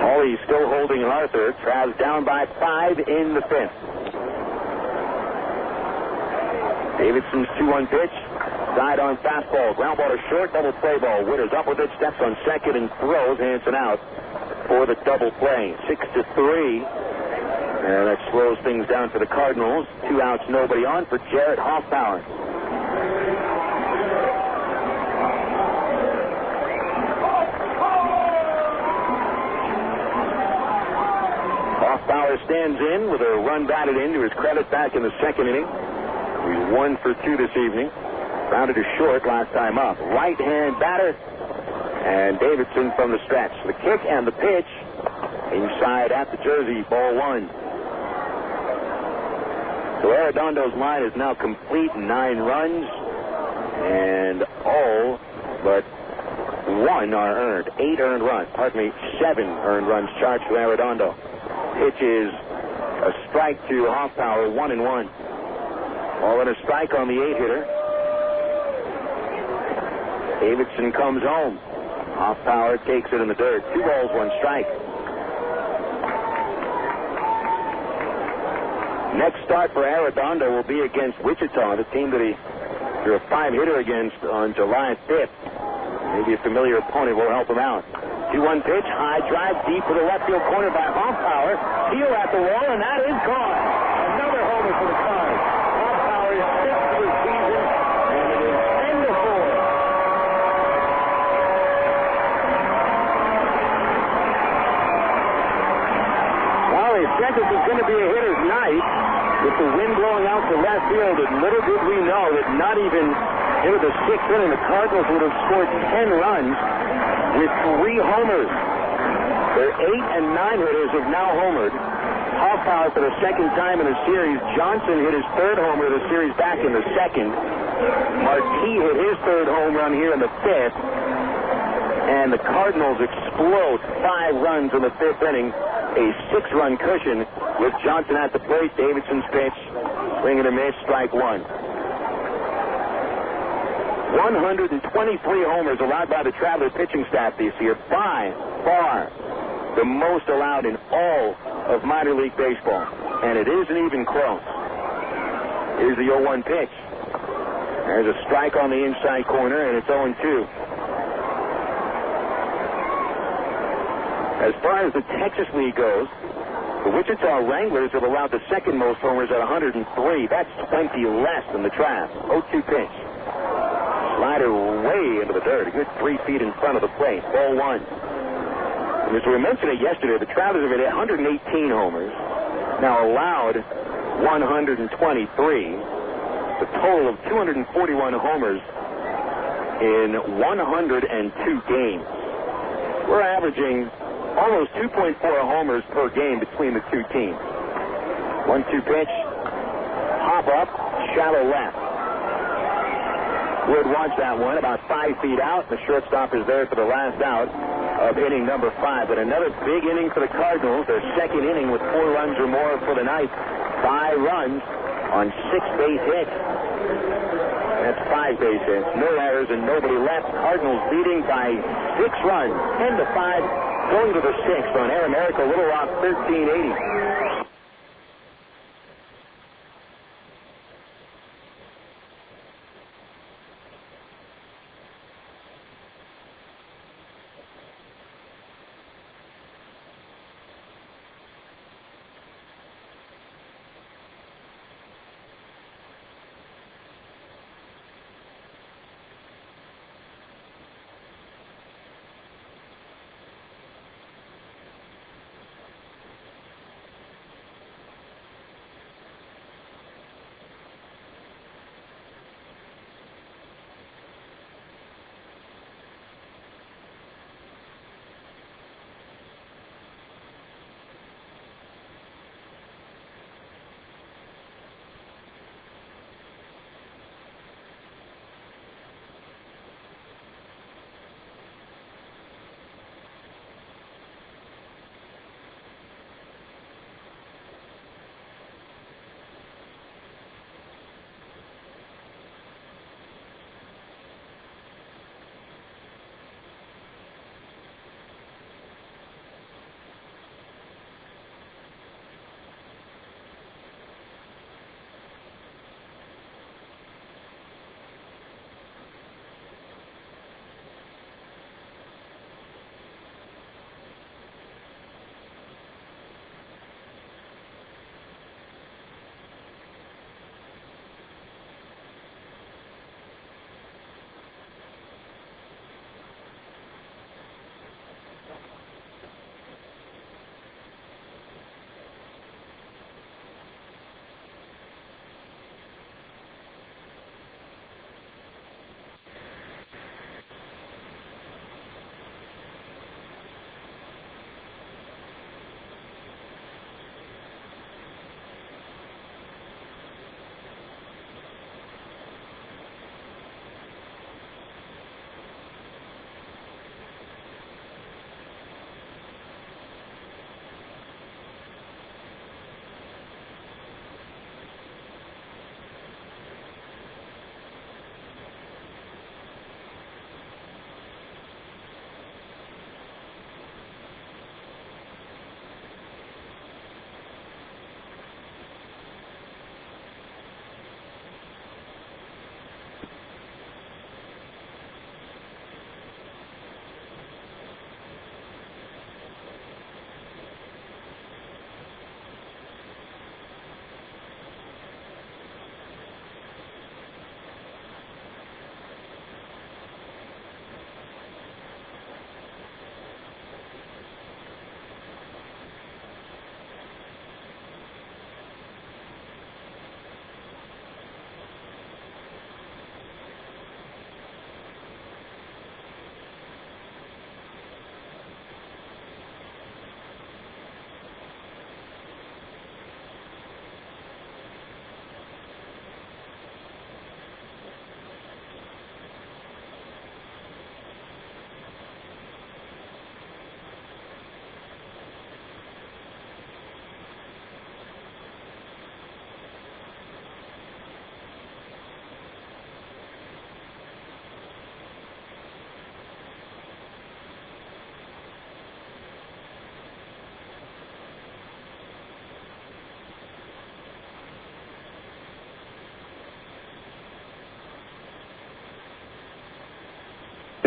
Pauley still holding Arthur. Travs down by 5 in the 5th. Davidson's 2-1 pitch. Side on fastball. Ground ball to short. Double play ball. Witters up with it. Steps on second and throws. Hansen out for the double play. 6-3. And that slows things down for the Cardinals. 2 outs, nobody on for Jarrett Hoffpauir. Hoffpauir stands in with a run batted in to his credit back in the 2nd inning. He's 1 for 2 this evening. Rounded to short last time up. Right-hand batter. And Davidson from the stretch. The kick and the pitch. Inside at the jersey. Ball 1. So Arredondo's line is now complete. 9 runs. And all but 1 are earned. 8 earned runs. 7 earned runs charged for Arredondo. Pitch is a strike to Hoffpauir. 1-1. All in a strike on the 8-hitter. Davidson comes home. Hoffpauir takes it in the dirt. 2 balls, 1 strike. Next start for Arredondo will be against Wichita, the team that he threw a 5-hitter against on July 5th. Maybe a familiar opponent will help him out. 2-1 pitch, high drive deep to the left field corner by Hoffpauir. Heel at the wall, and that is gone. Another homer for the Cards. Hoffpauir is 6th for the season, and it is 10-4. Well, they said this was going to be a hitter's night. With the wind blowing out to left field, and little did we know that not even into the 6th inning, the Cardinals would have scored 10 runs with 3 homers. Their 8 and 9 hitters have now homered. Hoffpauir for the 2nd time in the series. Johnson hit his 3rd homer of the series back in the 2nd. Marquis hit his 3rd home run here in the 5th. And the Cardinals explode 5 runs in the 5th inning. A 6-run cushion with Johnson at the plate. Davidson's pitch. Swing and a miss. Strike 1. 123 homers allowed by the Traveler pitching staff this year. By far the most allowed in all of minor league baseball. And it isn't even close. Here's the 0-1 pitch. There's a strike on the inside corner, and it's 0-2. As far as the Texas League goes, the Wichita Wranglers have allowed the 2nd most homers at 103. That's 20 less than the Travs. 0-2 pitch. Slider way into the dirt. A good 3 feet in front of the plate. Ball 1. And as we mentioned it yesterday, the Travelers have hit 118 homers. Now allowed 123. A total of 241 homers in 102 games. We're averaging almost 2.4 homers per game between the 2 teams. 1-2 pitch. Hop up. Shallow left. Wood wants that one about 5 feet out. The shortstop is there for the last out of inning number 5. But another big inning for the Cardinals. Their 2nd inning with 4 runs or more for the night. 5 runs on 6 base hits. That's 5 base hits, no errors, and nobody left. Cardinals leading by 6 runs, 10-5, going to the 6th on Air America Little Rock 1380.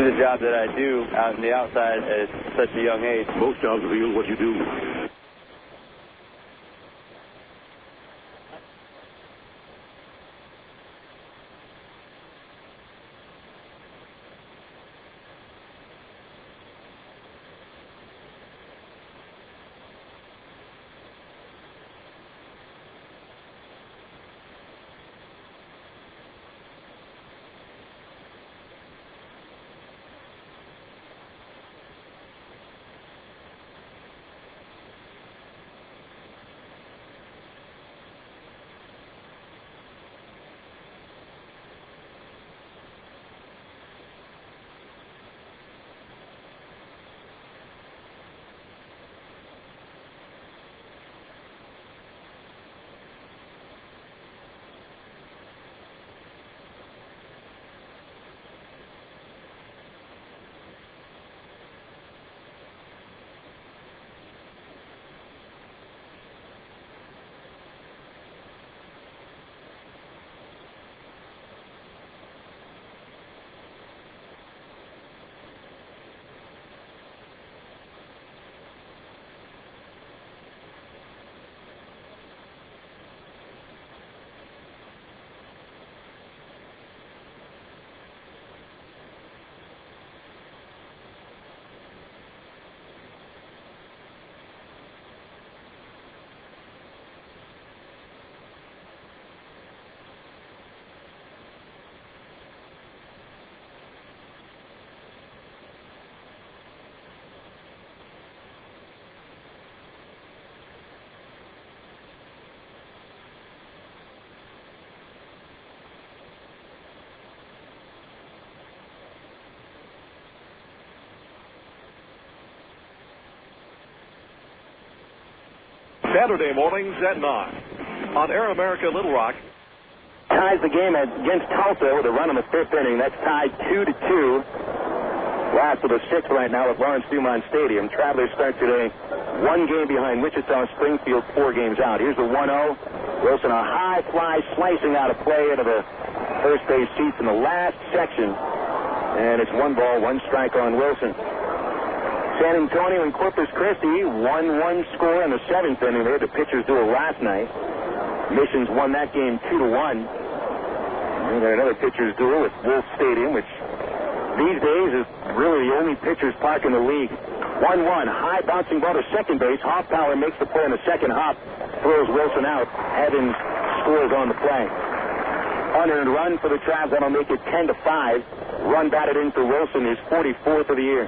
do the job that I do out in the outside at such a young age. Most jobs reveal what you do. Saturday mornings at 9 on Air America Little Rock. Ties the game against Tulsa with a run in the fifth inning. That's tied 2-2. Last of the sixth right now at Lawrence Dumont Stadium. Travelers start today one game behind Wichita. Springfield 4 games out. Here's the 1-0. Wilson, a high fly slicing out of play into the first base seats in the last section. And it's 1 ball, 1 strike on Wilson. San Antonio and Corpus Christi, 1-1 score in the seventh inning. They had the pitchers duel last night. Missions won that game 2-1. And got another pitchers duel at Wolf Stadium, which these days is really the only pitchers park in the league. 1-1, high bouncing ball to second base. Hoffpauir makes the play in the second hop, throws Wilson out. Evans scores on the play. Unearned run for the Travs. That'll make it 10-5. Run batted in for Wilson is 44th of the year.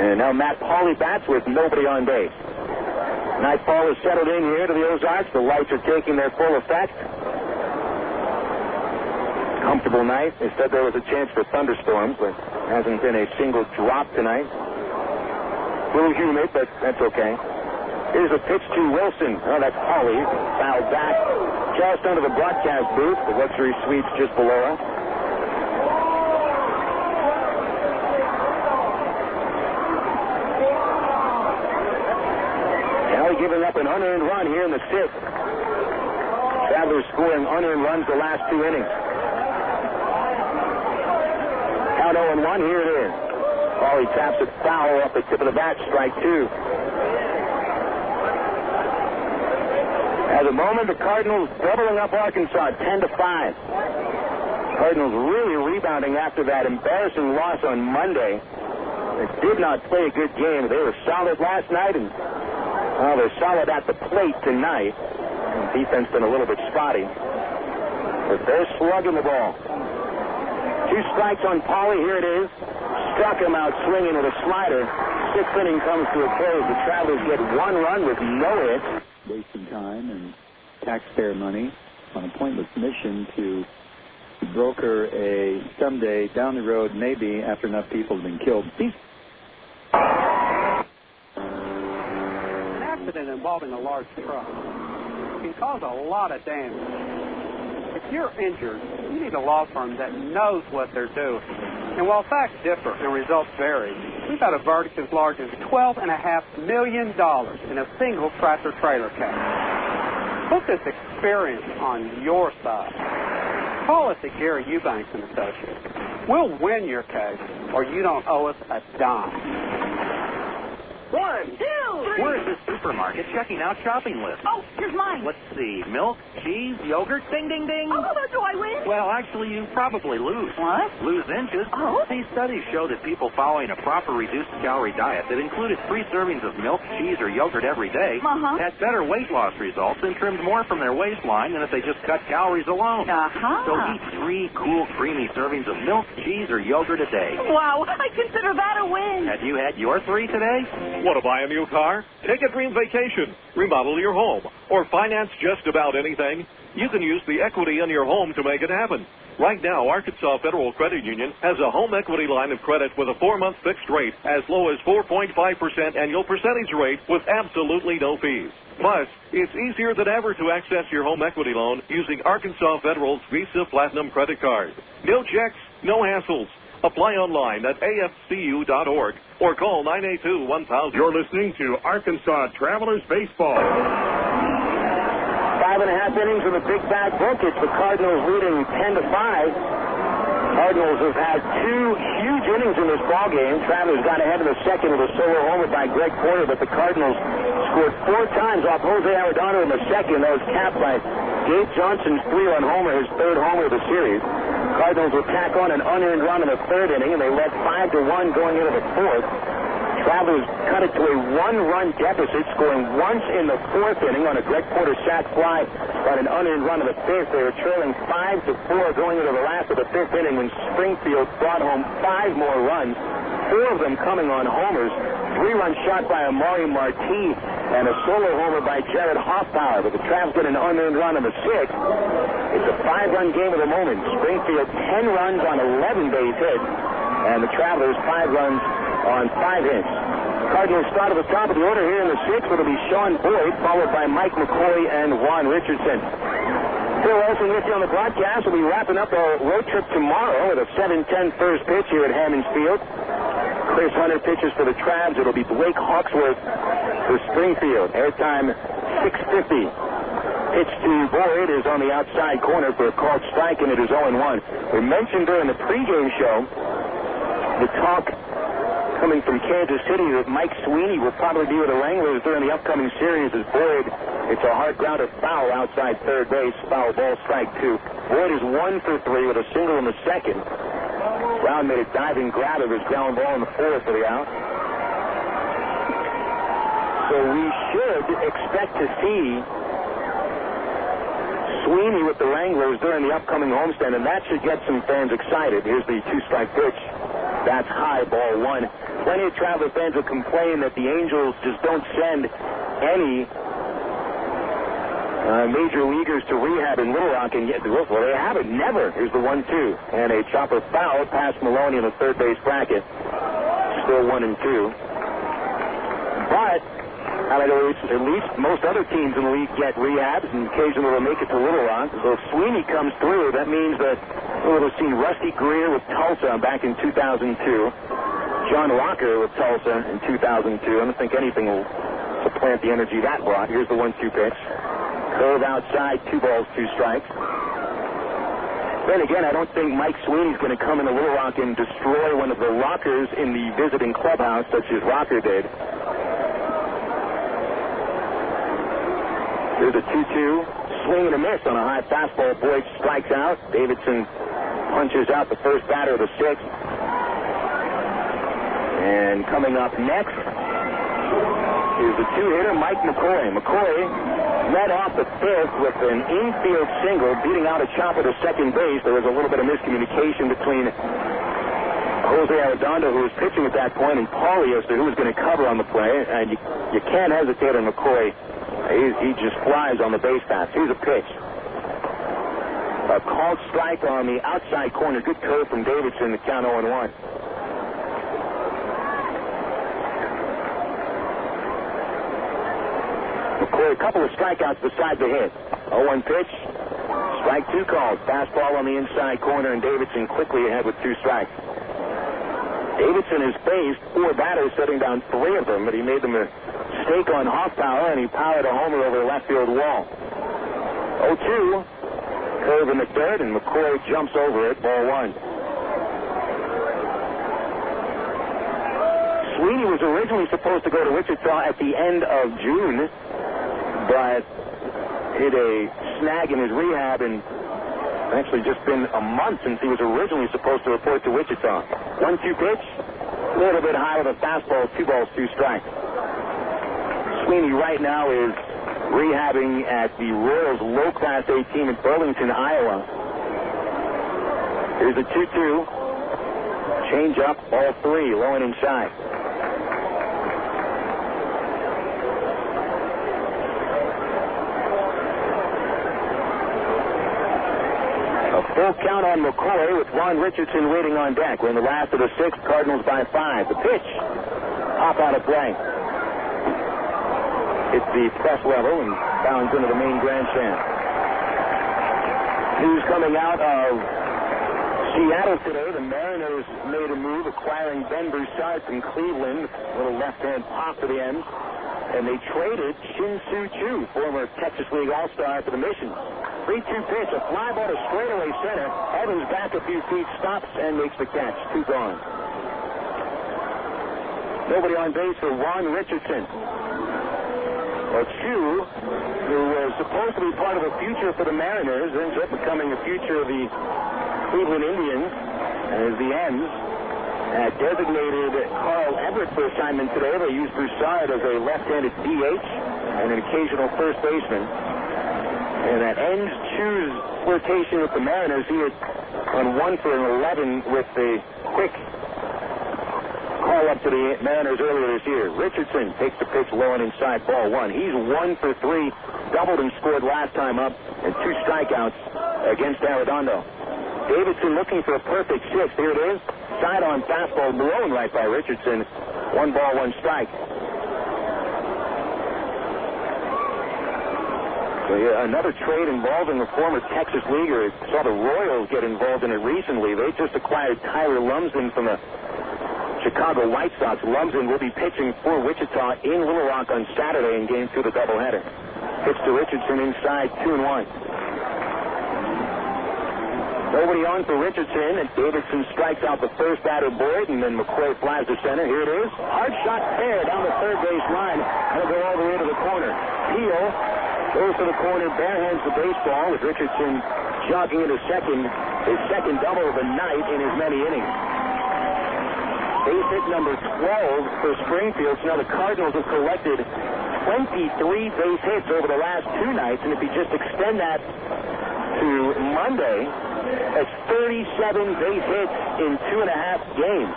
And now Matt Pauley bats with nobody on base. Nightfall has settled in here to the Ozarks. The lights are taking their full effect. Comfortable night. They said there was a chance for thunderstorms, but hasn't been a single drop tonight. A little humid, but that's okay. Here's a pitch to Wilson. Oh, that's Hawley. Fouled back just under the broadcast booth. The luxury suites just below us. Giving up an unearned run here in the sixth. Travelers scoring unearned runs the last 2 innings. Count 0-1, here it is. Paulie taps it foul off the tip of the bat, strike 2. At the moment, the Cardinals doubling up Arkansas, 10-5. Cardinals really rebounding after that embarrassing loss on Monday. They did not play a good game. They were solid last night, and well, they're solid at the plate tonight. Defense been a little bit spotty. But they're slugging the ball. 2 strikes on Paulie. Here it is. Struck him out swinging with a slider. 6th inning comes to a close. The Travelers get 1 run with no hits. Wasting time and taxpayer money on a pointless mission to broker a someday down the road, maybe after enough people have been killed. Involving a large truck can cause a lot of damage. If you're injured, you need a law firm that knows what they're doing. And while facts differ and results vary, we've got a verdict as large as $12.5 million in a single tractor-trailer case. Put this experience on your side. Call us at Gary Eubanks & Associates. We'll win your case, or you don't owe us a dime. 1, 2, 3. We're at the supermarket checking out shopping lists. Oh, here's mine. Let's see. Milk, cheese, yogurt, ding, ding, ding. Oh, do I win? Well, actually, you probably lose. What? Lose inches. Oh. These studies show that people following a proper reduced-calorie diet that included 3 servings of milk, cheese, or yogurt every day had better weight loss results and trimmed more from their waistline than if they just cut calories alone. So eat 3 cool, creamy servings of milk, cheese, or yogurt a day. Wow, I consider that a win. Have you had your 3 today? Want to buy a new car? Take a dream vacation, remodel your home, or finance just about anything? You can use the equity in your home to make it happen. Right now, Arkansas Federal Credit Union has a home equity line of credit with a 4-month fixed rate as low as 4.5% annual percentage rate with absolutely no fees. Plus, it's easier than ever to access your home equity loan using Arkansas Federal's Visa Platinum credit card. No checks, no hassles. Apply online at afcu.org or call 982-1000. You're listening to Arkansas Travelers Baseball. 5.5 innings in the big bad book. It's the Cardinals leading 10-5. Cardinals have had 2 huge innings in this ballgame. Travelers got ahead in the second with a solo homer by Greg Porter, but the Cardinals scored 4 times off Jose Arredondo in the second. That was capped by Gabe Johnson's 3-run homer, his 3rd homer of the series. Cardinals will tack on an unearned run in the 3rd inning, and they led 5-1 going into the 4th. Travelers cut it to a 1-run deficit, scoring once in the 4th inning on a Greg Porter sac fly on an unearned run in the 5th. They were trailing 5-4 going into the last of the 5th inning when Springfield brought home 5 more runs, 4 of them coming on homers. 3-run shot by Amari Marti and a solo homer by Jarrett Hoffpauir. But the Travs get an unearned run in the 6th. It's a 5-run game at the moment. Springfield 10 runs on 11 base hits, and the Travelers 5 runs on 5 hits. Cardinals start at the top of the order here in the sixth. It'll be Sean Boyd, followed by Mike McCoy and Juan Richardson. Phil Olsen with you on the broadcast. We'll be wrapping up our road trip tomorrow with a 7:10 first pitch here at Hammons Field. Chris Hunter pitches for the Travs. It'll be Blake Hawksworth for Springfield. Airtime 6:50. Pitch to Boyd is on the outside corner for a called strike, and it is 0-1. We mentioned during the pregame show the talk coming from Kansas City that Mike Sweeney will probably be with the Wranglers during the upcoming series as Boyd. It's a hard grounded foul outside third base. Foul ball, strike 2. Boyd is 1 for 3 with a single in the second. Brown made a diving grab of his ground ball in the fourth for the out. So we should expect to see Sweeney with the Wranglers during the upcoming homestand, and that should get some fans excited. Here's the 2-strike pitch. That's high, ball 1. Plenty of Traveler fans will complain that the Angels just don't send any major leaguers to rehab in Little Rock, and yet, well, they haven't. Never. Here's the 1-2. And a chopper foul past Maloney in the third base bracket. Still 1-2. But at least most other teams in the league get rehabs, and occasionally will make it to Little Rock. So if Sweeney comes through, that means that we'll have seen Rusty Greer with Tulsa back in 2002. John Rocker with Tulsa in 2002. I don't think anything will supplant the energy that brought. Here's the 1-2 pitch. Curve outside, 2 balls, 2 strikes. Then again, I don't think Mike Sweeney's going to come into Little Rock and destroy one of the lockers in the visiting clubhouse, such as Rocker did. Here's a 2-2. Swing and a miss on a high fastball. Boyd strikes out. Davidson punches out the first batter of the sixth. And coming up next is the 2-hitter, Mike McCoy. McCoy led off the fifth with an infield single, beating out a chopper to second base. There was a little bit of miscommunication between Jose Arredondo, who was pitching at that point, and Pauliester, who was going to cover on the play. And you can't hesitate on McCoy. He just flies on the base paths. Here's a pitch. A called strike on the outside corner. Good curve from Davidson to count 0-1. McCoy, a couple of strikeouts beside the hit. 0-1 pitch. Strike 2 called. Fastball on the inside corner, and Davidson quickly ahead with 2 strikes. Davidson has faced 4 batters, setting down 3 of them, but he made them a mistake on Hoffpauir, and he powered a homer over the left field wall. 0-2. Curve in the third, and McCoy jumps over it. Ball 1. Sweeney was originally supposed to go to Wichita at the end of June, but hit a snag in his rehab, and actually just been a month since he was originally supposed to report to Wichita. 1-2 pitch, a little bit high with a fastball, 2 balls, 2 strikes. Sweeney right now is rehabbing at the Royals low Class A team in Burlington, Iowa. Here's a 2-2. Change up, ball 3, low and inside. Full count on McCoy with Juan Richardson waiting on deck. We're in the last of the sixth. Cardinals by 5. The pitch. Pop out of play. Hits the press level and bounds into the main grandstand. News coming out of Seattle today. The Mariners made a move acquiring Ben Broussard from Cleveland. A little left-hand pop to the end. And they traded Shin-Soo Choo, former Texas League All-Star, for the Mission. 3-2 pitch, a fly ball to straightaway center. Evans back a few feet, stops and makes the catch. 2 gone. Nobody on base for Juan Richardson. Well, Choo, who was supposed to be part of the future for the Mariners, ends up becoming the future of the Cleveland Indians as the ends. Designated Carl Everett for assignment today. They used Broussard as a left-handed DH and an occasional first baseman. And that ends Choo's flirtation with the Mariners. He was on 1 for 11 with a quick call up to the Mariners earlier this year. Richardson takes the pitch low and inside, ball 1. He's 1 for 3, doubled and scored last time up, and 2 strikeouts against Arredondo. Davidson looking for a perfect 6th. Here it is. Side-on fastball blown right by Richardson. 1 ball, 1 strike. So, yeah, another trade involving a former Texas leaguer. Saw the Royals get involved in it recently. They just acquired Tyler Lumsden from the Chicago White Sox. Lumsden will be pitching for Wichita in Little Rock on Saturday in Game 2 of the doubleheader. Pitch to Richardson inside, 2-1. Nobody on for Richardson, and Davidson strikes out the first batter, Boyd, and then McCoy flies to center. Here it is. Hard shot fair down the third base line. That'll go all the way to the corner. Peel goes to the corner, barehands the baseball with Richardson jogging into second. His second double of the night in as many innings. Base hit number 12 for Springfield. So now the Cardinals have collected 23 base hits over the last 2 nights, and if you just extend that to Monday, that's 37 base hits in 2.5 games.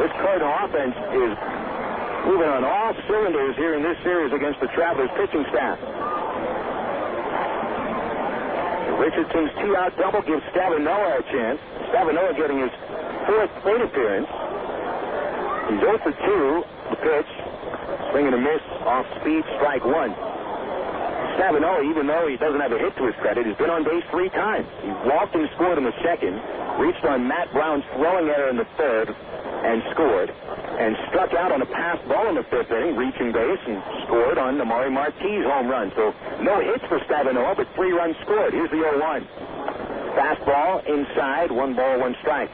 This Cardinal offense is moving on all cylinders here in this series against the Travelers pitching staff. Richardson's 2-out double gives Stavinoha a chance. Stavinoha getting his 4th plate appearance. He's 0 for 2. The pitch, swing and a miss off speed, strike 1. Stavinoha, even though he doesn't have a hit to his credit, has been on base 3 times. He walked and scored in the second, reached on Matt Brown's throwing error in the third, and scored, and struck out on a pass ball in the 5th inning, reaching base, and scored on Amari Marti's home run. So no hits for Stavinoha, but 3 runs scored. Here's the 0-1. Fastball inside, 1 ball, 1 strike.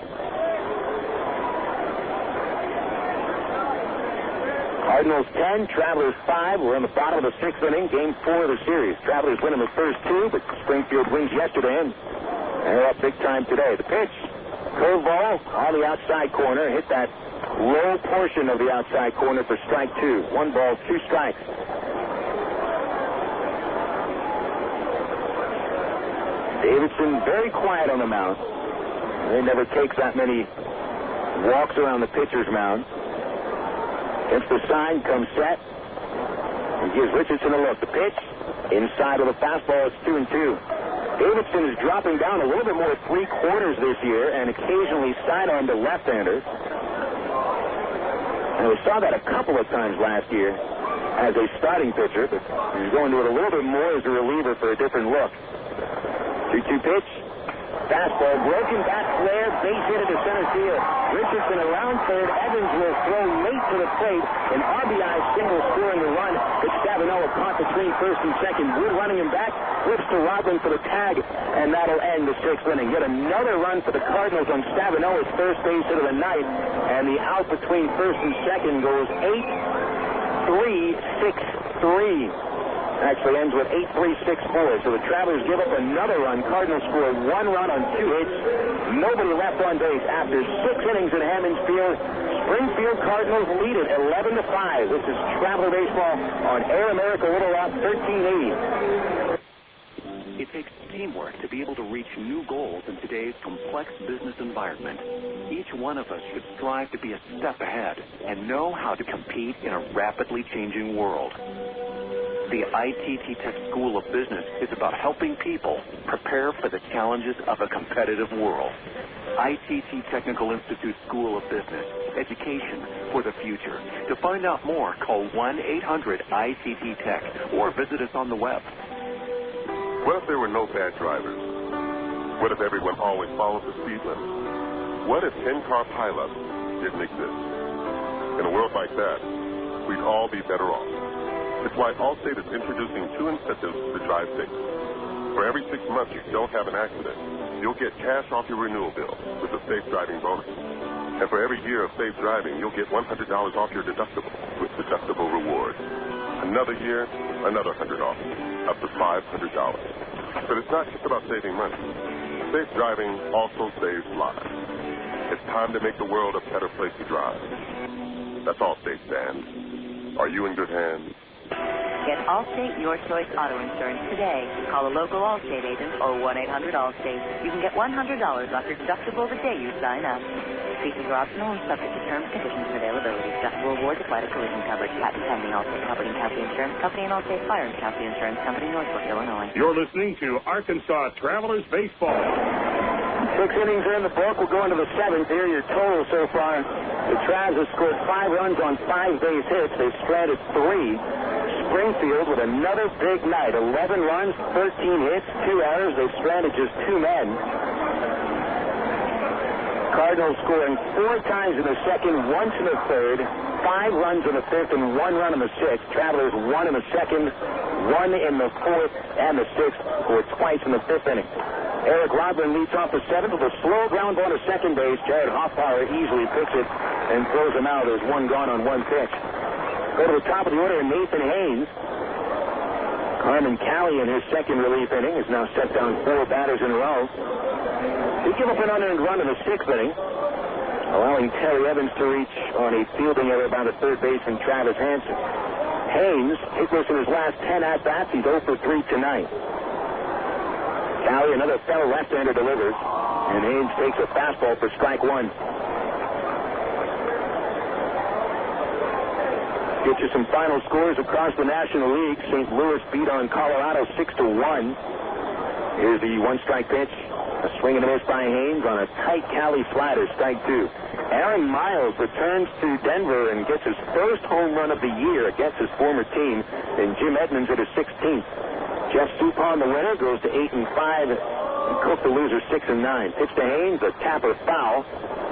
Cardinals 10, Travelers 5. We're in the bottom of the 6th inning, Game 4 of the series. Travelers win in the first 2, but Springfield wins yesterday, and they're up big time today. The pitch, curveball on the outside corner, hit that low portion of the outside corner for strike 2. 1 ball, 2 strikes. Davidson very quiet on the mound. He never takes that many walks around the pitcher's mound. Gets the sign, comes set. He gives Richardson a look. The pitch, inside of the fastball, it's 2-2. Davidson is dropping down a little bit more 3/4 this year and occasionally sidearm to left-handers. And we saw that a couple of times last year as a starting pitcher, but he's going to it a little bit more as a reliever for a different look. 2-2 pitch. Fastball, broken bat flare, base hit into center field. Richardson around third. Evans will throw late to the plate. An RBI single scoring the run that Stavinoha caught between first and second. Wood running him back, flips to Rodman for the tag, and that'll end the 6th inning. Yet another run for the Cardinals on Stavinoha's first base hit of the night, and the out between first and second goes 8-3-6-3. Actually ends with 8-3-6-4. So the Travelers give up another run. Cardinals score 1 run on 2 hits. Nobody left on base after 6 innings at Hammons Field. Springfield Cardinals lead it 11-5. This is Traveler Baseball on Air America Little Rock 1380. It takes teamwork to be able to reach new goals in today's complex business environment. Each one of us should strive to be a step ahead and know how to compete in a rapidly changing world. The ITT Tech School of Business is about helping people prepare for the challenges of a competitive world. ITT Technical Institute School of Business, education for the future. To find out more, call 1-800-ITT-TECH or visit us on the web. What if there were no bad drivers? What if everyone always followed the speed limit? What if 10-car pileups didn't exist? In a world like that, we'd all be better off. It's why Allstate is introducing 2 incentives to drive safe. For every 6 months you don't have an accident, you'll get cash off your renewal bill with a safe driving bonus. And for every year of safe driving, you'll get $100 off your deductible with deductible rewards. Another year, another $100 off, up to $500. But it's not just about saving money. Safe driving also saves lives. It's time to make the world a better place to drive. That's Allstate stands. Are you in good hands? Get Allstate Your Choice Auto Insurance today. Call a local Allstate agent or 1-800-ALLSTATE. You can get $100 off your deductible the day you sign up. Features are optional and subject to terms, conditions, and availability. Deductible rewards apply to collision coverage. Patent pending. Allstate Property and Casualty Insurance Company and Allstate Fire and Casualty Insurance Company, Northbrook, Illinois. You're listening to Arkansas Travelers Baseball. 6 innings are in the book. We're going to the 7th. Here, your total so far. The Travs have scored 5 runs on 5 base hits. They've stranded 3. Springfield with another big night. 11 runs, 13 hits, 2 errors. They've stranded just 2 men. Cardinals scoring 4 times in the second, once in the third, 5 runs in the fifth, and 1 run in the sixth. Travelers 1 in the second, 1 in the fourth, and the sixth, scored twice in the fifth inning. Eric Rodman leads off the seventh with a slow ground ball to second base. Jarrett Hoffpauir easily picks it and throws him out. There's 1 gone on 1 pitch. Go to the top of the order, Nathan Haynes. Carmen Cali in his second relief inning has now set down 4 batters in a row. He gave up an unearned run in the 6th inning, allowing Terry Evans to reach on a fielding error by the third baseman Travis Hansen. Haynes, hitless in his last 10 at-bats. He's 0 for 3 tonight. Cali, another fellow left-hander, delivers, and Haynes takes a fastball for strike 1. Get you some final scores across the National League. St. Louis beat on Colorado 6-1. Here's the 1-strike pitch. A swing and a miss by Haynes on a tight Cali slider, strike 2. Aaron Miles returns to Denver and gets his first home run of the year against his former team, and Jim Edmonds at his 16th. Jeff Stupon, the winner, goes to 8-5. Cook, the loser, 6-9. Pitch to Haynes, a tapper foul.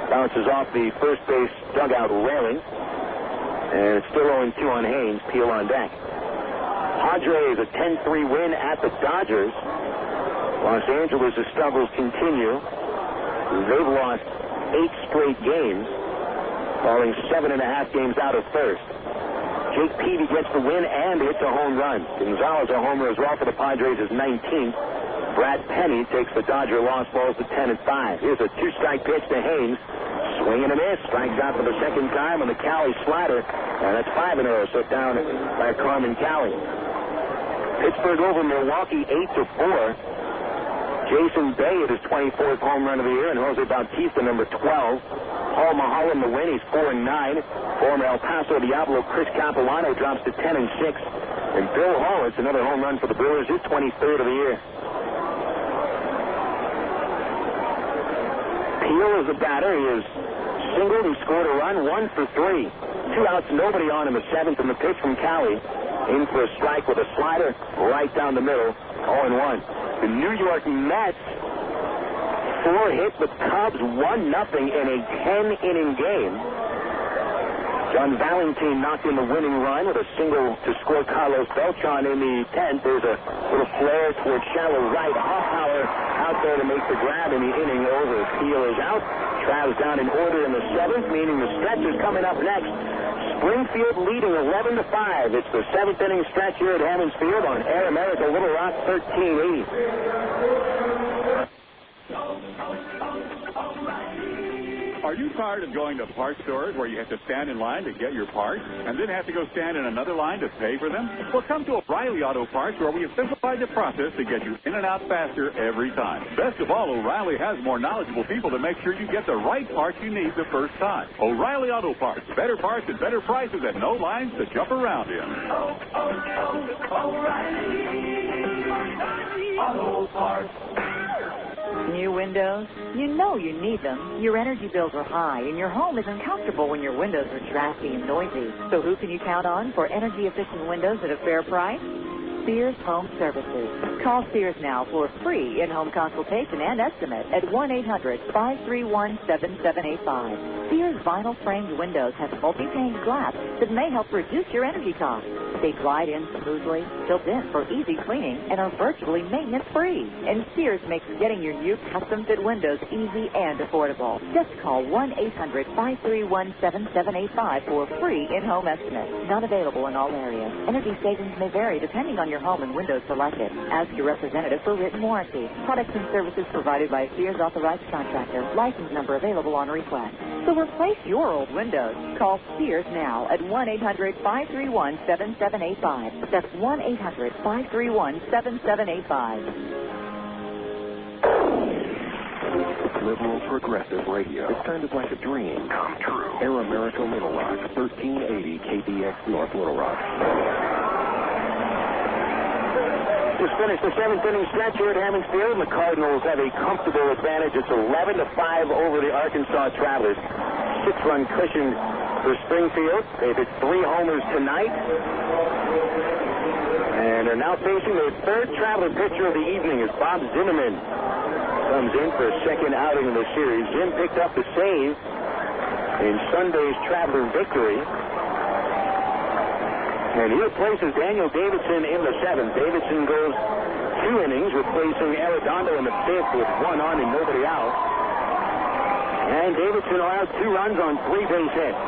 Bounces off the first base dugout railing. And it's still 0-2 on Haynes. Peel on deck. Padres, a 10-3 win at the Dodgers. Los Angeles' struggles continue. They've lost 8 straight games, falling 7.5 games out of first. Jake Peavy gets the win and hits a home run. Gonzalez, a homer as well for the Padres, is 19th. Brad Penny takes the Dodger lost balls to 10-5. Here's a 2-strike pitch to Haynes. Swing and a miss. Strikes out for the second time on the Cali slider. And that's 5 in a row, set down by Carmen Cali. Pittsburgh over Milwaukee 8-4. Jason Bay at his 24th home run of the year, and Jose Bautista, number 12. Paul Mulholland, the win. He's 4-9. Former El Paso Diablo Chris Capilano drops to 10-6. And Bill Hall, it's another home run for the Brewers, his 23rd of the year. Peel is a batter. He has singled and scored a run, 1 for 3. 2 outs, nobody on in the 7th, and the pitch from Cali. In for a strike with a slider right down the middle, 0-1. The New York Mets, 4 hit the Cubs 1-0 in a 10-inning game. John Valentin knocked in the winning run with a single to score Carlos Beltran in the 10th. There's a little flare towards shallow right. Hoffpauir out there to make the grab, in the inning over. Peel is out. Travs down in order in the 7th, meaning the stretch is coming up next. Springfield leading 11-5. It's the 7th inning stretch here at Hammons Field on Air America Little Rock 1380. Are you tired of going to parts stores where you have to stand in line to get your parts and then have to go stand in another line to pay for them? Well, come to O'Reilly Auto Parts, where we have simplified the process to get you in and out faster every time. Best of all, O'Reilly has more knowledgeable people to make sure you get the right parts you need the first time. O'Reilly Auto Parts. Better parts at better prices and no lines to jump around in. O'Reilly Auto Parts. New windows? You know you need them. Your energy bills are high, and your home isn't comfortable when your windows are drafty and noisy. So who can you count on for energy-efficient windows at a fair price? Sears Home Services. Call Sears now for a free in-home consultation and estimate at 1-800-531-7785. Sears vinyl framed windows have multi-pane glass that may help reduce your energy costs. They glide in smoothly, tilt in for easy cleaning, and are virtually maintenance-free. And Sears makes getting your new custom-fit windows easy and affordable. Just call 1-800-531-7785 for a free in-home estimate. Not available in all areas. Energy savings may vary depending on your home and windows selected. Ask your representative for written warranty. Products and services provided by a Sears authorized contractor. License number available on request. So replace your old windows. Call Sears now at 1-800-531-7785. That's 1-800-531-7785. Liberal progressive radio. It sounded like a dream come true. Air America Little Rock, 1380 KBX North Little Rock. Just finished the 7th inning stretch here at Hammons Field, and the Cardinals have a comfortable advantage. It's 11-5 over the Arkansas Travelers. 6-run cushion for Springfield. They've hit 3 homers tonight. And are now facing their third traveler pitcher of the evening as Bob Zimmerman comes in for a second outing in the series. Jim picked up the save in Sunday's traveler victory. And he replaces Daniel Davidson in the 7th. Davidson goes 2 innings, replacing Arredondo in the 5th with 1 on and nobody out. And Davidson allowed 2 runs on 3 base hits.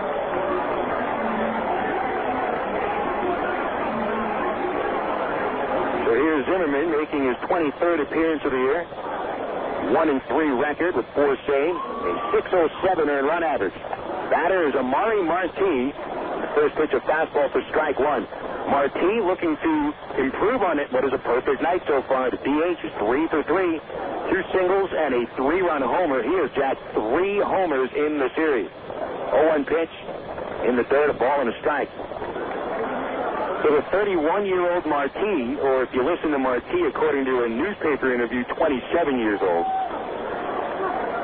So here's Zimmerman making his 23rd appearance of the year. 1-3 record with 4 saves, a .607 earned run average. Batter is Amari Marti. First pitch of fastball for strike 1. Marti looking to improve on it. What is a perfect night so far? The DH is 3 for 3. 2 singles and a 3-run homer. He has jacked 3 homers in the series. 0-1 pitch in the 3rd, a ball and a strike. So the 31-year-old Marti, or if you listen to Marti according to a newspaper interview, 27 years old.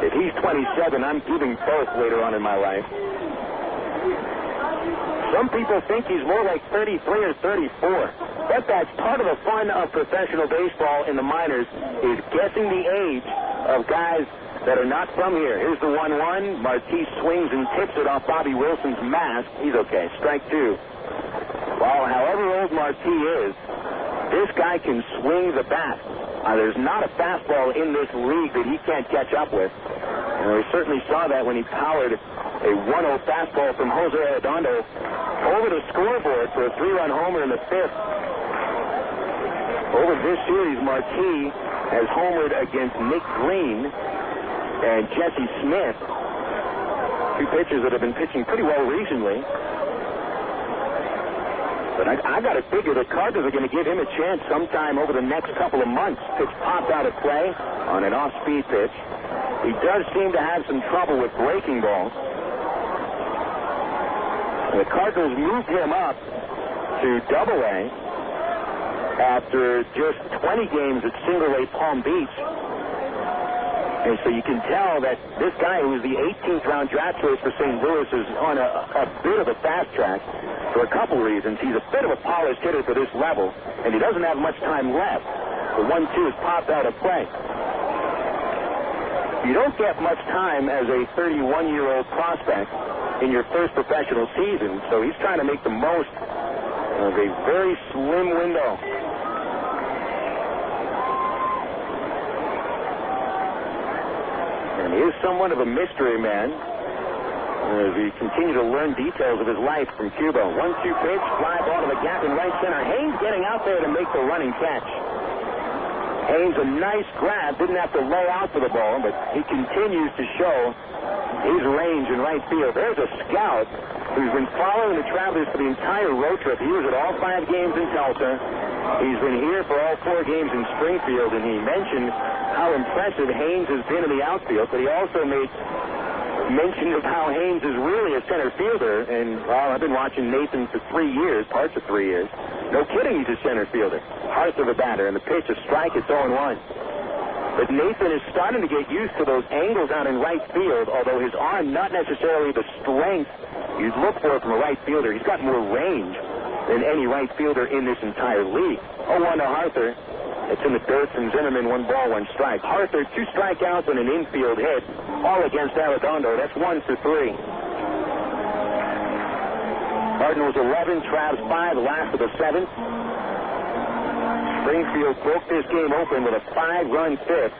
If he's 27, I'm giving birth later on in my life. Some people think he's more like 33 or 34. But that's part of the fun of professional baseball in the minors, is guessing the age of guys that are not from here. Here's the 1-1. Marti swings and tips it off Bobby Wilson's mask. He's okay. Strike 2. Well, however old Marti is, this guy can swing the bat. There's not a fastball in this league that he can't catch up with. And we certainly saw that when he powered a 1-0 fastball from Jose Arredondo over the scoreboard for a 3-run homer in the 5th. Over this series, Marti has homered against Nick Green and Jesse Smith, 2 pitchers that have been pitching pretty well recently. But I got to figure the Cardinals are going to give him a chance sometime over the next couple of months. Pitch popped out of play on an off-speed pitch. He does seem to have some trouble with breaking balls. And the Cardinals moved him up to Double-A after just 20 games at Single-A Palm Beach. And so you can tell that this guy, who was the 18th round draft choice for St. Louis, is on a bit of a fast track for a couple reasons. He's a bit of a polished hitter for this level, and he doesn't have much time left. The 1-2 is popped out of play. You don't get much time as a 31-year-old prospect in your first professional season, so he's trying to make the most of a very slim window. And he is somewhat of a mystery man as we continue to learn details of his life from Cuba. 1-2 pitch, fly ball to the gap in right center. Haynes getting out there to make the running catch. Haynes, a nice grab, didn't have to lay out for the ball, but he continues to show his range in right field. There's a scout who's been following the Travelers for the entire road trip. He was at all 5 games in Tulsa. He's been here for all 4 games in Springfield, and he mentioned how impressive Haynes has been in the outfield, but he also made mention of how Haynes is really a center fielder, and, well, I've been watching Nathan for 3 years, parts of 3 years. No kidding, he's a center fielder. Heart of a batter, and the pitch, a strike, it's 0-1. But Nathan is starting to get used to those angles out in right field, although his arm not necessarily the strength you'd look for from a right fielder. He's got more range than any right fielder in this entire league. 0-1 to Harther. It's in the dirt from Zimmerman, 1 ball, 1 strike. Harther, 2 strikeouts and an infield hit, all against Arredondo. That's 1 for 3. Cardinals 11, Travs 5, last of the 7th. Springfield broke this game open with a 5-run 5th,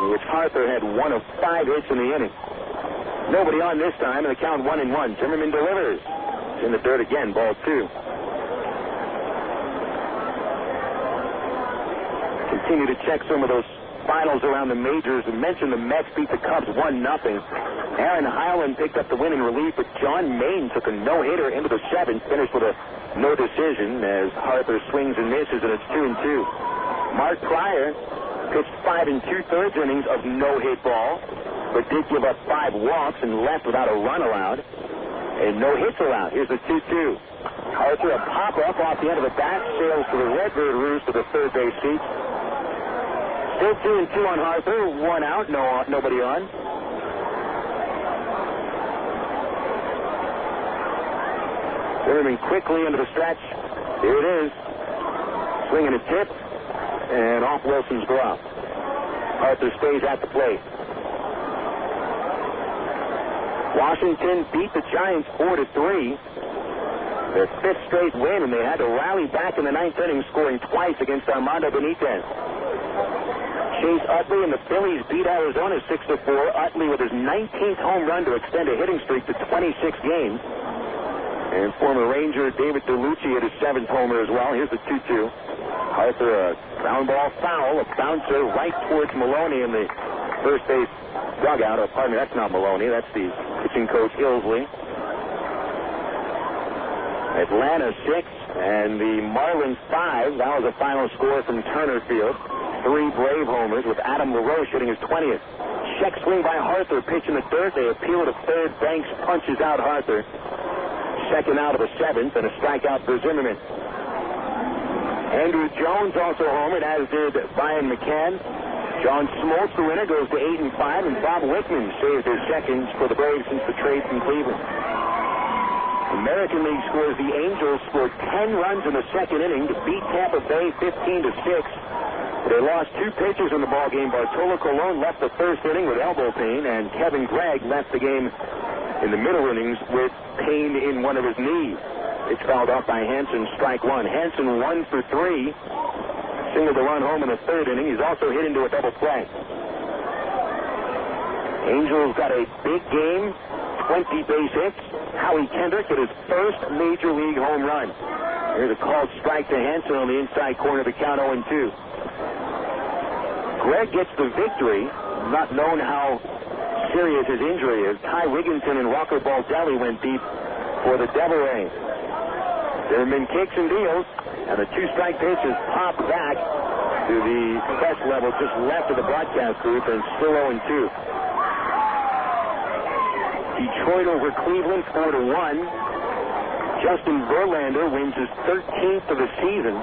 in which Harther had 1 of 5 hits in the inning. Nobody on this time, and the count 1-1. Zimmerman delivers. It's in the dirt again, ball 2. Continue to check some of those finals around the majors and mention the Mets beat the Cubs 1-0. Aaron Highland picked up the win in relief, but John Maine took a no-hitter into the 7th, finished with a no decision as Harther swings and misses, and it's 2-2. Mark Pryor pitched 5 2/3 innings of no-hit ball, but did give up 5 walks and left without a run allowed, and no hits allowed. Here's the 2-2. Harther, a pop-up off the end of the bat, sails to the Redbird Roost to the third base seat. Still 2-2 on Harther, 1 out, nobody on. Zimmerman quickly into the stretch. Here it is. Swinging a tip. And off Wilson's glove. Arthur stays at the plate. Washington beat the Giants 4-3. Their fifth straight win, and they had to rally back in the ninth inning, scoring twice against Armando Benitez. Chase Utley and the Phillies beat Arizona 6-4. Utley with his 19th home run to extend a hitting streak to 26 games. And former Ranger David DeLucci hit his 7th homer as well. Here's the 2-2. Arthur, a ground ball foul, a bouncer right towards Maloney in the first base dugout. Oh, pardon me, that's not Maloney. That's the pitching coach, Ilsley. Atlanta 6 and the Marlins 5. That was the final score from Turner Field. 3 Brave homers with Adam LaRoche hitting his 20th. Check swing by Harther, pitch in the dirt. They appeal to third. Banks punches out Harther. Second out of the 7th, and a strikeout for Zimmerman. Andrew Jones also homered, as did Brian McCann. John Smoltz, the winner, goes to 8-5, and Bob Wickman saved his seconds for the Braves since the trade from Cleveland. American League scores: the Angels scored 10 runs in the second inning to beat Tampa Bay 15-6. They lost 2 pitchers in the ballgame. Bartolo Colon left the first inning with elbow pain, and Kevin Gregg left the game in the middle innings with pain in one of his knees. It's fouled off by Hansen, strike one. Hansen 1 for 3. Singled the run home in the third inning. He's also hit into a double play. Angels got a big game, 20 base hits. Howie Kendrick hit his first major league home run. Here's a called strike to Hansen on the inside corner of the count, 0-2. Gregg gets the victory. Not known how serious his injury is. Ty Wigginton and Walker Baldelli went deep for the Devil Rays. Zimmerman kicks and deals, and the 2-strike pitch is popped back to the best level just left of the broadcast booth, and still 0-2. Detroit over Cleveland 4-1. Justin Verlander wins his 13th of the season.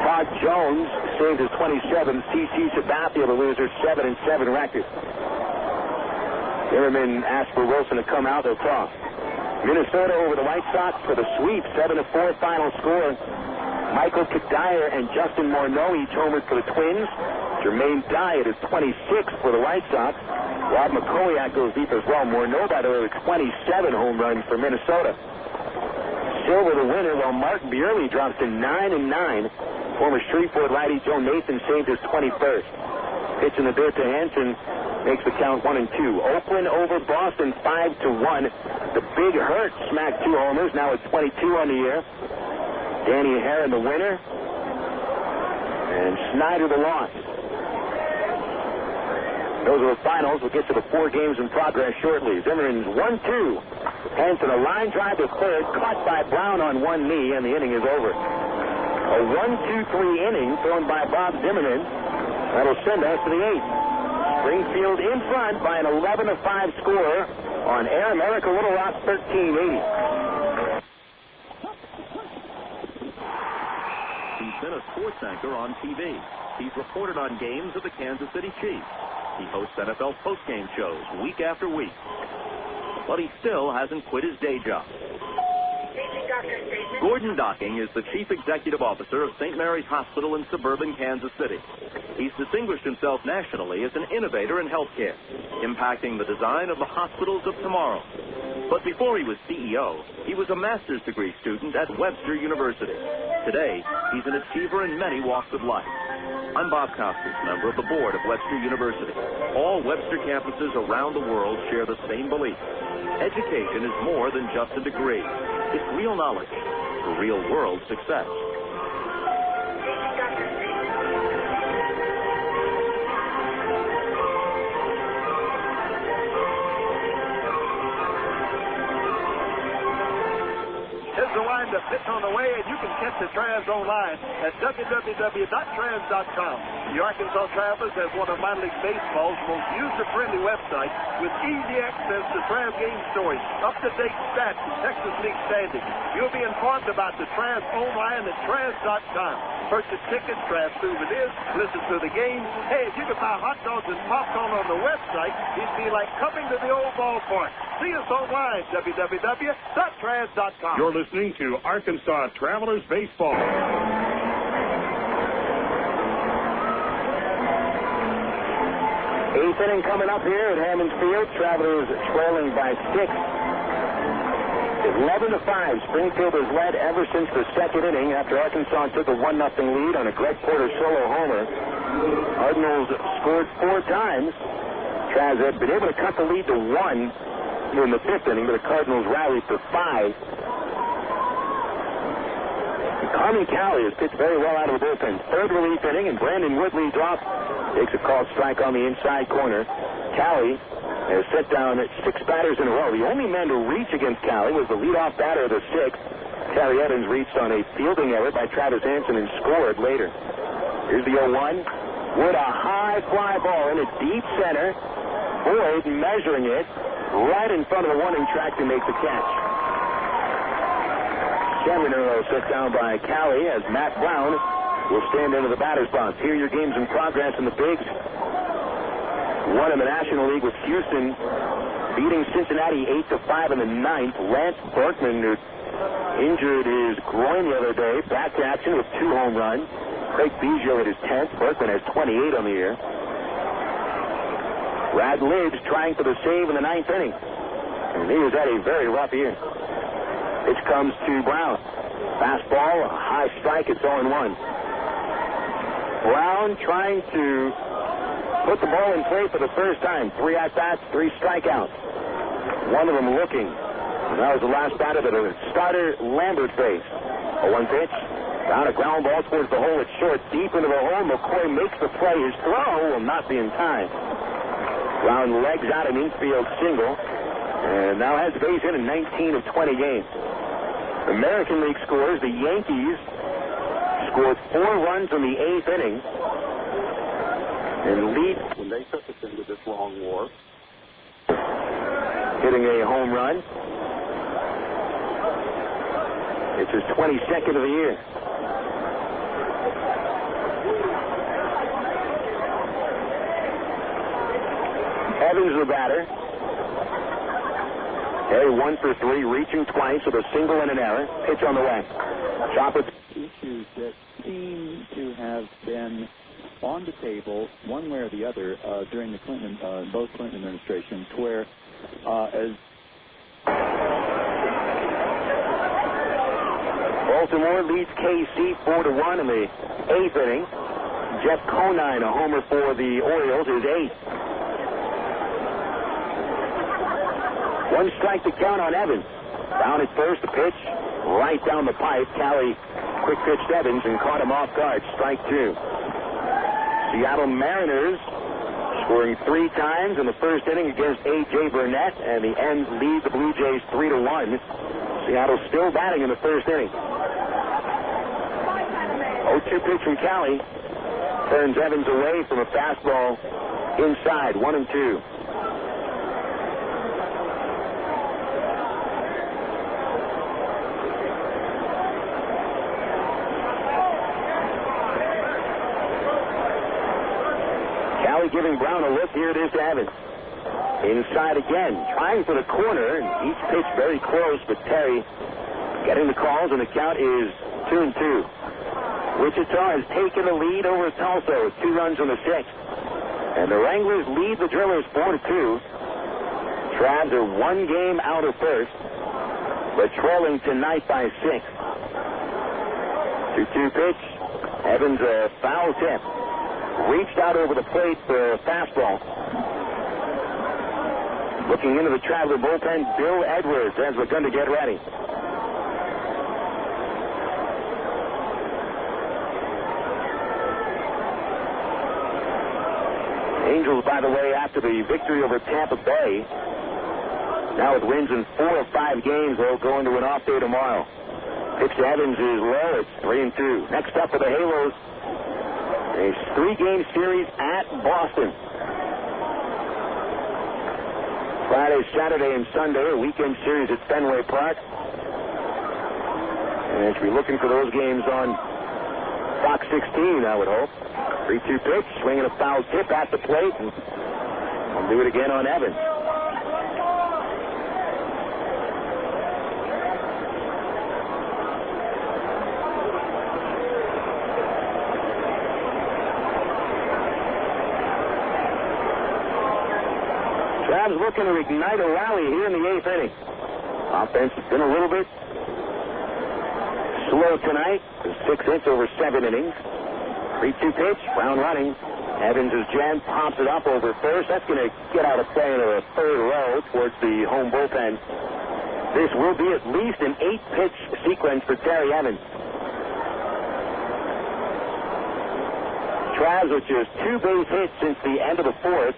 Todd Jones saved his 27th. CC Sabathia, the loser, 7-7 record. Zimmerman asked for Wilson to come out. They'll talk. Minnesota over the White Sox for the sweep, 7-4 final score. Michael Kadire and Justin Morneau each homered for the Twins. Jermaine Dyatt is 26 for the White Sox. Rob McCoy goes deep as well. Morneau, by the way, with 27 home runs for Minnesota. Silver the winner, while Mark Buehrle drops to 9-9. Former Shreveport righty Joe Nathan saved his 21st. Pitch in the dirt to Hansen makes the count 1-2. Oakland over Boston 5-1. The Big Hurt smacked 2 homers. Now it's 22 on the year. Danny Herron the winner. And Snyder the loss. Those are the finals. We'll get to the 4 games in progress shortly. Zimmerman's 1-2. Hansen a line drive to third, caught by Brown on one knee, and the inning is over. A 1-2-3 inning thrown by Bob Zimmerman. That'll send us to the 8th. Springfield in front by an 11-5 score on Air America Little Rock 1380. He's been a sports anchor on TV. He's reported on games of the Kansas City Chiefs. He hosts NFL postgame shows week after week. But he still hasn't quit his day job. Gordon Docking is the Chief Executive Officer of St. Mary's Hospital in suburban Kansas City. He's distinguished himself nationally as an innovator in healthcare, impacting the design of the hospitals of tomorrow. But before he was CEO, he was a master's degree student at Webster University. Today, he's an achiever in many walks of life. I'm Bob Costas, member of the board of Webster University. All Webster campuses around the world share the same belief. Education is more than just a degree. It's real knowledge for real-world success. Here's the wind up, pitch on the way, and you can catch the Trans online at www.trans.com. The Arkansas Travelers has one of minor league baseball's most user-friendly websites with easy access to Trans game stories, up-to-date stats, and Texas League standings. You'll be informed about the Trans online at trans.com. Purchase tickets, Trans souvenirs, listen to the game. Hey, if you could buy hot dogs and popcorn on the website, it'd be like coming to the old ballpark. See us online, www.trans.com. You're listening to Arkansas Travelers Baseball. Eighth inning coming up here at Hammond Field. Travelers trailing by 6. 11-5. Springfield has led ever since the second inning after Arkansas took a 1-0 lead on a Greg Porter solo homer. Cardinals scored 4 times. Traz had been able to cut the lead to 1 in the 5th inning, but the Cardinals rallied for 5. Carmen Cali has pitched very well out of the bullpen. Third relief inning, and Brandon Woodley drops. Takes a called strike on the inside corner. Cali has set down 6 batters in a row. The only man to reach against Cali was the leadoff batter of the 6th. Terry Evans reached on a fielding error by Travis Hansen and scored later. Here's the 0-1. Wood, a high fly ball in a deep center. Boyd measuring it right in front of the warning track to make the catch. Stavinoha set down by Cali as Matt Brown will stand into the batter's box. Here are your games in progress in the Bigs. One in the National League with Houston beating Cincinnati 8-5 in the 9th. Lance Berkman, who injured his groin the other day, back to action with 2 home runs. Craig Biggio at his 10th. Berkman has 28 on the year. Brad Lidge trying for the save in the 9th inning. And he was at a very rough year. Pitch comes to Brown. Fastball, a high strike, it's 0-1. Brown trying to put the ball in play for the first time. 3 at-bats, 3 strikeouts. One of them looking. And that was the last batter that a starter Lambert faced. 0-1 pitch. Down a ground ball towards the hole at short. Deep into the hole. McCoy makes the play. His throw will not be in time. Brown legs out an infield single. And now has the base hit in 19 of 20 games. American League scores. The Yankees scored 4 runs in the 8th inning. And lead when they took us into this long war. Hitting a home run. It's his 22nd of the year. Evans the batter. Harry 1 for 3, reaching twice with a single and an error. Pitch on the way. Chop it. Issues that seem to have been on the table, one way or the other, during the both Clinton administrations, where as Baltimore leads KC 4-1 in the 8th inning. Jeff Conine, a homer for the Orioles, is 8th. 1 strike to count on Evans. Down at first, the pitch right down the pipe. Cali quick pitched Evans and caught him off guard. Strike 2. Seattle Mariners scoring 3 times in the first inning against A.J. Burnett, and the Ends lead the Blue Jays 3-1. Seattle still batting in the first inning. 0-2 pitch from Cali. Turns Evans away from a fastball inside. 1-2. Giving Brown a look. Here it is to Evans. Inside again, trying for the corner. Each pitch very close, but Terry getting the calls, and the count is 2-2. Wichita has taken the lead over Tulsa with 2 runs in the 6th. And the Wranglers lead the Drillers 4-2. Travs are 1 game out of first, but trailing tonight by 6. 2-2 pitch. Evans a foul tip. Reached out over the plate for a fastball. Looking into the Traveler bullpen, Bill Edwards has begun to get ready. Angels, by the way, after the victory over Tampa Bay, now with wins in 4 of 5 games, they'll go into an off day tomorrow. Pitch to Evans is low. It's 3-2. Next up for the Halos, a 3-game series at Boston. Friday, Saturday, and Sunday, a weekend series at Fenway Park. And they should be looking for those games on Fox 16, I would hope. 3-2 pitch, swinging a foul tip at the plate, and we'll do it again on Evans. Travs looking to ignite a rally here in the 8th inning. Offense has been a little bit slow tonight. 6 hits over 7 innings. 3-2 pitch, Brown running. Evans is jammed, pops it up over first. That's going to get out of play into the third row towards the home bullpen. This will be at least an 8-pitch sequence for Terry Evans. Travs with just 2 base hits since the end of the 4th.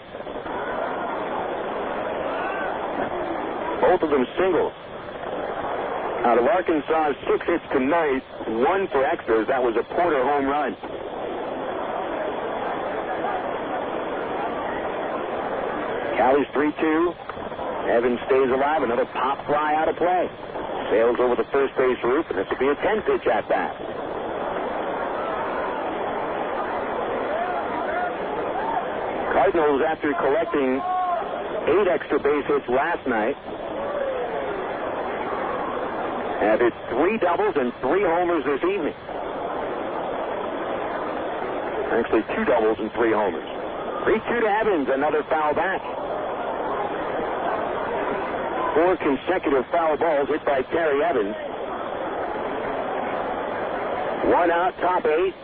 Both of them singles. Out of Arkansas's 6 hits tonight, 1 for extras. That was a Porter home run. Callie's 3-2. Evans stays alive. Another pop fly out of play. Sails over the first base roof, and this will be a 10-pitch at bat. Cardinals, after collecting 8 extra base hits last night, have hit 3 doubles and 3 homers this evening. Actually, 2 doubles and 3 homers. 3-2 to Evans, another foul back. 4 consecutive foul balls hit by Terry Evans. 1 out, top 8.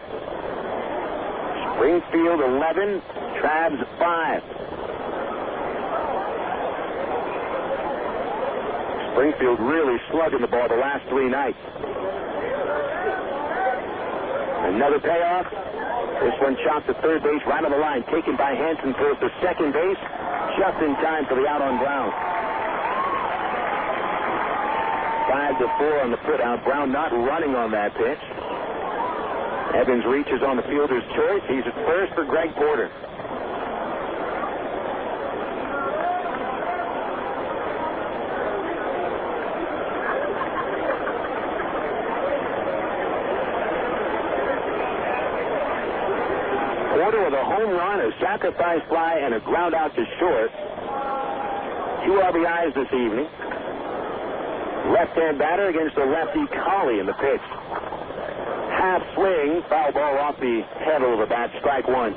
Springfield 11, Travs 5. Springfield really slugging the ball the last 3 nights. Another payoff. This one chopped to third base, right on the line. Taken by Hansen towards the second base, just in time for the out on Brown. 5-4 on the put out. Brown not running on that pitch. Evans reaches on the fielder's choice. He's at first for Greg Porter. Porter with a home run, a sacrifice fly, and a ground out to short. 2 RBIs this evening. Left-hand batter against the lefty Colley in the pitch. Half swing, foul ball off the handle of the bat, strike 1.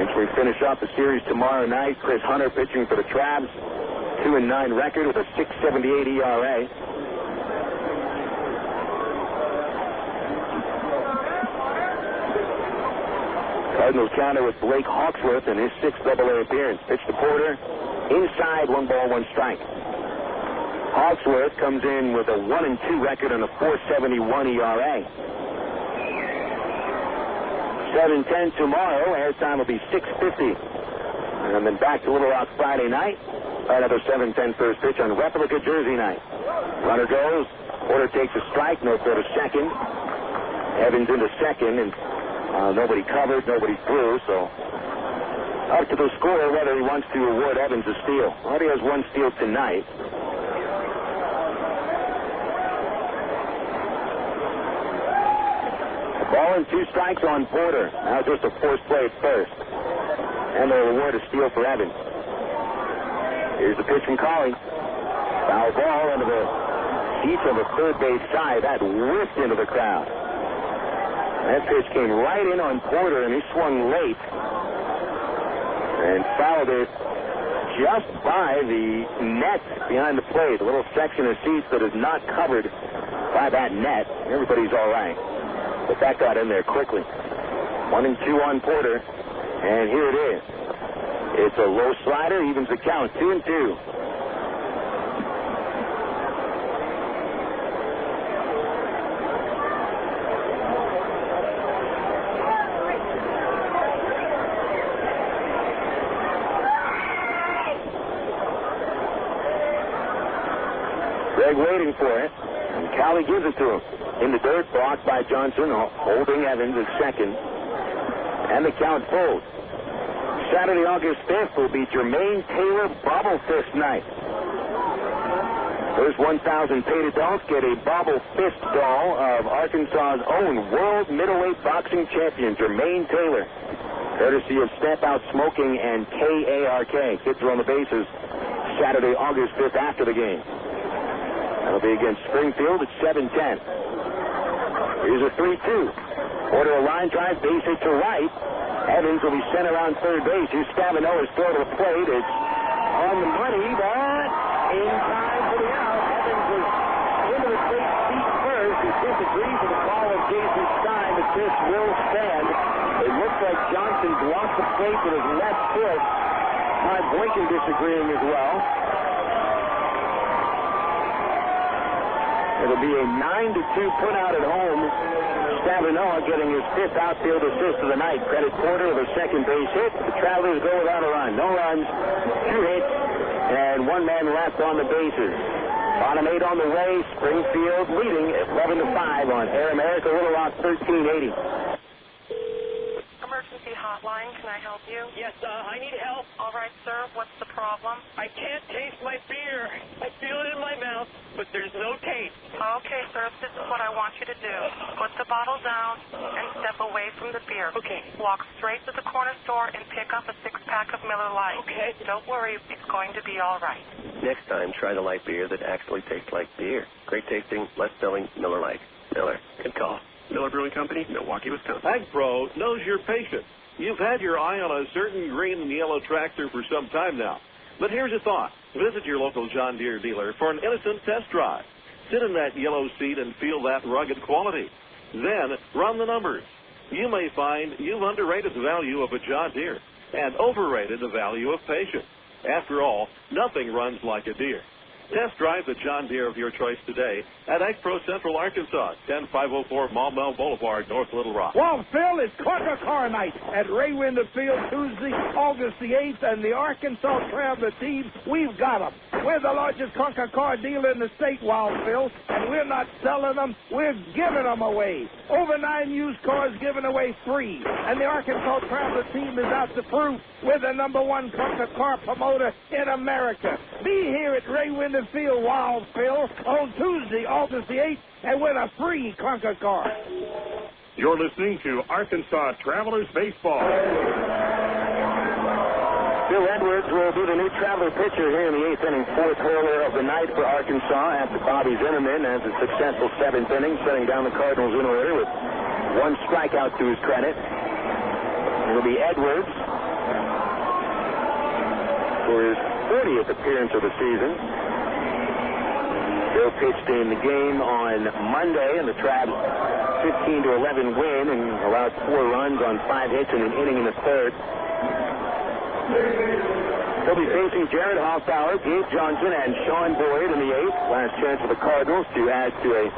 And we finish off the series tomorrow night. Chris Hunter pitching for the Travs. 2-9 record with a 6.78 ERA. Cardinals counter with Blake Hawksworth in his 6th AA appearance. Pitch to Porter. Inside, 1 ball, 1 strike. Hawksworth comes in with a 1-2 record and a 4.71 ERA. 7:10 tomorrow. Airtime will be 6:50. And then back to Little Rock Friday night. Another 7:10 first pitch on replica Jersey night. Runner goes. Porter takes a strike. No throw to second. Evans into second, and nobody covered, nobody threw, so up to the scorer whether he wants to award Evans a steal. Already has 1 steal tonight. Ball and 2 strikes on Porter. Now just a forced play at first. And they'll award a steal for Evans. Here's the pitch from Colley. Foul ball into the seats of the third base side. That whiffed into the crowd. That pitch came right in on Porter, and he swung late and fouled it just by the net behind the plate. A little section of seats that is not covered by that net. Everybody's all right. But that got in there quickly. 1-2 on Porter, and here it is. It's a low slider, evens the count, 2-2. Greg waiting for it, and Cali gives it to him. In the dirt, blocked by Johnson, holding Evans at second, and the count folds. Saturday, August 5th will be Jermaine Taylor Bobble Fist night. First 1,000 paid adults get a Bobble Fist doll of Arkansas's own world middleweight boxing champion, Jermaine Taylor. Courtesy of Step Out Smoking and KARK. Kids are on the bases Saturday, August 5th after the game. That'll be against Springfield at 7:10. Here's a 3-2. Order a line drive, base hit to right. Evans will be sent around third base. Here's Stavinoha's throw to the plate. It's on the money, but in time for the out. Evans was into the plate feet first. He disagrees with the call of Jason Stein, but this will stand. It looks like Johnson blocked the plate with his left foot. Todd Boykin disagreeing as well. It'll be a 9-2 put out at home. Stavinoha getting his 5th outfield assist of the night. Credit Porter with a second base hit. The Travelers go without a run. No runs, 2 hits, and 1 man left on the bases. Bottom 8 on the way. Springfield leading at 11-5 on Air America Little Rock 1380. Emergency hotline, can I help you? Yes, I need help. All right, sir, what's the problem? I can't taste my beer. I feel it in my mouth, but there's no taste. Okay, sir, this is what I want you to do. Put the bottle down and step away from the beer. Okay. Walk straight to the corner store and pick up a 6-pack of Miller Lite. Okay. Don't worry, it's going to be all right. Next time, try the light beer that actually tastes like beer. Great tasting, less filling Miller Lite. Miller, good call. Miller Brewing Company, Milwaukee, Wisconsin. AgPro knows your patience. You've had your eye on a certain green and yellow tractor for some time now. But here's a thought. Visit your local John Deere dealer for an innocent test drive. Sit in that yellow seat and feel that rugged quality. Then run the numbers. You may find you've underrated the value of a John Deere and overrated the value of patience. After all, nothing runs like a Deere. Test drive the John Deere of your choice today at AgPro Central Arkansas, 10504 Maumelle Boulevard, North Little Rock. Well, Phil, it's Clunker Car Night at Ray Winder Field Tuesday, August the 8th, and the Arkansas Traveler team, we've got them. We're the largest Clunker car dealer in the state, Wild Phil, and we're not selling them, we're giving them away. Over 9 used cars given away free, and the Arkansas Traveler team is out to prove we're the #1 Clunker car promoter in America. Be here at Ray Winder Field, Wild Phil, on Tuesday, August the 8th, and win a free Clunker car. You're listening to Arkansas Travelers Baseball. Bill Edwards will be the new Traveler pitcher here in the 8th inning, 4th hurler of the night for Arkansas after Bobby Zimmerman has a successful 7th inning, shutting down the Cardinals in order with 1 strikeout to his credit. It'll be Edwards for his 40th appearance of the season. Bill pitched in the game on Monday, and the Traps 15-11 win and allowed 4 runs on 5 hits in an inning in the 3rd. He'll be facing Jarrett Hoffpauir, Gabe Johnson, and Sean Boyd in the 8th. Last chance for the Cardinals to add to a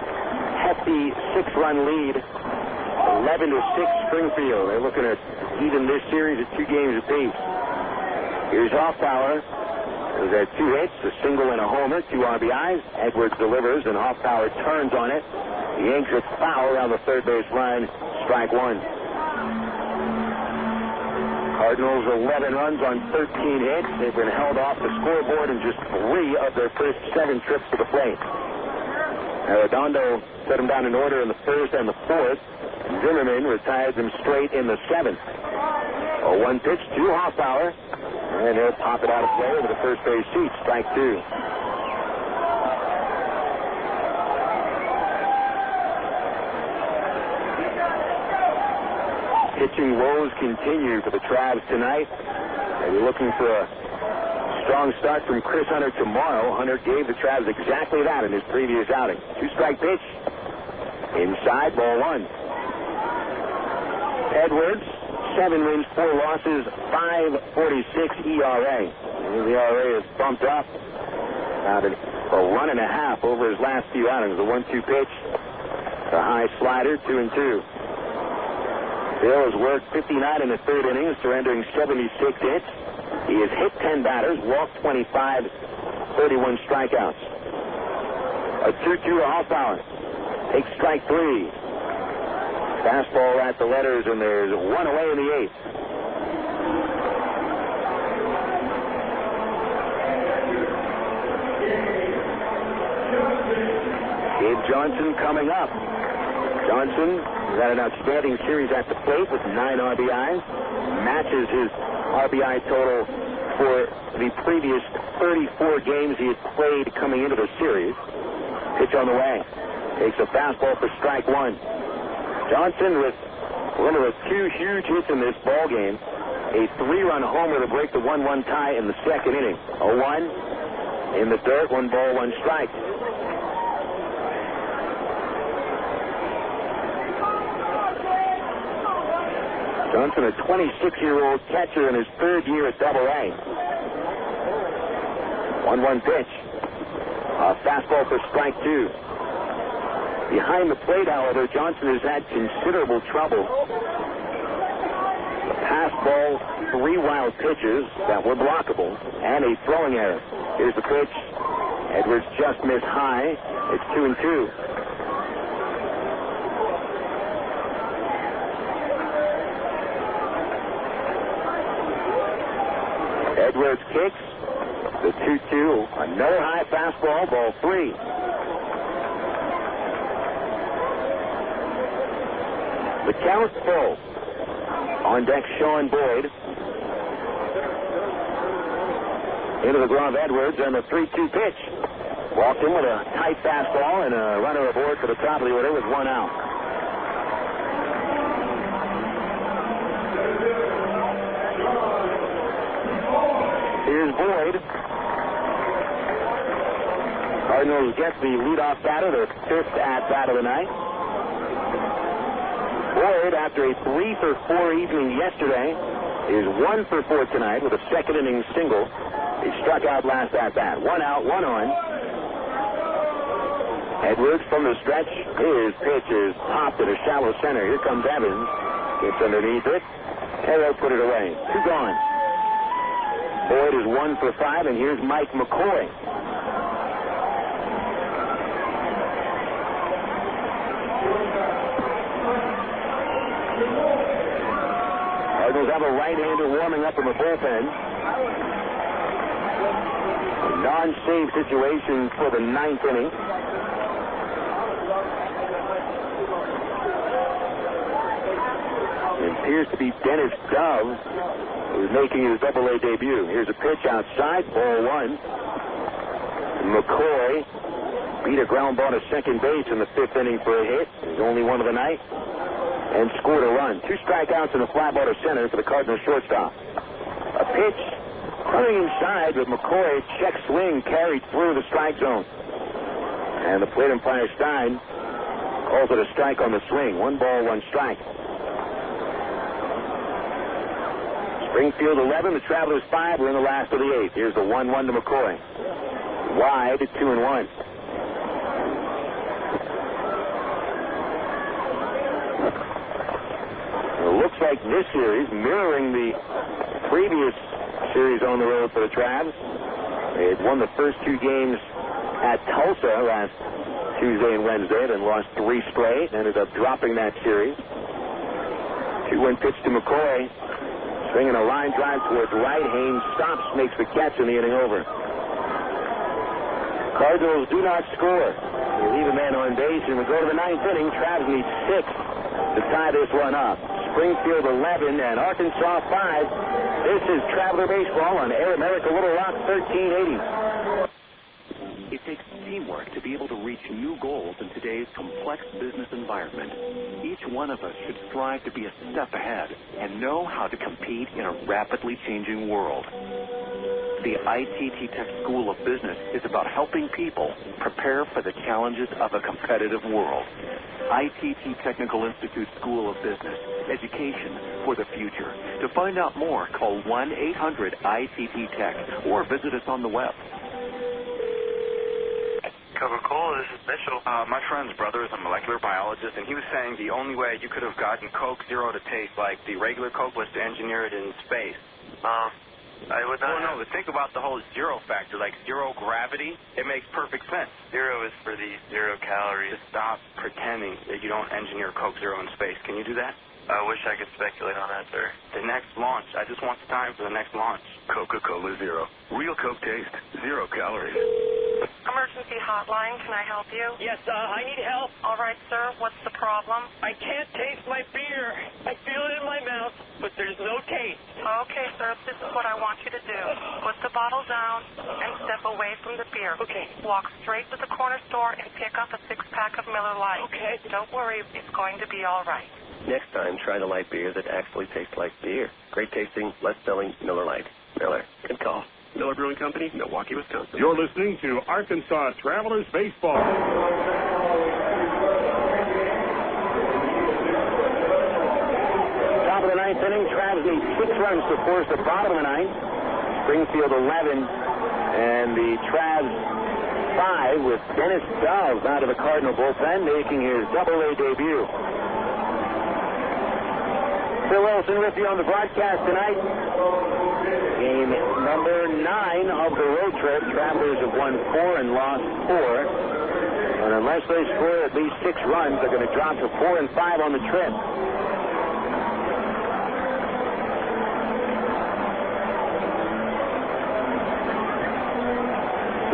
hefty 6-run lead. 11-6 Springfield. They're looking at even this series at 2 games apiece. Here's Hoffpauir. He's had 2 hits, a single and a homer, 2 RBIs. Edwards delivers, and Hoffpauir turns on it. He yanks it foul around the third base line. Strike 1. Cardinals 11 runs on 13 hits. They've been held off the scoreboard in just 3 of their first 7 trips to the plate. Arredondo set them down in order in the 1st and the 4th. Zimmerman retired them straight in the 7th. A 1 pitch to Hoffpauir, and he'll pop it out of play over the first base seat. Strike 2. Pitching woes continue for the Travs tonight. They're looking for a strong start from Chris Hunter tomorrow. Hunter gave the Travs exactly that in his previous outing. 2-strike pitch. Inside, ball 1. Edwards, 7 wins, 4 losses, 5.46 ERA. The ERA is bumped up about a 1.5 over his last few outings. The 1-2 pitch, the high slider, 2-2. Bill has worked 59 in the 3rd inning, surrendering 76 hits. He has hit 10 batters, walked 25, 31 strikeouts. A 2-2 to Hoffpauir. Takes strike 3. Fastball at the letters, and there's 1 away in the 8th. Gabe Johnson coming up. Johnson has had an outstanding series at the plate with 9 RBIs. Matches his RBI total for the previous 34 games he had played coming into the series. Pitch on the way. Takes a fastball for strike 1. Johnson with One of the two huge hits in this ball game. A 3-run homer to break the 1-1 tie in the second inning. 0-1 in the dirt, 1 ball, 1 strike. Johnson, a 26-year-old catcher in his 3rd year at Double-A. 1-1 pitch. A fastball for strike 2. Behind the plate, however, Johnson has had considerable trouble. A pass ball, 3 wild pitches that were blockable, and a throwing error. Here's the pitch. Edwards just missed high. It's 2-2. Edwards kicks. The 2-2. Another high fastball, ball 3. The count full. On deck, Sean Boyd. Into the glove, Edwards, and the 3-2 pitch. Walked in with a tight fastball and a runner aboard for the top of the order with 1 out. Here's Boyd. Cardinals get the leadoff batter, their 5th at-bat of the night. Boyd, after a 3-for-4 evening yesterday, is 1-for-4 tonight with a second inning single. He struck out last at-bat. 1 out, 1 on. Edwards from the stretch. His pitch is popped at a shallow center. Here comes Evans. Gets underneath it. Terrell put it away. 2 gone. Boyd is 1-for-5, and here's Mike McCoy. Cardinals have a right-hander warming up in the bullpen. A non-save situation for the 9th inning. It appears to be Dennis Dove, who's making his Double-A debut. Here's a pitch outside, ball 1. McCoy beat a ground ball to second base in the 5th inning for a hit. He's only one of the night. And scored a run. 2 strikeouts and a fly ball to center for the Cardinals shortstop. A pitch coming inside with McCoy. Check swing carried through the strike zone. And the plate umpire Stein calls it a strike on the swing. 1 ball, 1 strike. Springfield 11, the Travelers 5. We're in the last of the 8th. Here's the 1-1 to McCoy. Wide, 2-1. It looks like this series mirroring the previous series on the road for the Travs. They had won the first 2 games at Tulsa last Tuesday and Wednesday, then lost 3 straight, ended up dropping that series. 2-1 pitch to McCoy. Swinging a line drive towards right. Haynes stops, makes the catch, in the inning over. Cardinals do not score. They leave a man on base, and we go to the 9th inning. Travs need 6 to tie this one up. Springfield 11 and Arkansas 5. This is Traveler Baseball on Air America Little Rock 1380. It takes teamwork to be able to reach new goals in today's complex business environment. Each one of us should strive to be a step ahead and know how to compete in a rapidly changing world. The ITT Tech School of Business is about helping people prepare for the challenges of a competitive world. ITT Technical Institute School of Business, education for the future. To find out more, call 1-800-ITT-TECH or visit us on the web. Coca-Cola, this is Mitchell. My friend's brother is a molecular biologist, and he was saying the only way you could have gotten Coke Zero to taste like the regular Coke was to engineer it in space. I would not. Well, no, but think about the whole zero factor, like zero gravity. It makes perfect sense. Zero is for the 0 calories. Just stop pretending that you don't engineer Coke Zero in space. Can you do that? I wish I could speculate on that, sir. The next launch. I just want the time for the next launch. Coca-Cola Zero. Real Coke taste, 0 calories. Emergency hotline, can I help you? Yes, I need help. All right, sir, what's the problem? I can't taste my beer. I feel it in my mouth, but there's no taste. Okay, sir, this is what I want you to do. Put the bottle down and step away from the beer. Okay. Walk straight to the corner store and pick up a 6-pack of Miller Lite. Okay. Don't worry, it's going to be all right. Next time, try the light beer that actually tastes like beer. Great tasting, less filling, Miller Lite. Miller, good call. Miller Brewing Company, Milwaukee, Wisconsin. You're listening to Arkansas Travelers Baseball. Top of the ninth inning, Travs need 6 runs to force the bottom of the ninth. Springfield 11, and the Travs 5 with Dennis Dove out of the Cardinal bullpen, making his Double-A debut. Phil Wilson with you on the broadcast tonight. Game number 9 of the road trip. Travelers have won 4 and lost 4. And unless they score at least 6 runs, they're going to drop to 4 and 5 on the trip.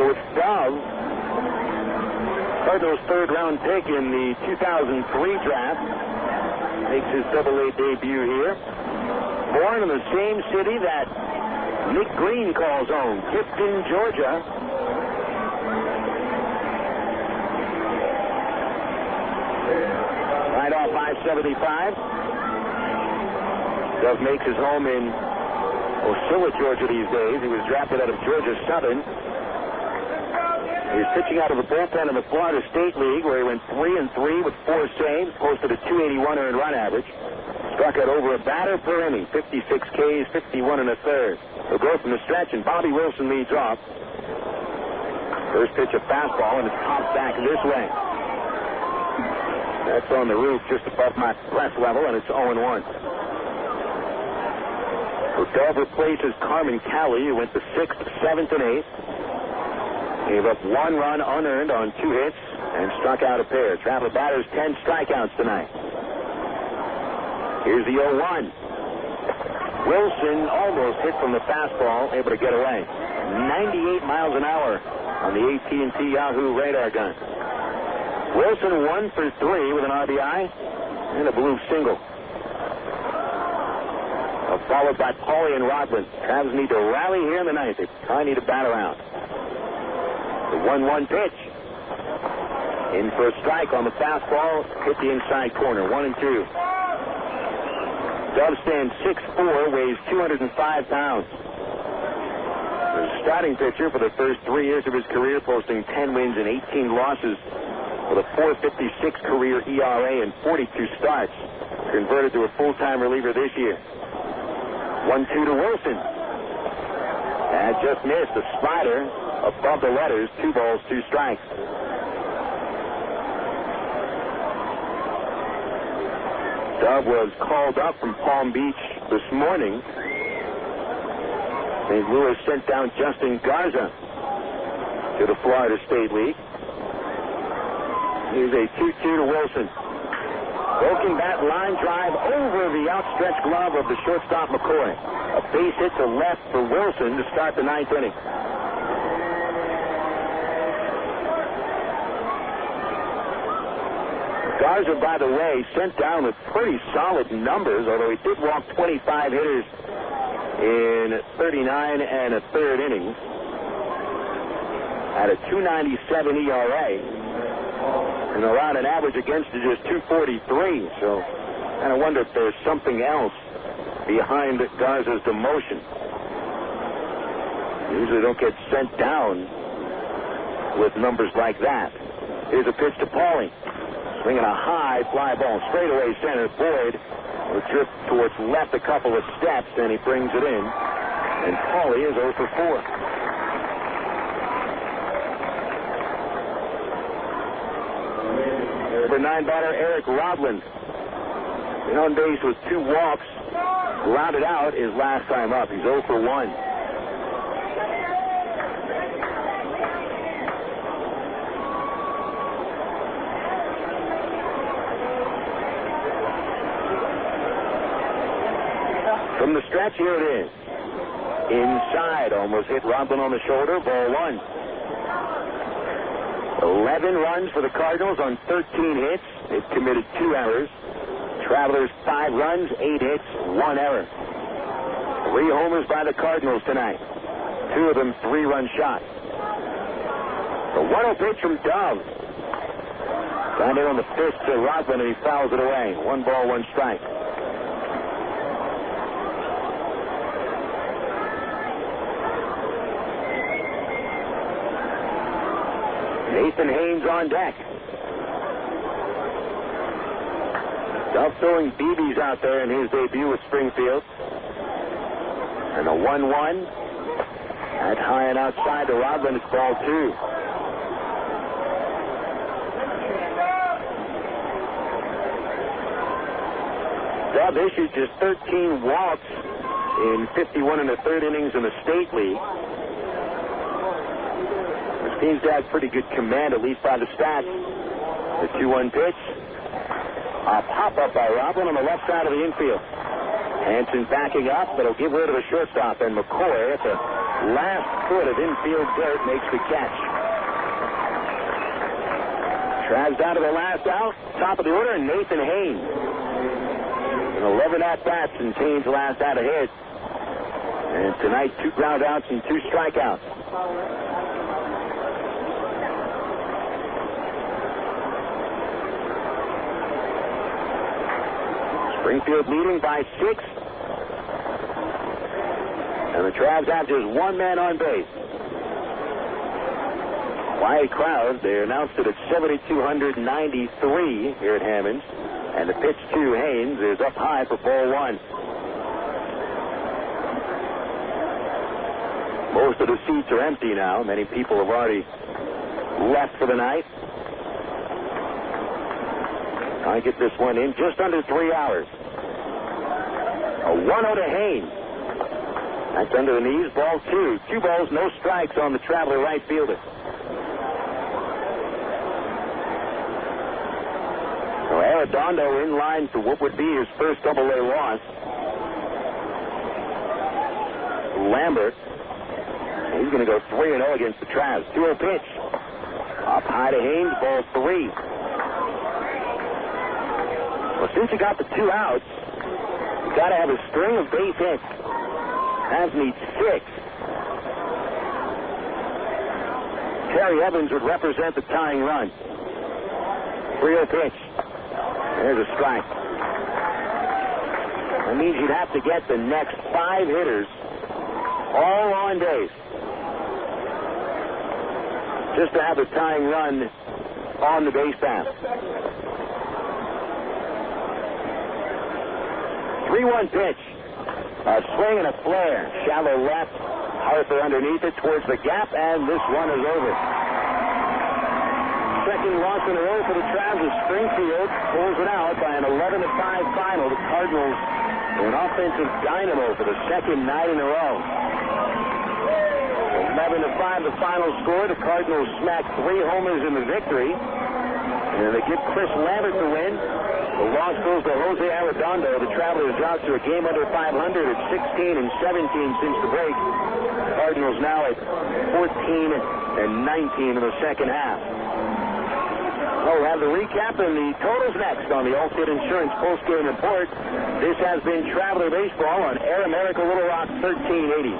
So it's Dove, Cardinals' 3rd-round pick in the 2003 draft. Makes his Double-A debut here. Born in the same city that Nick Green calls home, Tifton, Georgia. Right off I-75. Dove makes his home in Ocilla, Georgia these days. He was drafted out of Georgia Southern. He's pitching out of the bullpen in the Florida State League, where he went 3-3 with 4 saves, posted a .281 earned run average, struck out over a batter per inning, 56 Ks, 51 1/3. He'll go from the stretch, and Bobby Wilson leads off. First pitch, a fastball, and it's popped back this way. That's on the roof just above my breast level, and it's 0-1. So Dove replaces Carmen Cali, who went the 6th, 7th, and 8th. Gave up 1 run unearned on 2 hits and struck out a pair. Traveler batters 10 strikeouts tonight. Here's the 0-1. Wilson almost hit from the fastball, able to get away. 98 miles an hour on the AT&T Yahoo radar gun. Wilson 1 for 3 with an RBI and a blue single. Followed by Paulie and Rodman. Travs need to rally here in the ninth. They probably need to bat around. The 1-1 pitch. In for a strike on the fastball. Hit the inside corner. 1-2. Dove stands 6'4", weighs 205 pounds. The starting pitcher for the first 3 years of his career, posting 10 wins and 18 losses with a .456 career ERA and 42 starts. Converted to a full-time reliever this year. 1-2 to Wilson. And just missed a slider above the letters. 2 balls, 2 strikes. Dove was called up from Palm Beach this morning. St. Louis sent down Justin Garza to the Florida State League. Here's a 2-2 to Wilson. Broken bat line drive over the outstretched glove of the shortstop McCoy. A base hit to left for Wilson to start the 9th inning. Garza, by the way, sent down with pretty solid numbers, although he did walk 25 hitters in 39 1/3 innings at a .297 ERA. And around an average against it just .243. So I kind of wonder if there's something else behind Garza's demotion. Usually don't get sent down with numbers like that. Here's a pitch to Paulie. Swinging a high fly ball straightaway center. Boyd will drift towards left a couple of steps, and he brings it in. And Paulie is 0 for 4. Number 9 batter Eric Rodland. Been on base with 2 walks. Grounded out his last time up. He's 0 for 1. From the stretch, here it is. Inside, almost hit Rodland on the shoulder. Ball 1. 11 runs for the Cardinals on 13 hits. They've committed 2 errors. Travelers 5 runs, 8 hits, 1 error. 3 homers by the Cardinals tonight. 2 of them 3-run shots. The 1-0 pitch from Dove. Down there on the pitch to Rodman, and he fouls it away. 1 ball, 1 strike. Nathan Haynes on deck. Self-throwing BB's out there in his debut with Springfield. And a 1-1. That's high and outside to Rodman. It's ball 2. Dub issued just 13 walks in 51 1/3 innings in the state league. Which seems to have pretty good command, at least by the stats. The 2-1 pitch. A pop-up by Rodman on the left side of the infield. Hansen backing up, but he'll give way to the shortstop, and McCoy at the last foot of infield dirt makes the catch. Travs down to the last out, top of the order, and Nathan Haynes. And 11 at-bats since Haynes' last out ahead. And tonight, 2 ground outs and 2 strikeouts. Springfield leading by 6. And the Travs have just 1 man on base. Quiet crowd. They announced it at 7,293 here at Hammond's. And the pitch to Haynes is up high for ball 1. Most of the seats are empty now. Many people have already left for the night. I get this one in just under 3 hours. A 1-0 to Haynes. That's under the knees. Ball 2. 2 balls, no strikes on the traveler right fielder. So Arredondo in line for what would be his first Double-A loss. Lambert. He's going to go 3-0 against the Travs. 2-0 pitch. Up high to Haynes. Ball 3. Well, since you got the 2 outs, you got to have a string of base hits. Travs need 6. Terry Evans would represent the tying run. 3-0 pitch. There's a strike. That means you'd have to get the next 5 hitters all on base just to have a tying run on the base path. 3-1 pitch. A swing and a flare. Shallow left. Harper underneath it towards the gap, and this one is over. Second loss in a row for the Travs as Springfield pulls it out by an 11-5 final. The Cardinals are an offensive dynamo for the second night in a row. 11-5 the final score. The Cardinals smack 3 homers in the victory. And they give Chris Lambert the win. The loss goes to Jose Arredondo. The Travelers out to a game under 500 at 16-17 since the break. The Cardinals now at 14-19 in the second half. We'll have the recap and the totals next on the Allstate Insurance Postgame Report. This has been Traveler Baseball on Air America Little Rock 1380.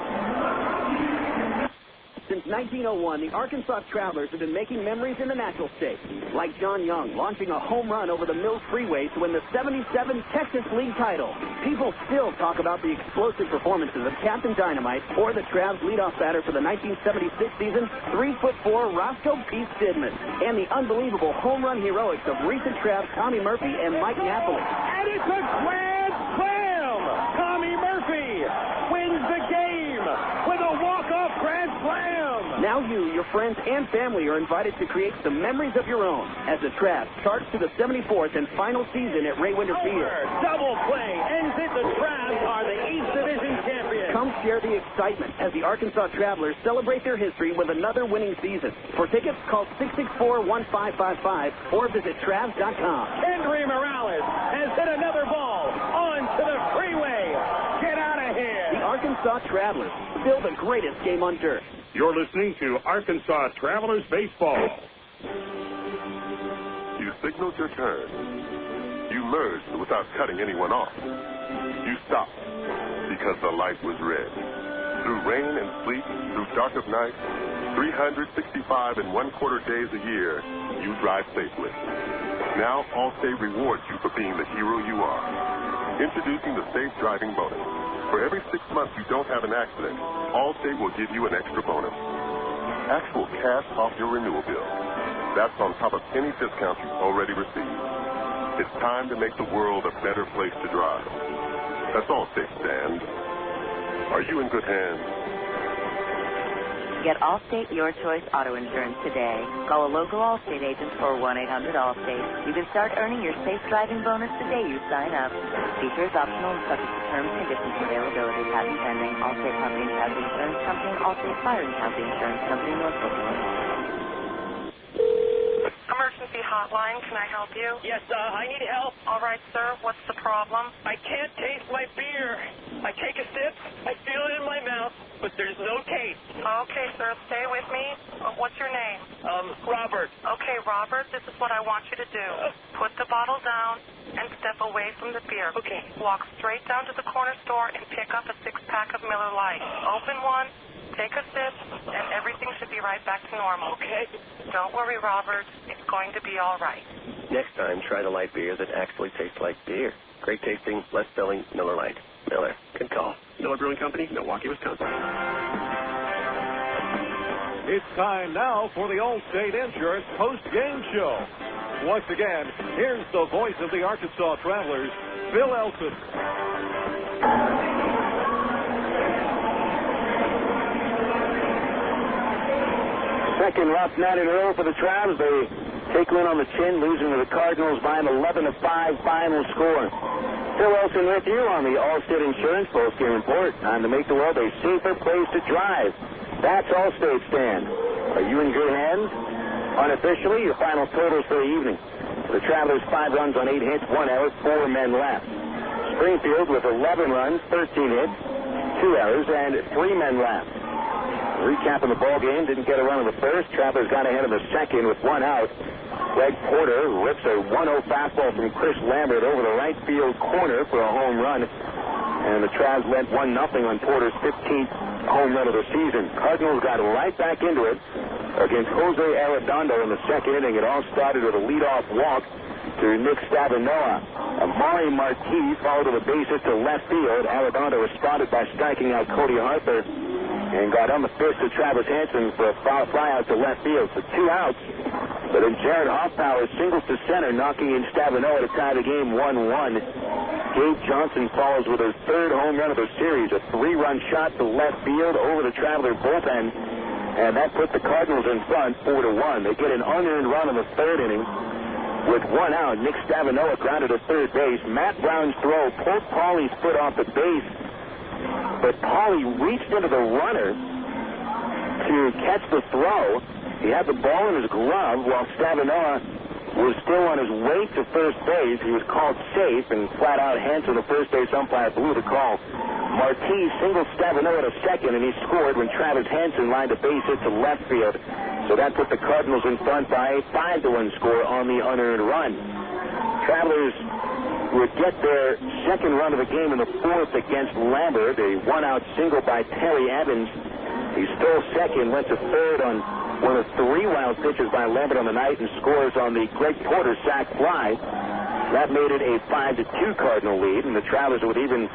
Since 1901, the Arkansas Travelers have been making memories in the natural state, like John Young launching a home run over the Mills Freeway to win the '77 Texas League title. People still talk about the explosive performances of Captain Dynamite or the Travs leadoff batter for the 1976 season, 3'4" Roscoe P. Stidman, and the unbelievable home run heroics of recent Travs Tommy Murphy and Mike Napoli. And it's a grand slam! Tommy Murphy wins the game with a walk-off grand slam! Now you, your friends, and family are invited to create some memories of your own as the Travs charge to the 74th and final season at Ray Winter Field. Double play ends it. The Travs are the East Division champions. Come share the excitement as the Arkansas Travelers celebrate their history with another winning season. For tickets, call 664-1555 or visit Travs.com. Henry Morales has hit another ball onto the freeway. Get out of here. The Arkansas Travelers, still the greatest game on dirt. You're listening to Arkansas Travelers Baseball. You signaled your turn. You merged without cutting anyone off. You stopped because the light was red. Through rain and sleet, through dark of night, 365 and 1/4 days a year, you drive safely. Now, Allstate rewards you for being the hero you are. Introducing the Safe Driving Bonus. For every 6 months you don't have an accident, Allstate will give you an extra bonus. Actual cash off your renewal bill. That's on top of any discounts you've already received. It's time to make the world a better place to drive. That's Allstate, Stan. Are you in good hands? Get Allstate Your Choice Auto Insurance today. Call a local Allstate agent for 1-800-ALLSTATE. You can start earning your safe driving bonus the day you sign up. Features optional and subject to terms, conditions, availability, patent pending. Allstate Property and Casualty Insurance Company, Allstate Fire and Casualty Insurance Company, Norfolk, Illinois. Emergency hotline, can I help you? Yes, I need help. All right, sir, what's the problem? I can't taste my beer. I take a sip, I feel it in my mouth, but there's no taste. Okay, sir, stay with me. What's your name? Robert. Okay, Robert, this is what I want you to do. Put the bottle down and step away from the beer. Okay. Walk straight down to the corner store and pick up a 6-pack of Miller Lite. Open one, take a sip, and everything should be right back to normal. Okay. Don't worry, Robert. It's going to be all right. Next time, try the light beer that actually tastes like beer. Great tasting, less filling Miller Lite. Miller. Good call. Miller Brewing Company, Milwaukee, Wisconsin. It's time now for the Allstate Insurance post-game show. Once again, here's the voice of the Arkansas Travelers, Bill Elson. Second rough night in a row for the Travs. They take one on the chin, losing to the Cardinals by an 11-5 final score. Phil Wilson with you on the Allstate Insurance post-game report. Time to make the world a safer place to drive. That's Allstate, Stan. Are you in good hands? Unofficially, your final totals for the evening. The Travelers, 5 runs on 8 hits, 1 error, 4 men left. Springfield with 11 runs, 13 hits, 2 errors, and 3 men left. Recapping the ball game, didn't get a run in the first. Travelers got ahead in the second with 1 out. Greg Porter rips a 1-0 fastball from Chris Lambert over the right field corner for a home run. And the Travs led 1-0 on Porter's 15th home run of the season. Cardinals got right back into it against Jose Arredondo in the second inning. It all started with a leadoff walk to Nick Stavinoha. Amari Marquez followed to the bases to left field. Arredondo responded by striking out Cody Harper and got on the fist to Travis Hansen for a foul fly out to left field for 2 outs. But then Jarrett Hoffpauir singles to center, knocking in Stavinoha to tie the game 1-1. Gabe Johnson follows with his 3rd home run of the series, a 3-run shot to left field over the Traveler bullpen, and that put the Cardinals in front 4-1. They get an unearned run in the 3rd inning. With 1 out, Nick Stavinoha grounded to third base. Matt Brown's throw pulled Pauley's foot off the base, but Pauley reached into the runner to catch the throw. He had the ball in his glove while Stavinoha was still on his way to first base. He was called safe, and flat out Hansen, the first base umpire, blew the call. Marquez singled Stavinoha to second, and he scored when Travis Hansen lined a base hit to left field. So that put the Cardinals in front by a 5-1 score on the unearned run. Travelers would get their 2nd run of the game in the 4th against Lambert, a 1-out single by Terry Evans. He stole second, went to third on one of 3 wild pitches by Lambert on the night, and scores on the Greg Porter sac fly. That made it a 5-2 Cardinal lead, and the Travelers would even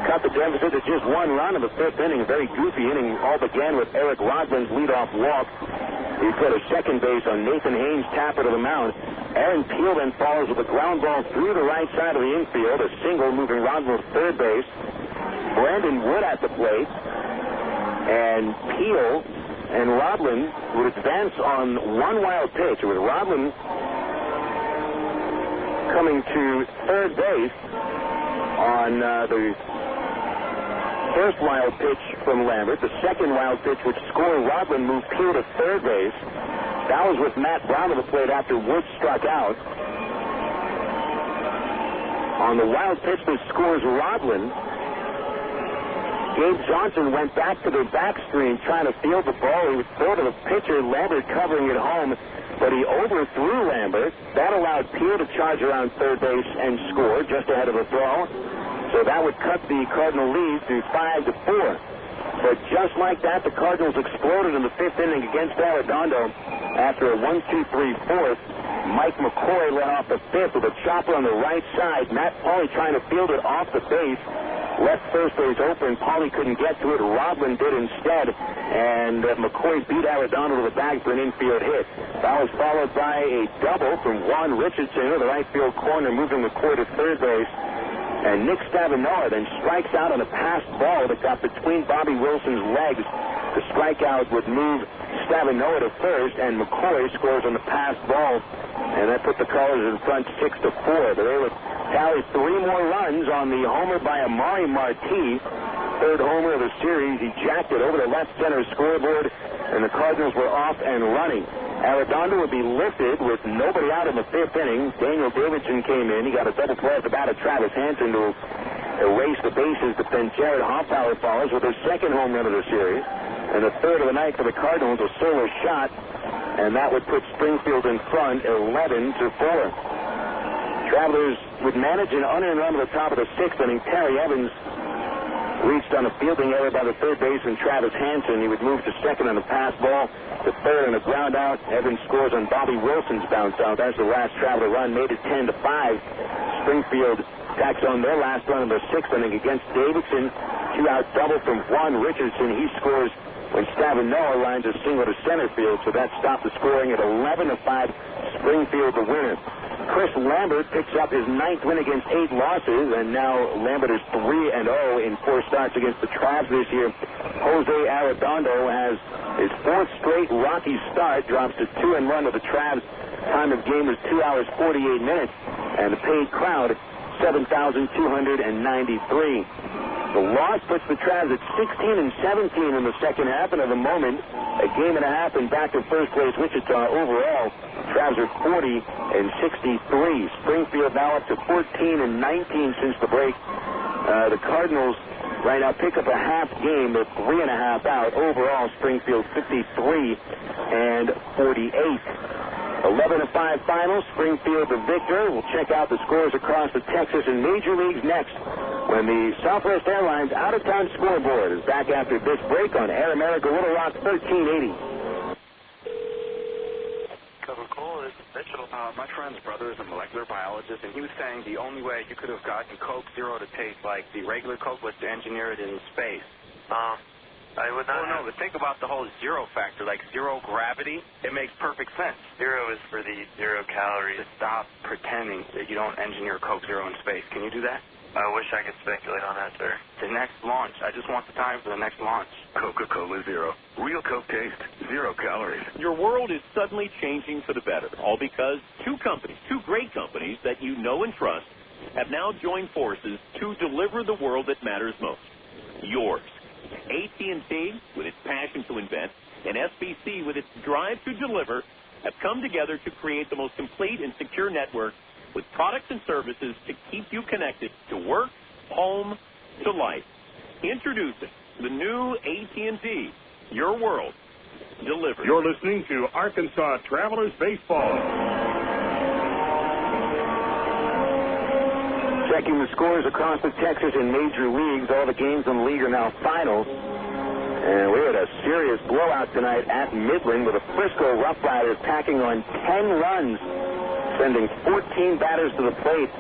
cut the deficit to just 1 run in the 5th inning. A very goofy inning. All began with Eric Rodman's leadoff walk. He put a second base on Nathan Haynes' tapper to the mound. Aaron Peel then follows with a ground ball through the right side of the infield, a single moving Rodman to third base. Brandon Wood at the plate, and Peel and Rodman would advance on 1 wild pitch, with Rodman coming to third base on the first wild pitch from Lambert. The second wild pitch would score. Rodman moved Peel to third base. That was with Matt Brown at the plate after Wood struck out. On the wild pitch that scores Rodman, Gabe Johnson went back to the back screen trying to field the ball. He would throw to the pitcher, Lambert covering it home, but he overthrew Lambert. That allowed Peel to charge around third base and score just ahead of the throw. So that would cut the Cardinal lead to 5-4. But just like that, the Cardinals exploded in the fifth inning against Arredondo after a 1-2-3 fourth. Mike McCoy led off the fifth with a chopper on the right side. Matt Pauly trying to field it off the base. Left first base open. Pauly couldn't get to it. Rodman did instead. And McCoy beat Arredondo to the bag for an infield hit. That was followed by a double from Juan Richardson to the right field corner, moving McCoy to third base. And Nick Stavinoha then strikes out on a passed ball that got between Bobby Wilson's legs. The strikeout would move Stavinoha to first, and McCoy scores on the passed ball. And that put the Colors in front 6-4. But they would tally 3 more runs on the homer by Amari Marti. Third homer of the series. He jacked it over the left center scoreboard, and the Cardinals were off and running. Arredondo would be lifted with nobody out in the fifth inning. Daniel Davidson came in. He got a double play at the bat of Travis Hansen to erase the bases, but then Jarrett Hoffpauir follows with his second home run of the series. And the third of the night for the Cardinals, a solo shot, and that would put Springfield in front 11-4. Travelers would manage an unearned run to the top of the sixth inning. Terry Evans reached on a fielding error by the third baseman Travis Hansen. He would move to second on a pass ball, to third on a ground out. Evans scores on Bobby Wilson's bounce out. That's the last Traveler run, made it 10-5. Springfield tacks on their last run in the sixth inning against Davidson. 2-out double from Juan Richardson. He scores when Stavinoha lines a single to center field, so that stopped the scoring at 11-5. Springfield the winner. Chris Lambert picks up his 9th win against 8 losses, and now Lambert is 3-0 in 4 starts against the Travs this year. Jose Arredondo has his 4th straight rocky start, drops to 2-1 to the Travs. Time of game is 2 hours 48 minutes, and the paid crowd 7,293. The loss puts the Travs at 16-17 in the second half, and at the moment, a game and a half in back to first place Wichita overall. Travs are 40-63. Springfield now up to 14-19 since the break. The Cardinals right now pick up a half game. They're 3.5 out. Overall, Springfield 53-48. 11-5 final. Springfield the victor. We'll check out the scores across the Texas and Major Leagues next, when the Southwest Airlines out-of-town scoreboard is back after this break on Air America Little Rock 1380. My friend's brother is a molecular biologist, and he was saying the only way you could have gotten Coke Zero to taste like the regular Coke was to engineer it in space. I would not. No, but think about the whole zero factor, like zero gravity. It makes perfect sense. Zero is for the 0 calories. Just stop pretending that you don't engineer Coke Zero in space. Can you do that? I wish I could speculate on that, sir. The next launch. I just want the time for the next launch. Coca-Cola Zero. Real Coke taste. 0 calories. Your world is suddenly changing for the better, all because 2 great companies that you know and trust, have now joined forces to deliver the world that matters most. Yours. AT&T, with its passion to invent, and SBC, with its drive to deliver, have come together to create the most complete and secure network with products and services to keep you connected to work, home, to life. Introducing the new AT&T, your world, delivered. You're listening to Arkansas Travelers Baseball. Checking the scores across the Texas and Major Leagues. All the games in the league are now finals. And we had a serious blowout tonight at Midland with the Frisco Rough Riders packing on 10 runs, sending 14 batters to the plate.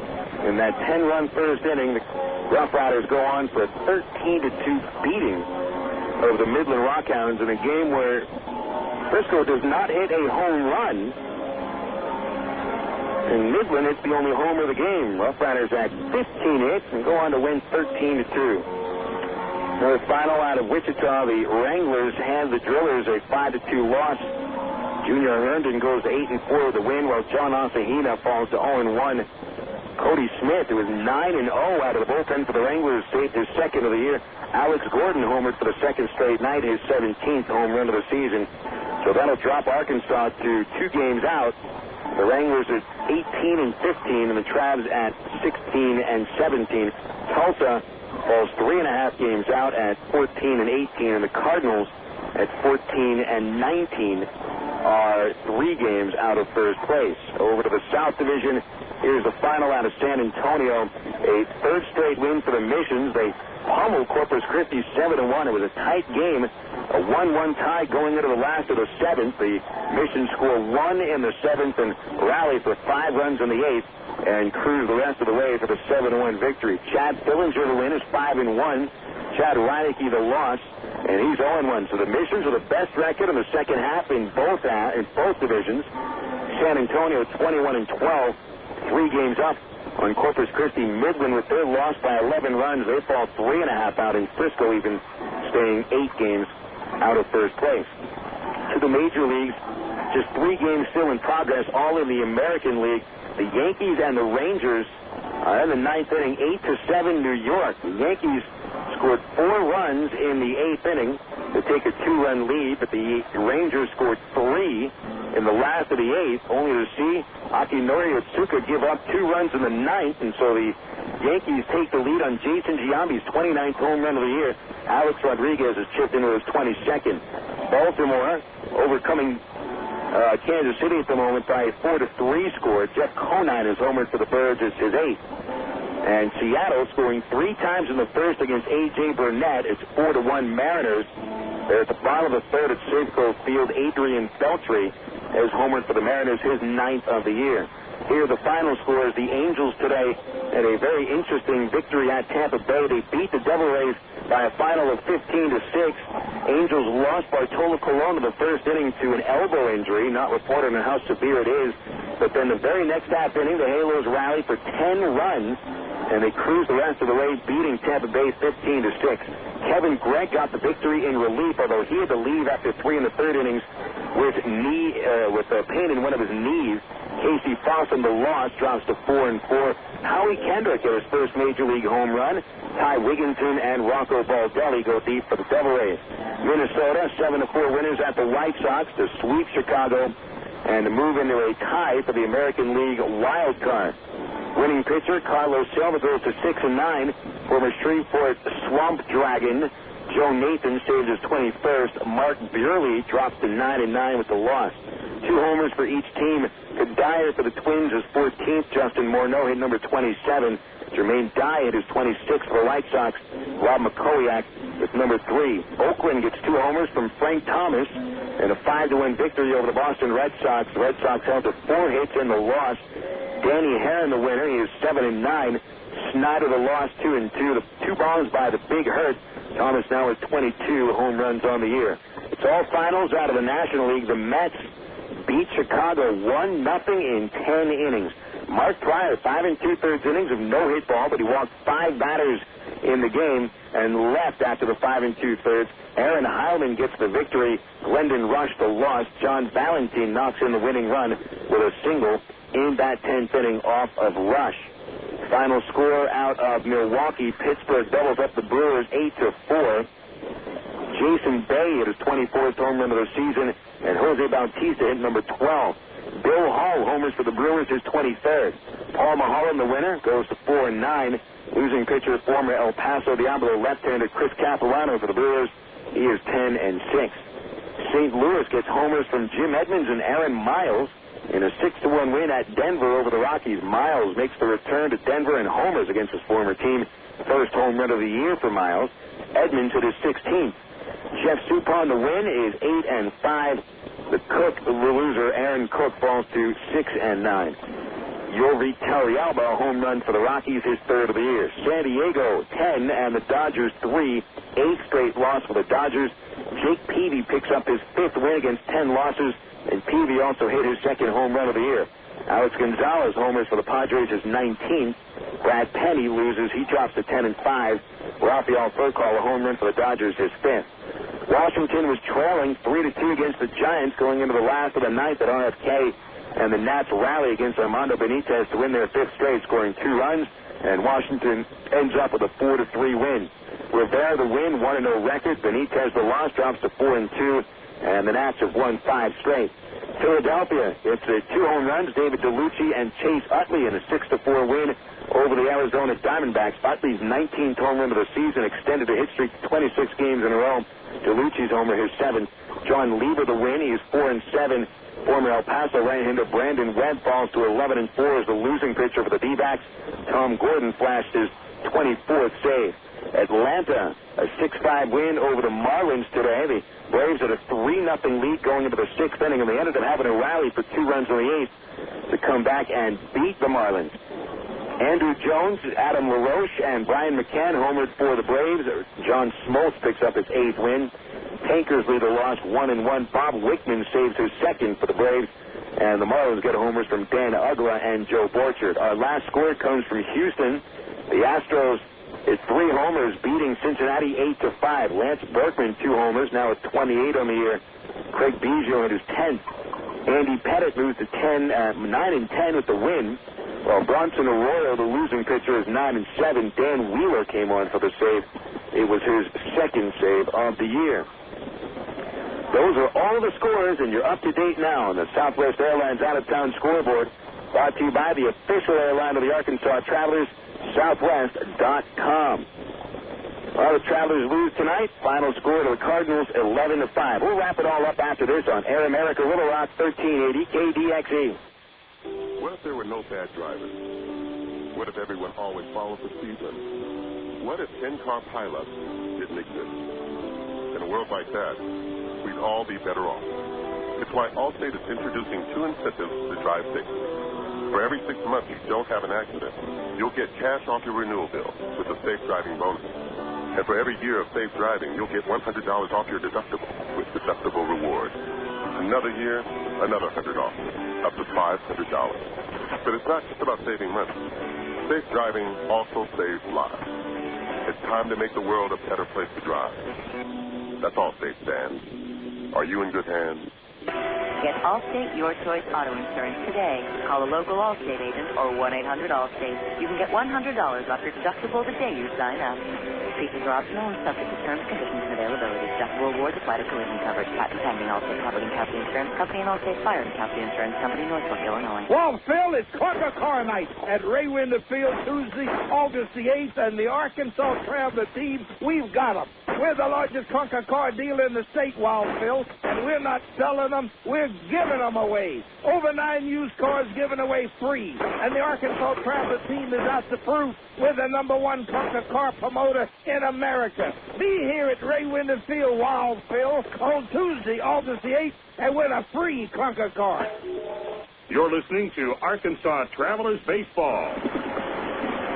In that 10-run first inning, the Rough Riders go on for a 13-2 beating of the Midland Rockhounds in a game where Frisco does not hit a home run. In Midland, it's the only homer of the game. Rough Riders had 15 hits and go on to win 13-2. Another final out of Wichita, the Wranglers hand the Drillers a 5-2 loss. Junior Herndon goes 8-4 with the win, while John Asahina falls to 0-1. Cody Smith, who is 9-0 out of the bullpen for the Wranglers, saved his second of the year. Alex Gordon homered for the second straight night, his 17th home run of the season. So that'll drop Arkansas to 2 games out. The Wranglers at 18-15, and the Travs at 16-17. Tulsa falls 3.5 games out at 14-18, and the Cardinals at 14-19 are 3 games out of first place. Over to the South Division. Here's the final out of San Antonio. a third straight win for the Missions. They pummeled Corpus Christi 7-1. It was a tight game, a 1-1 tie going into the last of the seventh. The Missions score 1 in the seventh and rally for 5 runs in the eighth and cruise the rest of the way for the 7-1 victory. Chad Fillinger, the win, is 5-1. Chad Reineke, the loss, and he's 0-1. So the Missions are the best record in the second half in both divisions. San Antonio 21-12, 3 games up on Corpus Christi. Midland with their loss by 11 runs. They fall 3.5 out in Frisco, even staying 8 games out of first place. To the major leagues, just 3 games still in progress, all in the American League. The Yankees and the Rangers are in the ninth inning, 8-7 New York. The Yankees scored 4 runs in the 8th inning to take a 2-run lead, but the Rangers scored 3 in the last of the 8th, only to see Akinori Otsuka give up 2 runs in the 9th, and so the Yankees take the lead on Jason Giambi's 29th home run of the year. Alex Rodriguez has chipped into his 22nd. Baltimore overcoming Kansas City at the moment by a 4-3 score. Jeff Conine is homered for the Birds. It's his 8th. And Seattle scoring 3 times in the first against A.J. Burnett. It's 4-1 Mariners. They're at the bottom of the third at Safeco Field. Adrian Beltre is homered for the Mariners, his 9th of the year. Here are the final scores. The Angels today had a very interesting victory at Tampa Bay. They beat the Devil Rays by a final of 15-6. Angels lost Bartolo Colon in the first inning to an elbow injury, not reported on how severe it is. But then the very next half inning, the Halos rallied for 10 runs, and they cruised the rest of the way, beating Tampa Bay 15-6. Kevin Gregg got the victory in relief, although he had to leave after 3 in the third innings with pain in one of his knees. Casey Fossum, the loss, drops to 4-4. Howie Kendrick hit his first Major League home run. Ty Wigginton and Rocco Baldelli go deep for the Devil Rays. Minnesota, 7-4 winners at the White Sox to sweep Chicago and to move into a tie for the American League wild card. Winning pitcher Carlos Silva goes to 6-9. Former Shreveport Swamp Dragon Joe Nathan saves his 21st. Mark Burley drops to 9-9 with the loss. 2 homers for each team. Dyer for the Twins is 14th. Justin Morneau hit number 27. Jermaine Dye hit his 26th for the White Sox. Rob McCoyak with number 3. Oakland gets 2 homers from Frank Thomas and a 5-1 victory over the Boston Red Sox. The Red Sox held to 4 hits in the loss. Danny Herron, the winner, he is 7-9. Snyder, the loss, 2-2. The 2 bombs by the Big Hurt. Thomas now has 22 home runs on the year. It's all finals out of the National League. The Mets beat Chicago 1-0 in 10 innings. Mark Pryor, 5 2/3 innings of no-hit ball, but he walked 5 batters in the game and left after the 5 2/3. Aaron Heilman gets the victory. Glendon Rush the loss. John Valentin knocks in the winning run with a single in that 10th inning off of Rush. Final score out of Milwaukee. Pittsburgh doubles up the Brewers 8-4. Jason Bay hit his 24th home run of the season, and Jose Bautista hit number 12. Bill Hall homers for the Brewers, his 23rd. Paul Mulholland, the winner, goes to 4-9. Losing pitcher, former El Paso Diablo left-hander Chris Capuano for the Brewers. He is 10-6. St. Louis gets homers from Jim Edmonds and Aaron Miles in a 6-1 win at Denver over the Rockies. Miles makes the return to Denver and homers against his former team. First home run of the year for Miles. Edmonds hit his 16th. Jeff Suppan, the win, is 8-5. The loser, Aaron Cook, falls to 6-9. Youri Talialba, home run for the Rockies, his 3rd of the year. San Diego, 10, and the Dodgers, 3. 8th straight loss for the Dodgers. Jake Peavy picks up his 5th win against 10 losses, and Peavy also hit his 2nd home run of the year. Alex Gonzalez homers for the Padres, his 19th. Brad Penny loses. He drops to 10-5. Rafael Furcal, a home run for the Dodgers, his 5th. Washington was trailing 3-2 against the Giants going into the last of the 9th at RFK, and the Nats rally against Armando Benitez to win their 5th straight, scoring 2 runs, and Washington ends up with a 4-3 win. Rivera, the win, 1-0 record. Benitez, the loss, drops to 4-2, and the Nats have won 5 straight. Philadelphia, it's 2 home runs, David DeLucci and Chase Utley in a 6-4 win over the Arizona Diamondbacks. Utley's 19th home run of the season extended the hit streak to 26 games in a row. DeLucci's homer, his 7th. John Lieber, the win, he's 4-7. Former El Paso right-hander Brandon Webb falls to 11-4 as the losing pitcher for the D-backs. Tom Gordon flashed his 24th save. Atlanta, a 6-5 win over the Marlins today. The Braves had a 3-0 lead going into the 6th inning, and they ended up having a rally for 2 runs in the 8th to come back and beat the Marlins. Andrew Jones, Adam LaRoche, and Brian McCann homered for the Braves. John Smoltz picks up his 8th win. Tankersley, the loss, 1-1. Bob Wickman saves his 2nd for the Braves. And the Marlins get homers from Dan Ugla and Joe Borchard. Our last score comes from Houston. The Astros is 3 homers, beating Cincinnati 8-5. Lance Berkman, 2 homers, now at 28 on the year. Craig Biggio at his 10th. Andy Pettit moves to 9-10 with the win. While Bronson Arroyo, the losing pitcher, is 9-7. Dan Wheeler came on for the save. It was his 2nd save of the year. Those are all the scores, and you're up to date now on the Southwest Airlines out-of-town scoreboard. Brought to you by the official airline of the Arkansas Travelers, Southwest.com. Well, the Travelers lose tonight. Final score to the Cardinals, 11-5. We'll wrap it all up after this on Air America Little Rock, 1380 KDXE. What if there were no bad drivers? What if everyone always followed the speed limit? What if 10-car pileups didn't exist? In a world like that, we'd all be better off. It's why Allstate is introducing 2 incentives to drive safely. For every 6 months you don't have an accident, you'll get cash off your renewal bill with a safe driving bonus. And for every year of safe driving, you'll get $100 off your deductible with deductible rewards. Another year, another $100 off, up to $500. But it's not just about saving money. Safe driving also saves lives. It's time to make the world a better place to drive. That's Allstate stands. Are you in good hands? Get Allstate Your Choice Auto Insurance today. Call a local Allstate agent or 1-800-ALLSTATE. You can get $100 off your deductible the day you sign up. Features are optional and subject to terms, conditions, and availability. Deductible rewards apply to collision coverage. Patent pending. Allstate Property and Casualty Insurance Company and Allstate Fire and Casualty Insurance Company, Northbrook, Illinois. Well, Phil, it's Clunker Car Night at Ray Winder Field Tuesday, August the 8th, and the Arkansas Traveler team, we've got them. We're the largest clunker car dealer in the state, Wild Phil, and we're not selling them, we're giving them away. Over 9 used cars given away free, and the Arkansas Traveler team is out to prove we're the #1 clunker car promoter in America. Be here at Ray Winder Field, Wild Phil, on Tuesday, August the 8th, and win a free clunker car. You're listening to Arkansas Travelers Baseball.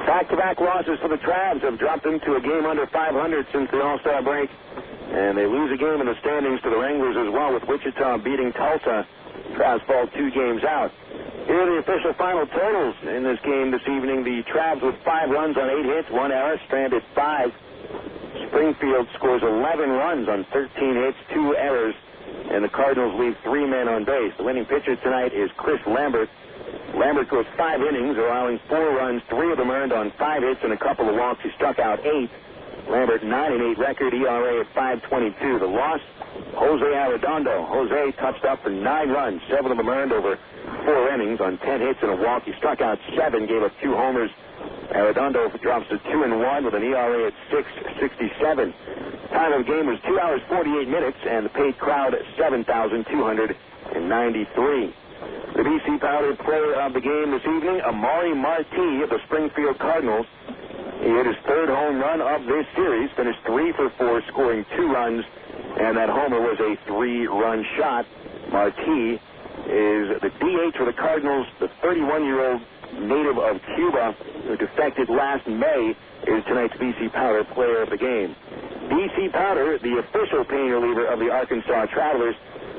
Back-to-back losses for the Travs have dropped them to a game under 500 since the All-Star break. And they lose a game in the standings to the Wranglers as well, with Wichita beating Tulsa. Travs fall 2 games out. Here are the official final totals in this game this evening. The Travs with 5 runs on 8 hits, 1 error, stranded 5. Springfield scores 11 runs on 13 hits, 2 errors, and the Cardinals leave 3 men on base. The winning pitcher tonight is Chris Lambert. Lambert goes 5 innings, allowing 4 runs, 3 of them earned on 5 hits and a couple of walks. He struck out 8. Lambert 9-8 record, ERA at 5.22. The loss, Jose Arredondo. Jose touched up for 9 runs, 7 of them earned over 4 innings on 10 hits and a walk. He struck out 7, gave up 2 homers. Arredondo drops to 2-1 with an ERA at 6.67. Time of the game was 2 hours 48 minutes, and the paid crowd 7,293. The BC Powder player of the game this evening, Amari Marti of the Springfield Cardinals. He hit his 3rd home run of this series, finished 3 for 4, scoring 2 runs, and that homer was a 3-run shot. Marti is the DH for the Cardinals. The 31-year-old native of Cuba who defected last May is tonight's BC Powder player of the game. BC Powder, the official pain reliever of the Arkansas Travelers.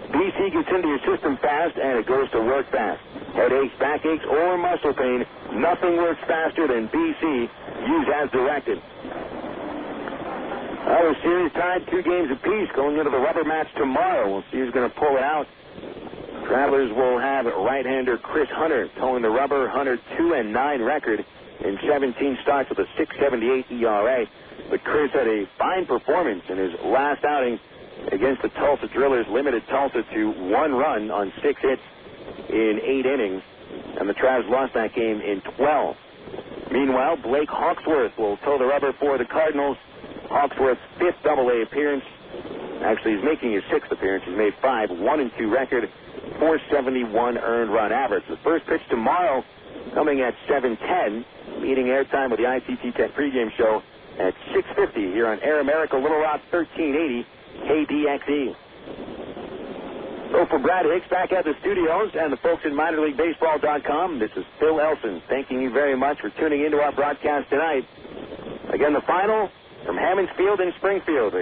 BC gets into your system fast, and it goes to work fast. Headaches, backaches, or muscle pain, nothing works faster than BC. Use as directed. The series tied 2 games apiece going into the rubber match tomorrow. We'll see who's going to pull it out. Travelers will have right-hander Chris Hunter towing the rubber. Hunter 2-9 record in 17 starts with a 6.78 ERA. But Chris had a fine performance in his last outing against the Tulsa Drillers, limited Tulsa to 1 run on 6 hits in 8 innings, and the Travs lost that game in 12. Meanwhile, Blake Hawksworth will tow the rubber for the Cardinals. Hawksworth's 5th AA appearance. Actually, he's making his 6th appearance. He's made 5, 1-2 record, .471 earned run average. The first pitch tomorrow coming at 7:10, meeting airtime with the ICT Tech pregame show at 6:50 here on Air America Little Rock 1380 KDXE. So for Brad Hicks back at the studios and the folks at minorleaguebaseball.com, this is Phil Elson thanking you very much for tuning into our broadcast tonight. Again, the final from Hammons Field in Springfield.